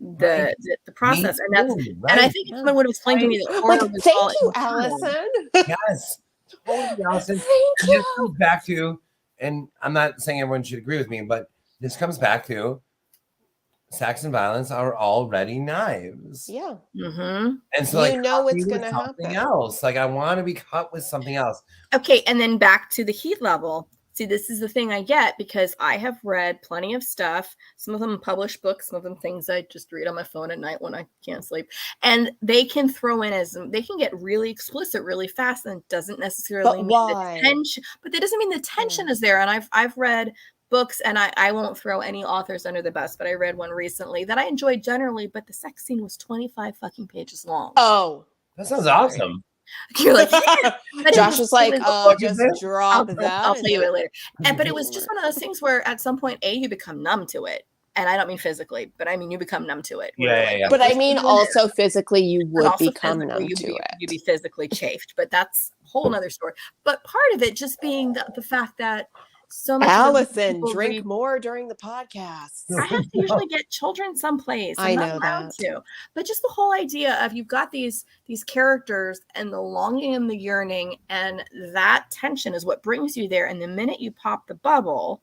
[SPEAKER 3] the process, and that's and I think someone would have explained to me that horror was
[SPEAKER 1] thank
[SPEAKER 3] all
[SPEAKER 1] you,
[SPEAKER 3] internal.
[SPEAKER 1] Allison.
[SPEAKER 2] Yes, totally, Allison.
[SPEAKER 1] Thank you.
[SPEAKER 2] This comes back to, and I'm not saying everyone should agree with me, but this comes back to sex and violence are already knives.
[SPEAKER 1] Yeah.
[SPEAKER 3] Mm-hmm.
[SPEAKER 2] And so, like,
[SPEAKER 1] it's going to happen.
[SPEAKER 2] Else. Like, I want to be cut with something else.
[SPEAKER 3] Okay, and then back to the heat level. See, this is the thing I get, because I have read plenty of stuff. Some of them published books, some of them things I just read on my phone at night when I can't sleep. And they can throw in they can get really explicit really fast, and it doesn't necessarily mean the tension. But that doesn't mean the tension is there. And I've read books, and I won't throw any authors under the bus, but I read one recently that I enjoyed generally, but the sex scene was 25 fucking pages long.
[SPEAKER 1] Oh,
[SPEAKER 2] that sounds awesome.
[SPEAKER 3] You're like,
[SPEAKER 1] Josh was like, just drop that.
[SPEAKER 3] I'll tell you it later. But it was just one of those things where at some point, you become numb to it. And I don't mean physically, but I mean, you become numb to it.
[SPEAKER 2] Yeah.
[SPEAKER 1] But I mean, also physically, you would become numb to it.
[SPEAKER 3] You'd be physically chafed, but that's a whole nother story. But part of it just being the fact that so much.
[SPEAKER 1] Allison, drink more during the podcast.
[SPEAKER 3] I have to usually get children someplace. I'm not allowed to. But just the whole idea of you've got these characters and the longing and the yearning, and that tension is what brings you there. And the minute you pop the bubble,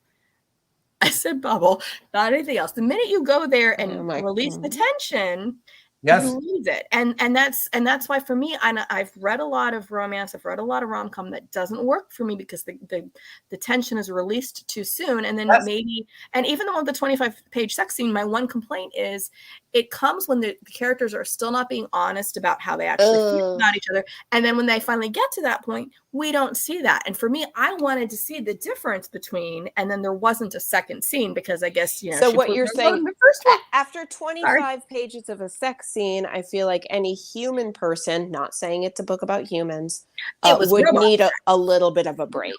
[SPEAKER 3] I said bubble, not anything else. The minute you go there and release the tension, you lose it. And that's why for me, I've read a lot of romance, I've read a lot of rom-com that doesn't work for me because the tension is released too soon. And then maybe, and even the one with the 25-page sex scene, my one complaint is it comes when the characters are still not being honest about how they actually feel about each other. And then when they finally get to that point, we don't see that. And for me, I wanted to see the difference between, and then there wasn't a second scene because I guess,
[SPEAKER 1] so what you're saying, after 25 pages of a sex scene, I feel like any human person, not saying it's a book about humans, would need a little bit of a break.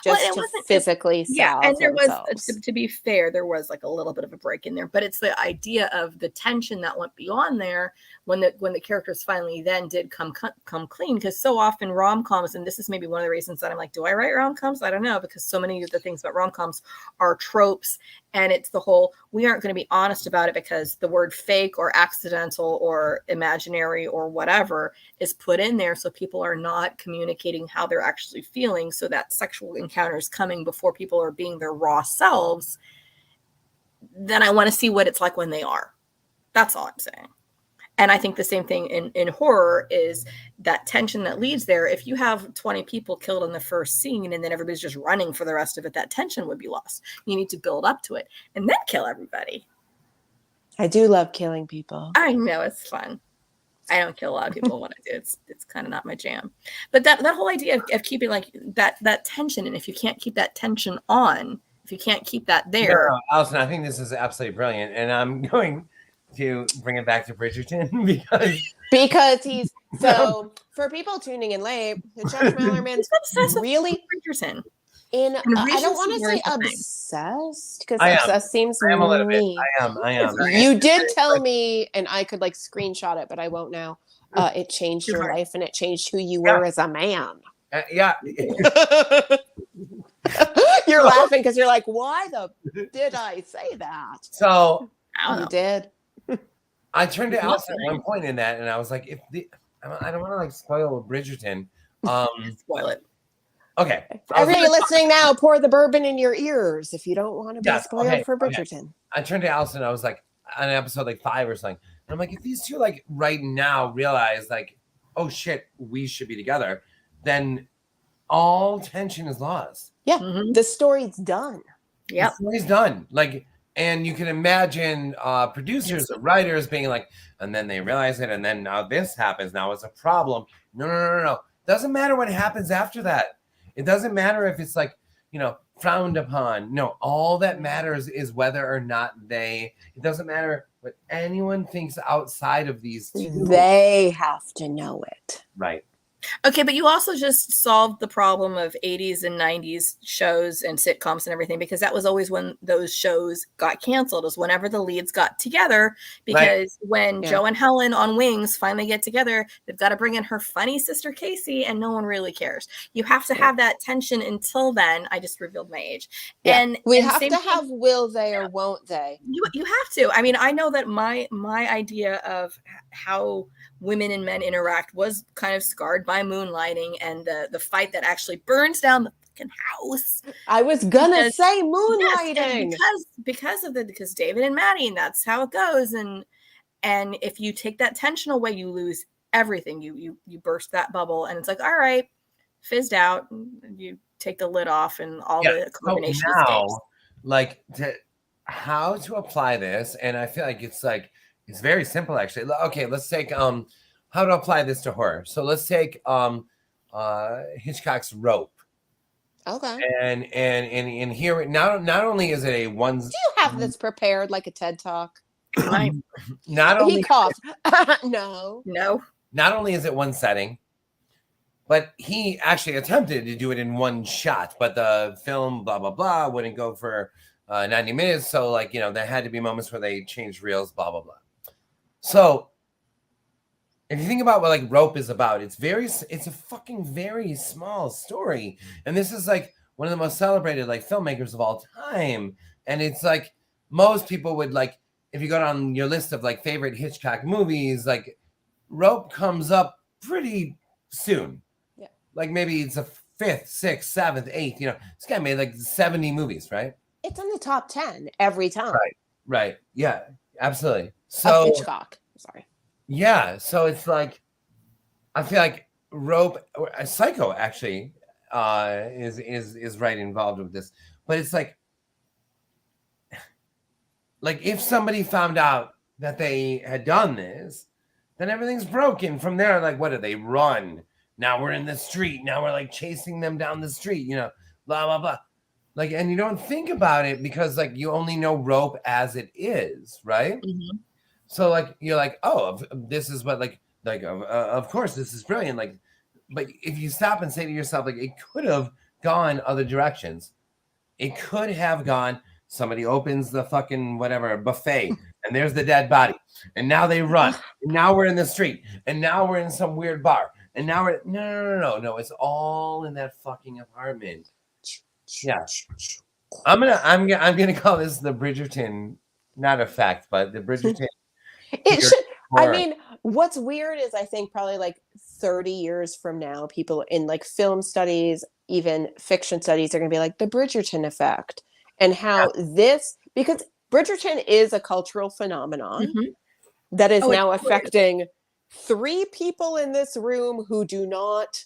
[SPEAKER 1] just to physically salve
[SPEAKER 3] and there
[SPEAKER 1] themselves.
[SPEAKER 3] was, to be fair, there was like a little bit of a break in there, but it's the idea of the tension that went beyond there when the characters finally then did come clean. Because so often rom-coms, and this is maybe one of the reasons that I'm like, do I write rom-coms? I don't know, because so many of the things about rom-coms are tropes, and it's the whole, we aren't going to be honest about it because the word fake or accidental or imaginary or whatever is put in there, so people are not communicating how they're actually feeling, so that sexual encounter is coming before people are being their raw selves. Then I want to see what it's like when they are. That's all I'm saying. And I think the same thing in horror is that tension that leads there. If you have 20 people killed in the first scene and then everybody's just running for the rest of it, that tension would be lost. You need to build up to it and then kill everybody.
[SPEAKER 1] I do love killing people.
[SPEAKER 3] I know, it's fun. I don't kill a lot of people when I do. It's kind of not my jam. But that whole idea of keeping like that tension, and if you can't keep that tension on, if you can't keep that there.
[SPEAKER 2] No, Allison, I think this is absolutely brilliant. And I'm going to bring it back to Bridgerton
[SPEAKER 1] because he's so for people tuning in late, Judge Malerman's really
[SPEAKER 3] Bridgerton.
[SPEAKER 1] I don't want to say obsessed because obsessed seems
[SPEAKER 2] I am a little
[SPEAKER 1] mean.
[SPEAKER 2] bit. I am.
[SPEAKER 1] You did tell me, and I could like screenshot it, but I won't now. It changed your life and it changed who you were as a man.
[SPEAKER 2] Yeah.
[SPEAKER 1] You're laughing because you're like, why did I say that?
[SPEAKER 2] So
[SPEAKER 1] you did.
[SPEAKER 2] I turned to Allison at one point in that, and I was like, I don't want to like spoil Bridgerton.
[SPEAKER 3] Spoil it.
[SPEAKER 2] Okay.
[SPEAKER 1] Everybody listening now, pour the bourbon in your ears if you don't want to be spoiled for Bridgerton.
[SPEAKER 2] Okay. I turned to Allison, I was like, on episode like 5 or something. And I'm like, if these two like right now realize like, oh shit, we should be together, then all tension is lost.
[SPEAKER 1] Yeah. Mm-hmm. The story's done.
[SPEAKER 3] Yeah.
[SPEAKER 2] The story's done. Like, and you can imagine producers or writers being like, and then they realize it, and then now this happens. Now it's a problem. No. Doesn't matter what happens after that. It doesn't matter if it's like, frowned upon. No, all that matters is whether or not it doesn't matter what anyone thinks outside of these two.
[SPEAKER 1] They have to know it.
[SPEAKER 2] Right.
[SPEAKER 3] Okay, but you also just solved the problem of 80s and 90s shows and sitcoms and everything, because that was always when those shows got canceled, is whenever the leads got together, because when Joe and Helen on Wings finally get together, they've got to bring in her funny sister Casey, and no one really cares. You have to have that tension until then. I just revealed my age.
[SPEAKER 1] Yeah. And we have to have will they or won't they?
[SPEAKER 3] You have to. I mean, I know that my idea of how women and men interact was kind of scarred by moonlighting and the fight that actually burns down the fucking house.
[SPEAKER 1] I was gonna say moonlighting.
[SPEAKER 3] Yes, because David and Maddie, and that's how it goes. And if you take that tension away, you lose everything. You burst that bubble, and it's like, all right, fizzed out. You take the lid off, and all the combination
[SPEAKER 2] now, like how to apply this, and I feel like it's very simple, actually. Okay, let's take how to apply this to horror. So let's take Hitchcock's Rope.
[SPEAKER 1] Okay.
[SPEAKER 2] And here, not only is it a one.
[SPEAKER 1] Do you have this prepared like a TED Talk?
[SPEAKER 2] Not only
[SPEAKER 1] he coughed. No.
[SPEAKER 2] Not only is it one setting, but he actually attempted to do it in one shot. But the film, blah blah blah, wouldn't go for 90 minutes. So there had to be moments where they changed reels, blah blah blah. So if you think about what like Rope is about, it's a fucking very small story. And this is like one of the most celebrated like filmmakers of all time. And it's like most people would like, if you go down your list of like favorite Hitchcock movies, like Rope comes up pretty soon.
[SPEAKER 1] Yeah. Like
[SPEAKER 2] maybe it's a 5th, 6th, 7th, 8th, this guy made like 70 movies, right?
[SPEAKER 1] It's in the top 10 every time.
[SPEAKER 2] Right. Yeah, absolutely. So
[SPEAKER 1] Hitchcock. Sorry.
[SPEAKER 2] Yeah. So it's like, I feel like Rope, Psycho actually is right involved with this, but it's like if somebody found out that they had done this, then everything's broken from there. Like, what do they run? Now we're in the street. Now we're like chasing them down the street, blah, blah, blah. Like, and you don't think about it because like you only know Rope as it is, right?
[SPEAKER 3] Mm-hmm.
[SPEAKER 2] So like you're like, oh, this is what of course this is brilliant. Like, but if you stop and say to yourself, like, it could have gone other directions. It could have gone, somebody opens the fucking whatever buffet and there's the dead body. And now they run. And now we're in the street. And now we're in some weird bar. And now we're no. It's all in that fucking apartment. Yeah. I'm gonna call this the Bridgerton, not effect, but the Bridgerton.
[SPEAKER 1] It should. I mean, what's weird is I think probably like 30 years from now, people in like film studies, even fiction studies, are going to be like the Bridgerton effect, and how this, because Bridgerton is a cultural phenomenon that is now affecting 3 people in this room who do not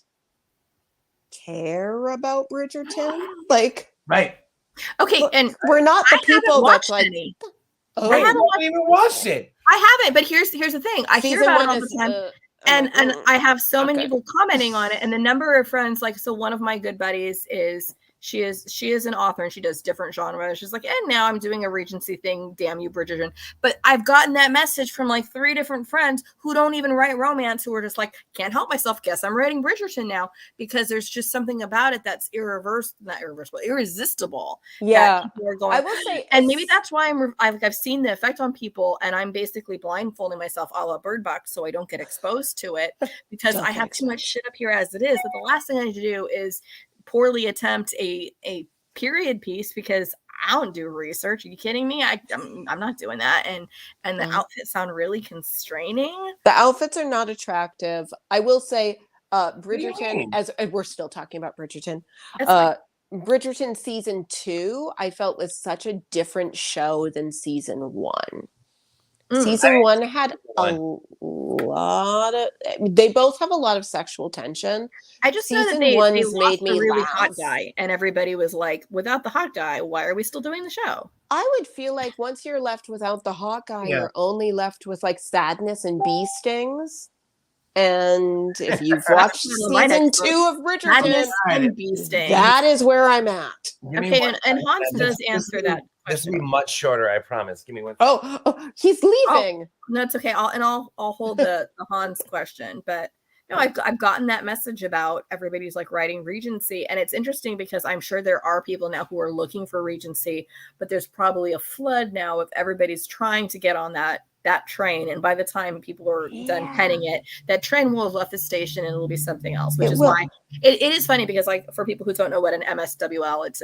[SPEAKER 1] care about Bridgerton. Like,
[SPEAKER 2] right.
[SPEAKER 3] Okay, and
[SPEAKER 1] we're not the people that's like.
[SPEAKER 2] I haven't even watched it.
[SPEAKER 3] I haven't, but here's the thing. I hear about it all the time. And I have so many people commenting on it, and the number of friends, like, so one of my good buddies is she is an author and she does different genres. She's like, and now I'm doing a Regency thing. Damn you, Bridgerton. But I've gotten that message from like 3 different friends who don't even write romance, who are just like, can't help myself. Guess I'm writing Bridgerton now, because there's just something about it that's irresistible.
[SPEAKER 1] Yeah,
[SPEAKER 3] people are going,
[SPEAKER 1] I will say,
[SPEAKER 3] and maybe that's why I've seen the effect on people, and I'm basically blindfolding myself a la Birdbox so I don't get exposed to it, because I have too much shit up here as it is. But the last thing I need to do is poorly attempt a period piece, because I don't do research. Are you kidding me? I'm not doing that. And the outfits sound really constraining.
[SPEAKER 1] The outfits are not attractive. I will say, Bridgerton, as we're still talking about Bridgerton, Bridgerton season 2, I felt was such a different show than season 1. Season 1 had a lot of. They both have a lot of sexual tension.
[SPEAKER 3] I just know that they lost the really hot guy, and everybody was like, "Without the hot guy, why are we still doing the show?"
[SPEAKER 1] I would feel like once you're left without the hot guy, you're only left with like sadness and bee stings. And if you've watched season 2 of Bridgerton, that is where I'm at.
[SPEAKER 3] Okay, and Hans does answer that.
[SPEAKER 2] This will be much shorter, I promise. Give me one.
[SPEAKER 1] Oh, he's leaving.
[SPEAKER 3] No, it's okay. I'll hold the Hans question. But no, I've gotten that message about everybody's like writing Regency, and it's interesting because I'm sure there are people now who are looking for Regency, but there's probably a flood now of everybody's trying to get on that train, and by the time people are done penning it, that train will have left the station and it'll be something else, which is why it is funny, because like for people who don't know what an MSWL, it's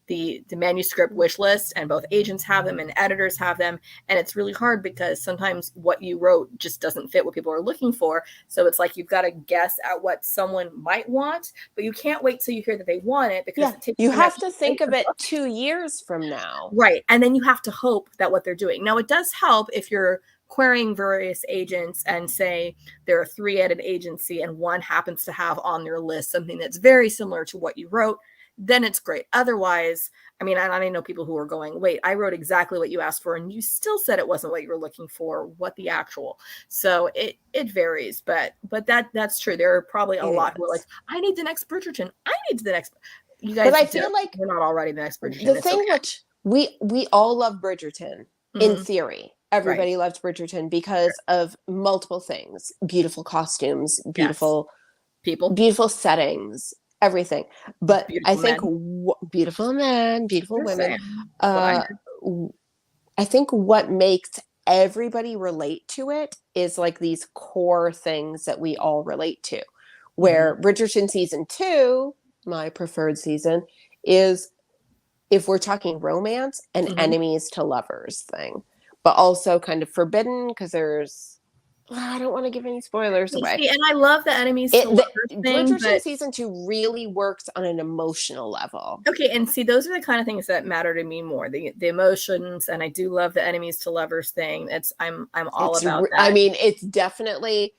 [SPEAKER 3] the manuscript wish list, and both agents have them and editors have them, and it's really hard because sometimes what you wrote just doesn't fit what people are looking for. So it's like you've got to guess at what someone might want, but you can't wait till you hear that they want it, because it takes
[SPEAKER 1] you have to think of it 2 years from now,
[SPEAKER 3] right? And then you have to hope that what they're doing now, it does help if you're querying various agents and say there are 3 at an agency and one happens to have on their list something that's very similar to what you wrote, then it's great. Otherwise, I mean, I know people who are going, wait, I wrote exactly what you asked for and you still said it wasn't what you were looking for. What the actual? So it varies, but that's true. There are probably a lot who are like, I need the next Bridgerton. I need the next. You guys,
[SPEAKER 1] but I feel like
[SPEAKER 3] we're not all writing the next Bridgerton.
[SPEAKER 1] The thing which we all love Bridgerton in theory. Everybody loves Bridgerton because of multiple things: beautiful costumes, beautiful
[SPEAKER 3] people,
[SPEAKER 1] beautiful settings, everything. But I think beautiful men, beautiful women. I think what makes everybody relate to it is like these core things that we all relate to. Where Bridgerton season 2, my preferred season, is, if we're talking romance, an enemies to lovers thing. But also kind of forbidden because there's, I don't want to give any spoilers away.
[SPEAKER 3] See, and I love the enemies to lovers thing.
[SPEAKER 1] Bridgerton season 2 really works on an emotional level.
[SPEAKER 3] Okay, and see, those are the kind of things that matter to me more. The emotions, and I do love the enemies to lovers thing. I'm all about that.
[SPEAKER 1] I mean, it's definitely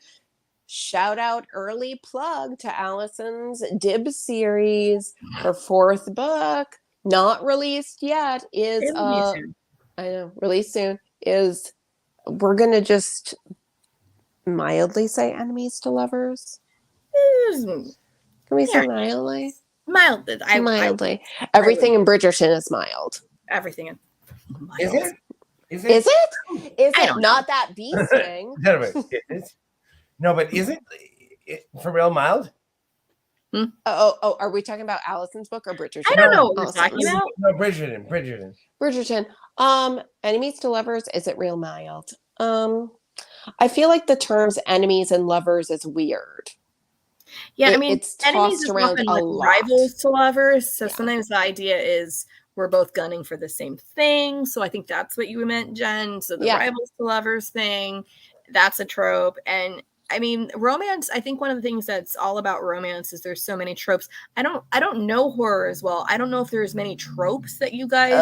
[SPEAKER 1] shout out, early plug to Allison's Dibs series. Her 4th book, not released yet, is I know, released soon. Is, we're gonna just mildly say enemies to lovers. Can we say mildly?
[SPEAKER 3] Mildly.
[SPEAKER 1] Everything in Bridgerton is mild.
[SPEAKER 3] Everything in.
[SPEAKER 2] Is it?
[SPEAKER 1] Is it not that bee sting?
[SPEAKER 2] No, but is it for real mild?
[SPEAKER 1] Oh, are we talking about Allison's book or Bridgerton?
[SPEAKER 3] I don't know what we're talking about.
[SPEAKER 2] No, Bridgerton.
[SPEAKER 1] Enemies to lovers, is it real mild? I feel like the terms enemies and lovers is weird.
[SPEAKER 3] Yeah, I mean,
[SPEAKER 1] it's
[SPEAKER 3] enemies
[SPEAKER 1] tossed
[SPEAKER 3] is
[SPEAKER 1] around
[SPEAKER 3] often
[SPEAKER 1] a
[SPEAKER 3] like
[SPEAKER 1] lot.
[SPEAKER 3] rivals to lovers. So
[SPEAKER 1] Yeah.
[SPEAKER 3] sometimes the idea is we're both gunning for the same thing. So I think that's what you meant, Jen. So the rivals to lovers thing, that's a trope. And I mean, romance, I think one of the things that's all about romance is there's so many tropes. I don't know horror as well. I don't know if there's many tropes that you guys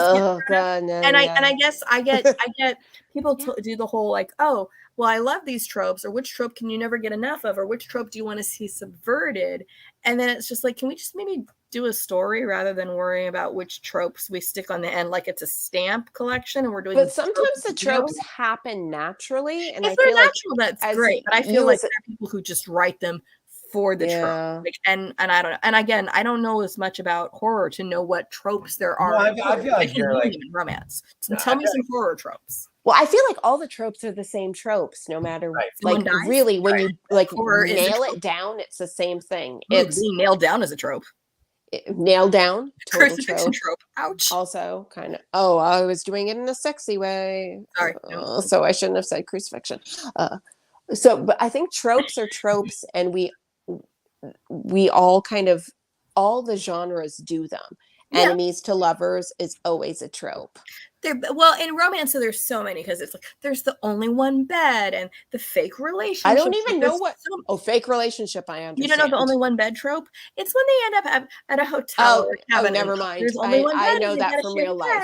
[SPEAKER 1] God, no,
[SPEAKER 3] and I guess I get people do the whole like, oh, well, I love these tropes, or which trope can you never get enough of, or which trope do you want to see subverted? And then it's just like, can we just maybe do a story rather than worrying about which tropes we stick on the end like it's a stamp collection and we're doing.
[SPEAKER 1] But sometimes the tropes happen naturally, and
[SPEAKER 3] if
[SPEAKER 1] I
[SPEAKER 3] they're
[SPEAKER 1] feel
[SPEAKER 3] natural,
[SPEAKER 1] like
[SPEAKER 3] that's great. But I feel like there are people who just write them for the trope. Like, and I don't know. And again, I don't know as much about horror to know what tropes there are.
[SPEAKER 2] No, I feel like you're like
[SPEAKER 3] in romance. So tell me some horror tropes.
[SPEAKER 1] Well, I feel like all the tropes are the same tropes, no matter like really when you like nail it down, it's the same thing. It's
[SPEAKER 3] being nailed down as a trope.
[SPEAKER 1] Nailed down, total
[SPEAKER 3] trope. Ouch.
[SPEAKER 1] Also, kind of. Oh, I was doing it in a sexy way.
[SPEAKER 3] Sorry,
[SPEAKER 1] so I shouldn't have said crucifixion. But I think tropes are tropes, and we all kind of all the genres do them. Yeah. Enemies to lovers is always a trope.
[SPEAKER 3] Well, in romance, so there's so many because it's like there's the only one bed and the fake relationship.
[SPEAKER 1] I don't even know what. Fake relationship. I understand.
[SPEAKER 3] You don't know the only one bed trope? It's when they end up at a hotel.
[SPEAKER 1] Oh, never mind.
[SPEAKER 3] There's only one bed.
[SPEAKER 1] I know that from real life.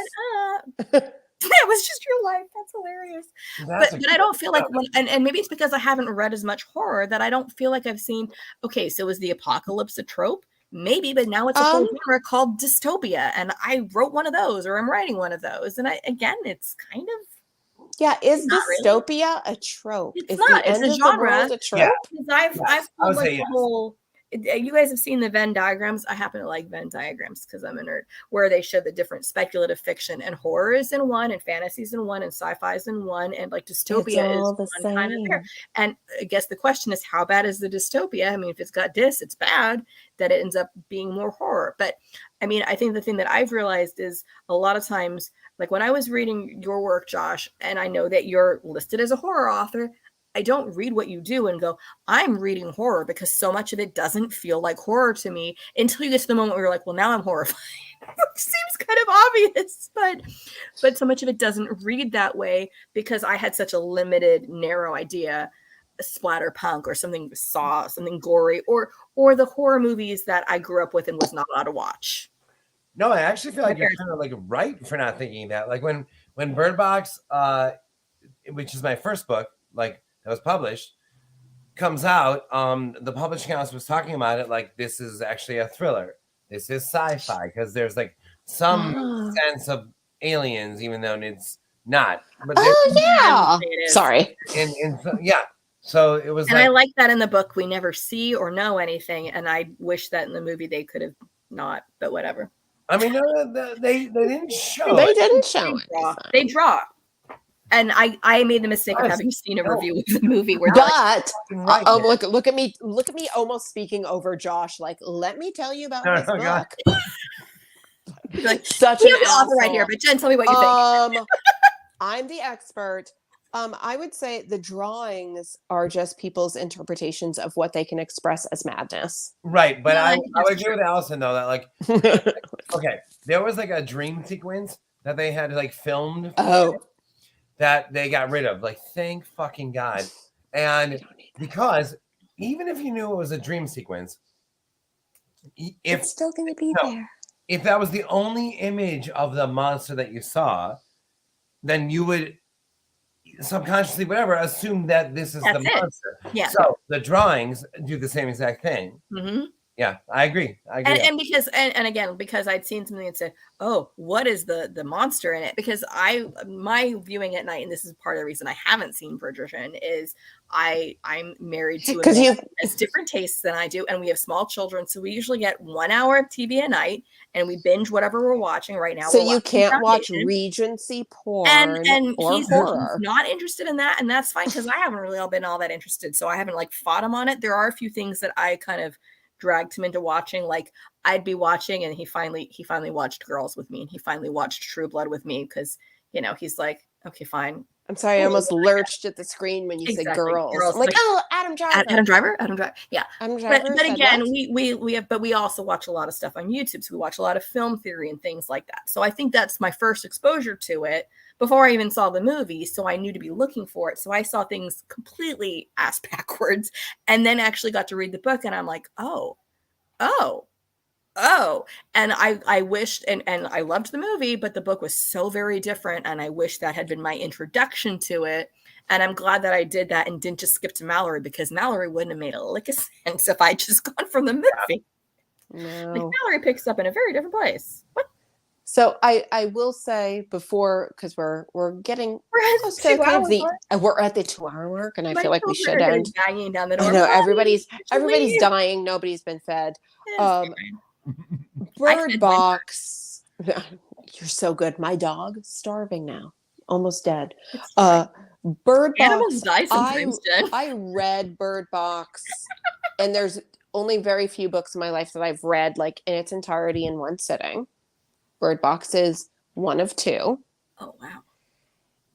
[SPEAKER 3] It was just real life. That's hilarious. But I don't feel like and maybe it's because I haven't read as much horror that I don't feel like I've seen. Okay, so is the apocalypse a trope? Maybe, but now it's a whole genre called dystopia, and I wrote one of those, or I'm writing one of those, and it's kind of
[SPEAKER 1] is dystopia a trope?
[SPEAKER 3] It's not. It's a genre.
[SPEAKER 1] A trope?
[SPEAKER 3] Yeah. I've pulled like the whole. You guys have seen the Venn diagrams. I happen to like Venn diagrams because I'm a nerd, where they show the different speculative fiction, and horror is in one, and fantasy is in one, and sci-fi is in one, and like dystopia is one kind of there. And I guess the question is, how bad is the dystopia? I mean, if it's got it's bad that it ends up being more horror. But I mean, I think the thing that I've realized is a lot of times, like when I was reading your work, Josh, and I know that you're listed as a horror author, I don't read what you do and go, I'm reading horror, because so much of it doesn't feel like horror to me until you get to the moment where you're like, well, now I'm horrified. It seems kind of obvious, but so much of it doesn't read that way because I had such a limited, narrow idea, splatter punk or something gory, or the horror movies that I grew up with and was not allowed to watch.
[SPEAKER 2] No, I actually feel like you're kind of like right for not thinking that. Like when Birdbox, which is my first book, like that was published, comes out, the publishing house was talking about it like this is actually a thriller. This is sci-fi because there's like some sense of aliens, even though it's not. But
[SPEAKER 1] sorry.
[SPEAKER 2] So it was.
[SPEAKER 3] And I like that in the book we never see or know anything, and I wish that in the movie they could have not. But whatever.
[SPEAKER 2] I mean, no, they didn't show.
[SPEAKER 1] They didn't show it.
[SPEAKER 3] They draw. And I made the mistake of having seen a review of the movie where
[SPEAKER 1] look at me almost speaking over Josh, like, let me tell you about this book.
[SPEAKER 3] Like, such an author right here, but Jen, tell me what you think.
[SPEAKER 1] I'm the expert. I would say the drawings are just people's interpretations of what they can express as madness.
[SPEAKER 2] Right, but I would agree with Allison though that like okay, there was like a dream sequence that they had like filmed. That they got rid of. Like, thank fucking God. And because even if you knew it was a dream sequence,
[SPEAKER 1] it's still going to be there.
[SPEAKER 2] If that was the only image of the monster that you saw, then you would subconsciously, whatever, assume that this is the monster.
[SPEAKER 3] Yeah.
[SPEAKER 2] So the drawings do the same exact thing.
[SPEAKER 3] Mm-hmm.
[SPEAKER 2] Yeah, I agree.
[SPEAKER 3] And because again, because I'd seen something that said, "Oh, what is the monster in it?" Because my viewing at night, and this is part of the reason I haven't seen Bridgerton, is I'm married to a man who has different tastes than I do, and we have small children, so we usually get 1 hour of TV a night, and we binge whatever we're watching right now.
[SPEAKER 1] So you can't watch Regency porn
[SPEAKER 3] and
[SPEAKER 1] or
[SPEAKER 3] he's not interested in that, and that's fine because I haven't really been all that interested, so I haven't like fought him on it. There are a few things that I kind of dragged him into watching. Like I'd be watching and he finally watched Girls with me, and he finally watched True Blood with me because, you know, he's like, okay, fine.
[SPEAKER 1] I'm sorry, I almost lurched at the screen when you said girls. I'm like, oh, Adam Driver.
[SPEAKER 3] Adam Driver. Yeah.
[SPEAKER 1] Adam Driver.
[SPEAKER 3] But again, we also watch a lot of stuff on YouTube. So we watch a lot of film theory and things like that. So I think that's my first exposure to it before I even saw the movie. So I knew to be looking for it. So I saw things completely ass backwards, and then actually got to read the book, and I'm like, oh. And I wished, and I loved the movie, but the book was so very different. And I wish that had been my introduction to it. And I'm glad that I did that and didn't just skip to Mallory, because Mallory wouldn't have made a lick of sense if I just gone from the movie.
[SPEAKER 1] No.
[SPEAKER 3] Like Mallory picks up in a very different place. What?
[SPEAKER 1] So I will say before, because we're getting close to kind of we're at the 2-hour mark, and I feel like we should end.
[SPEAKER 3] Banging down the door.
[SPEAKER 1] I know everybody's dying. Nobody's been fed. Birdbox. You're so good. My dog starving now, almost dead. Birdbox.
[SPEAKER 3] Animals die sometimes, Jen.
[SPEAKER 1] I read Birdbox, and there's only very few books in my life that I've read like in its entirety in one sitting. Birdbox is one of 2.
[SPEAKER 3] Oh, wow.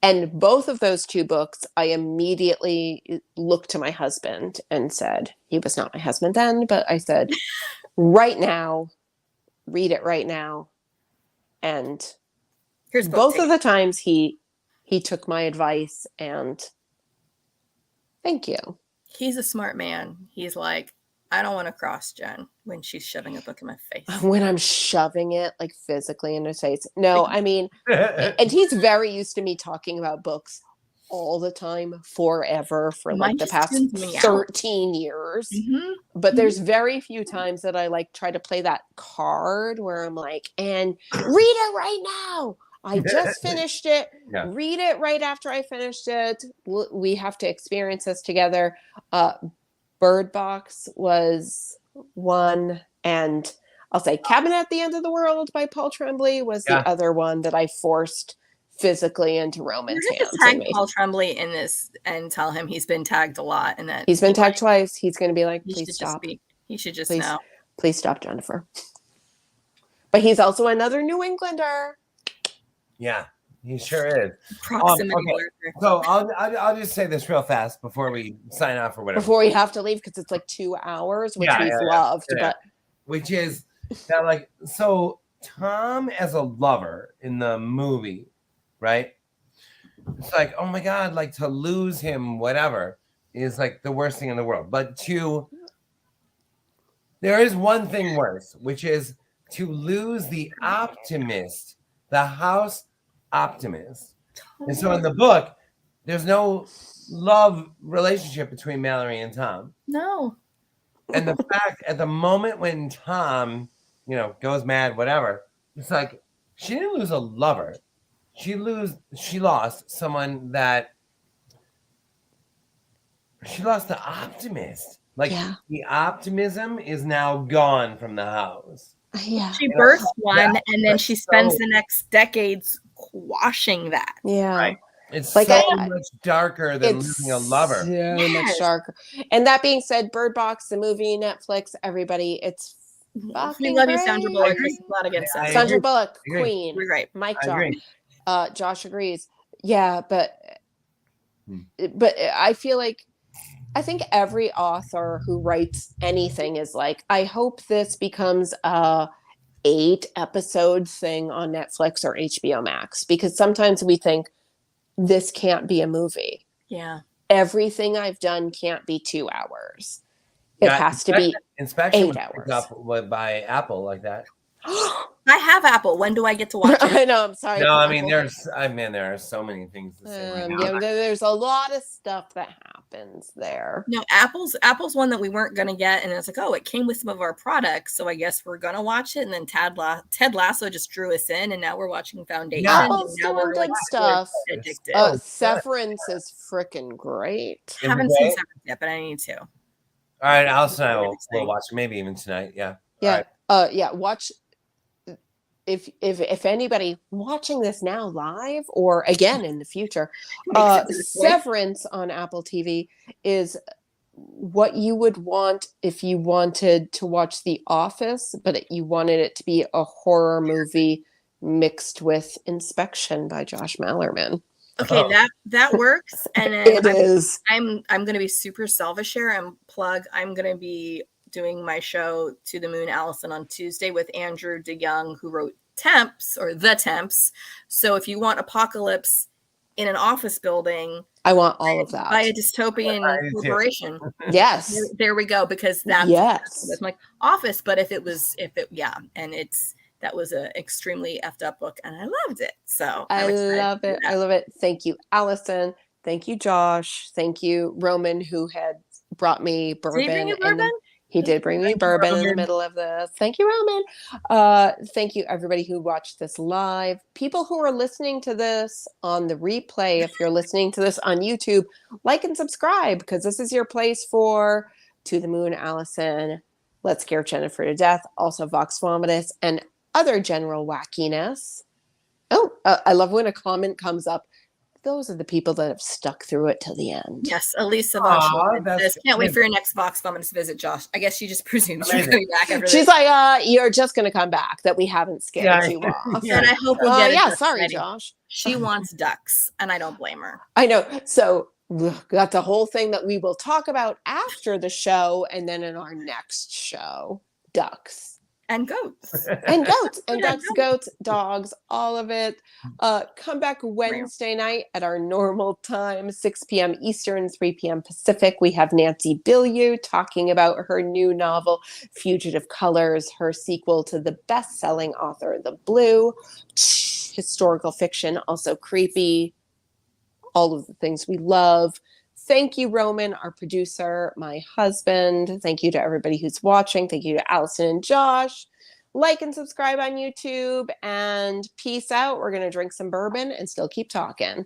[SPEAKER 1] And both of those 2 books, I immediately looked to my husband and said, he was not my husband then, but I said, right now, read it right now. And
[SPEAKER 3] here's
[SPEAKER 1] both of the times he took my advice, and thank you.
[SPEAKER 3] He's a smart man. He's like, I don't want to cross Jen when she's shoving a book in my face.
[SPEAKER 1] When I'm shoving it like physically in his face. No, I mean, and he's very used to me talking about books all the time, forever, for like the past 13 years.
[SPEAKER 3] Mm-hmm.
[SPEAKER 1] But there's very few times that I like try to play that card where I'm like, and read it right now. I just finished it.
[SPEAKER 2] Yeah.
[SPEAKER 1] Read it right after I finished it. We have to experience this together. Birdbox was one, and I'll say Cabin at the End of the World by Paul Tremblay was the other one that I forced physically into Roman's hands.
[SPEAKER 3] Tag Paul Tremblay in this and tell him he's been tagged a lot, and that
[SPEAKER 1] he's been tagged twice. He's going to be like, please stop.
[SPEAKER 3] He should just know.
[SPEAKER 1] Please stop, Jennifer. But he's also another New Englander.
[SPEAKER 2] Yeah, he sure is.
[SPEAKER 3] Proximity.
[SPEAKER 2] Okay. So I'll just say this real fast before we sign off or whatever.
[SPEAKER 1] Before we have to leave, because it's like 2 hours, which we've loved.
[SPEAKER 2] Yeah.
[SPEAKER 1] But
[SPEAKER 2] which is that, like, so Tom as a lover in the movie, right? It's like, oh my God, like to lose him, whatever, is like the worst thing in the world. But there is one thing worse, which is to lose the optimist, the house optimist. And so in the book, there's no love relationship between Mallory and Tom.
[SPEAKER 3] No.
[SPEAKER 2] And the fact at the moment when Tom, goes mad, whatever, it's like she didn't lose a lover. She lost someone that she lost the optimist. Like the optimism is now gone from the house.
[SPEAKER 1] Yeah.
[SPEAKER 3] She birthed one, and then she spends the next decades quashing that.
[SPEAKER 1] Yeah.
[SPEAKER 2] Right. It's
[SPEAKER 1] like
[SPEAKER 2] so much darker than losing a lover.
[SPEAKER 1] So much darker. And that being said, Birdbox, the movie, Netflix, everybody, it's fucking
[SPEAKER 3] We love
[SPEAKER 1] great.
[SPEAKER 3] you, Sandra Bullock. There's a lot against it.
[SPEAKER 1] Sandra Bullock, Queen.
[SPEAKER 3] We're right.
[SPEAKER 1] Mike Job. Josh agrees. Yeah, but I feel like I think every author who writes anything is like, I hope this becomes a 8-episode thing on Netflix or HBO Max, because sometimes we think this can't be a movie.
[SPEAKER 3] Yeah.
[SPEAKER 1] Everything I've done can't be 2 hours. It has to be 8 hours.
[SPEAKER 2] Up by Apple like that.
[SPEAKER 3] I have Apple. When do I get to watch it?
[SPEAKER 1] I know. I'm sorry.
[SPEAKER 2] No, I mean, there are so many things to say.
[SPEAKER 1] There's a lot of stuff that happens there.
[SPEAKER 3] No, Apple's one that we weren't going to get. And it's like, oh, it came with some of our products. So I guess we're going to watch it. And then Ted Lasso just drew us in. And now we're watching Foundation.
[SPEAKER 1] Apple's
[SPEAKER 3] doing
[SPEAKER 1] good stuff. Severance is freaking great.
[SPEAKER 3] I haven't seen Severance yet, but I need to.
[SPEAKER 2] All right, Alice and I will watch it, maybe even tonight. Yeah.
[SPEAKER 1] Yeah. Watch. If anybody watching this now live or again in the future, Severance on Apple TV is what you would want if you wanted to watch The Office, but you wanted it to be a horror movie mixed with Inspection by Josh Malerman.
[SPEAKER 3] Okay, that works. And then
[SPEAKER 1] It is.
[SPEAKER 3] I'm going to be super selfish here and plug. I'm going to be doing my show To the Moon, Allison on Tuesday with Andrew DeYoung, who wrote Temps or The Temps. So if you want apocalypse in an office building,
[SPEAKER 1] I want all of that
[SPEAKER 3] by a dystopian corporation.
[SPEAKER 1] Yes,
[SPEAKER 3] there we go. Because that's
[SPEAKER 1] yes,
[SPEAKER 3] like Office. But that was an extremely effed up book, and I loved it. So
[SPEAKER 1] I love it. I love it. Thank you, Allison. Thank you, Josh. Thank you, Roman, who had brought me bourbon.
[SPEAKER 3] Did he bring you bourbon?
[SPEAKER 1] He did bring me bourbon in the middle of this. Thank you, Roman. Thank you, everybody who watched this live. People who are listening to this on the replay, if you're listening to this on YouTube, like and subscribe, because this is your place for To the Moon, Allison, Let's Scare Jennifer to Death, also Vox Vomitus, and other general wackiness. Oh, I love when a comment comes up. Those are the people that have stuck through it till the end.
[SPEAKER 3] Yes, Elisa Von says, can't wait for your next Vox Vomitus visit, Josh. I guess she just presumes you're coming back after this.
[SPEAKER 1] She's like, you're just going to come back, that we haven't scared you off.
[SPEAKER 3] And I hope we'll get it.
[SPEAKER 1] Sorry, Josh.
[SPEAKER 3] She wants ducks, and I don't blame her.
[SPEAKER 1] I know. So got the whole thing that we will talk about after the show, and then in our next show, ducks.
[SPEAKER 3] And goats.
[SPEAKER 1] And goats. And ducks, goats, dogs, all of it. Come back Wednesday night at our normal time, 6 p.m. Eastern, 3 p.m. Pacific. We have Nancy Bilyeu talking about her new novel, Fugitive Colors, her sequel to the best-selling author, The Blue. Historical fiction, also creepy. All of the things we love. Thank you, Roman, our producer, my husband. Thank you to everybody who's watching. Thank you to Allison and Josh. Like and subscribe on YouTube, and peace out. We're going to drink some bourbon and still keep talking.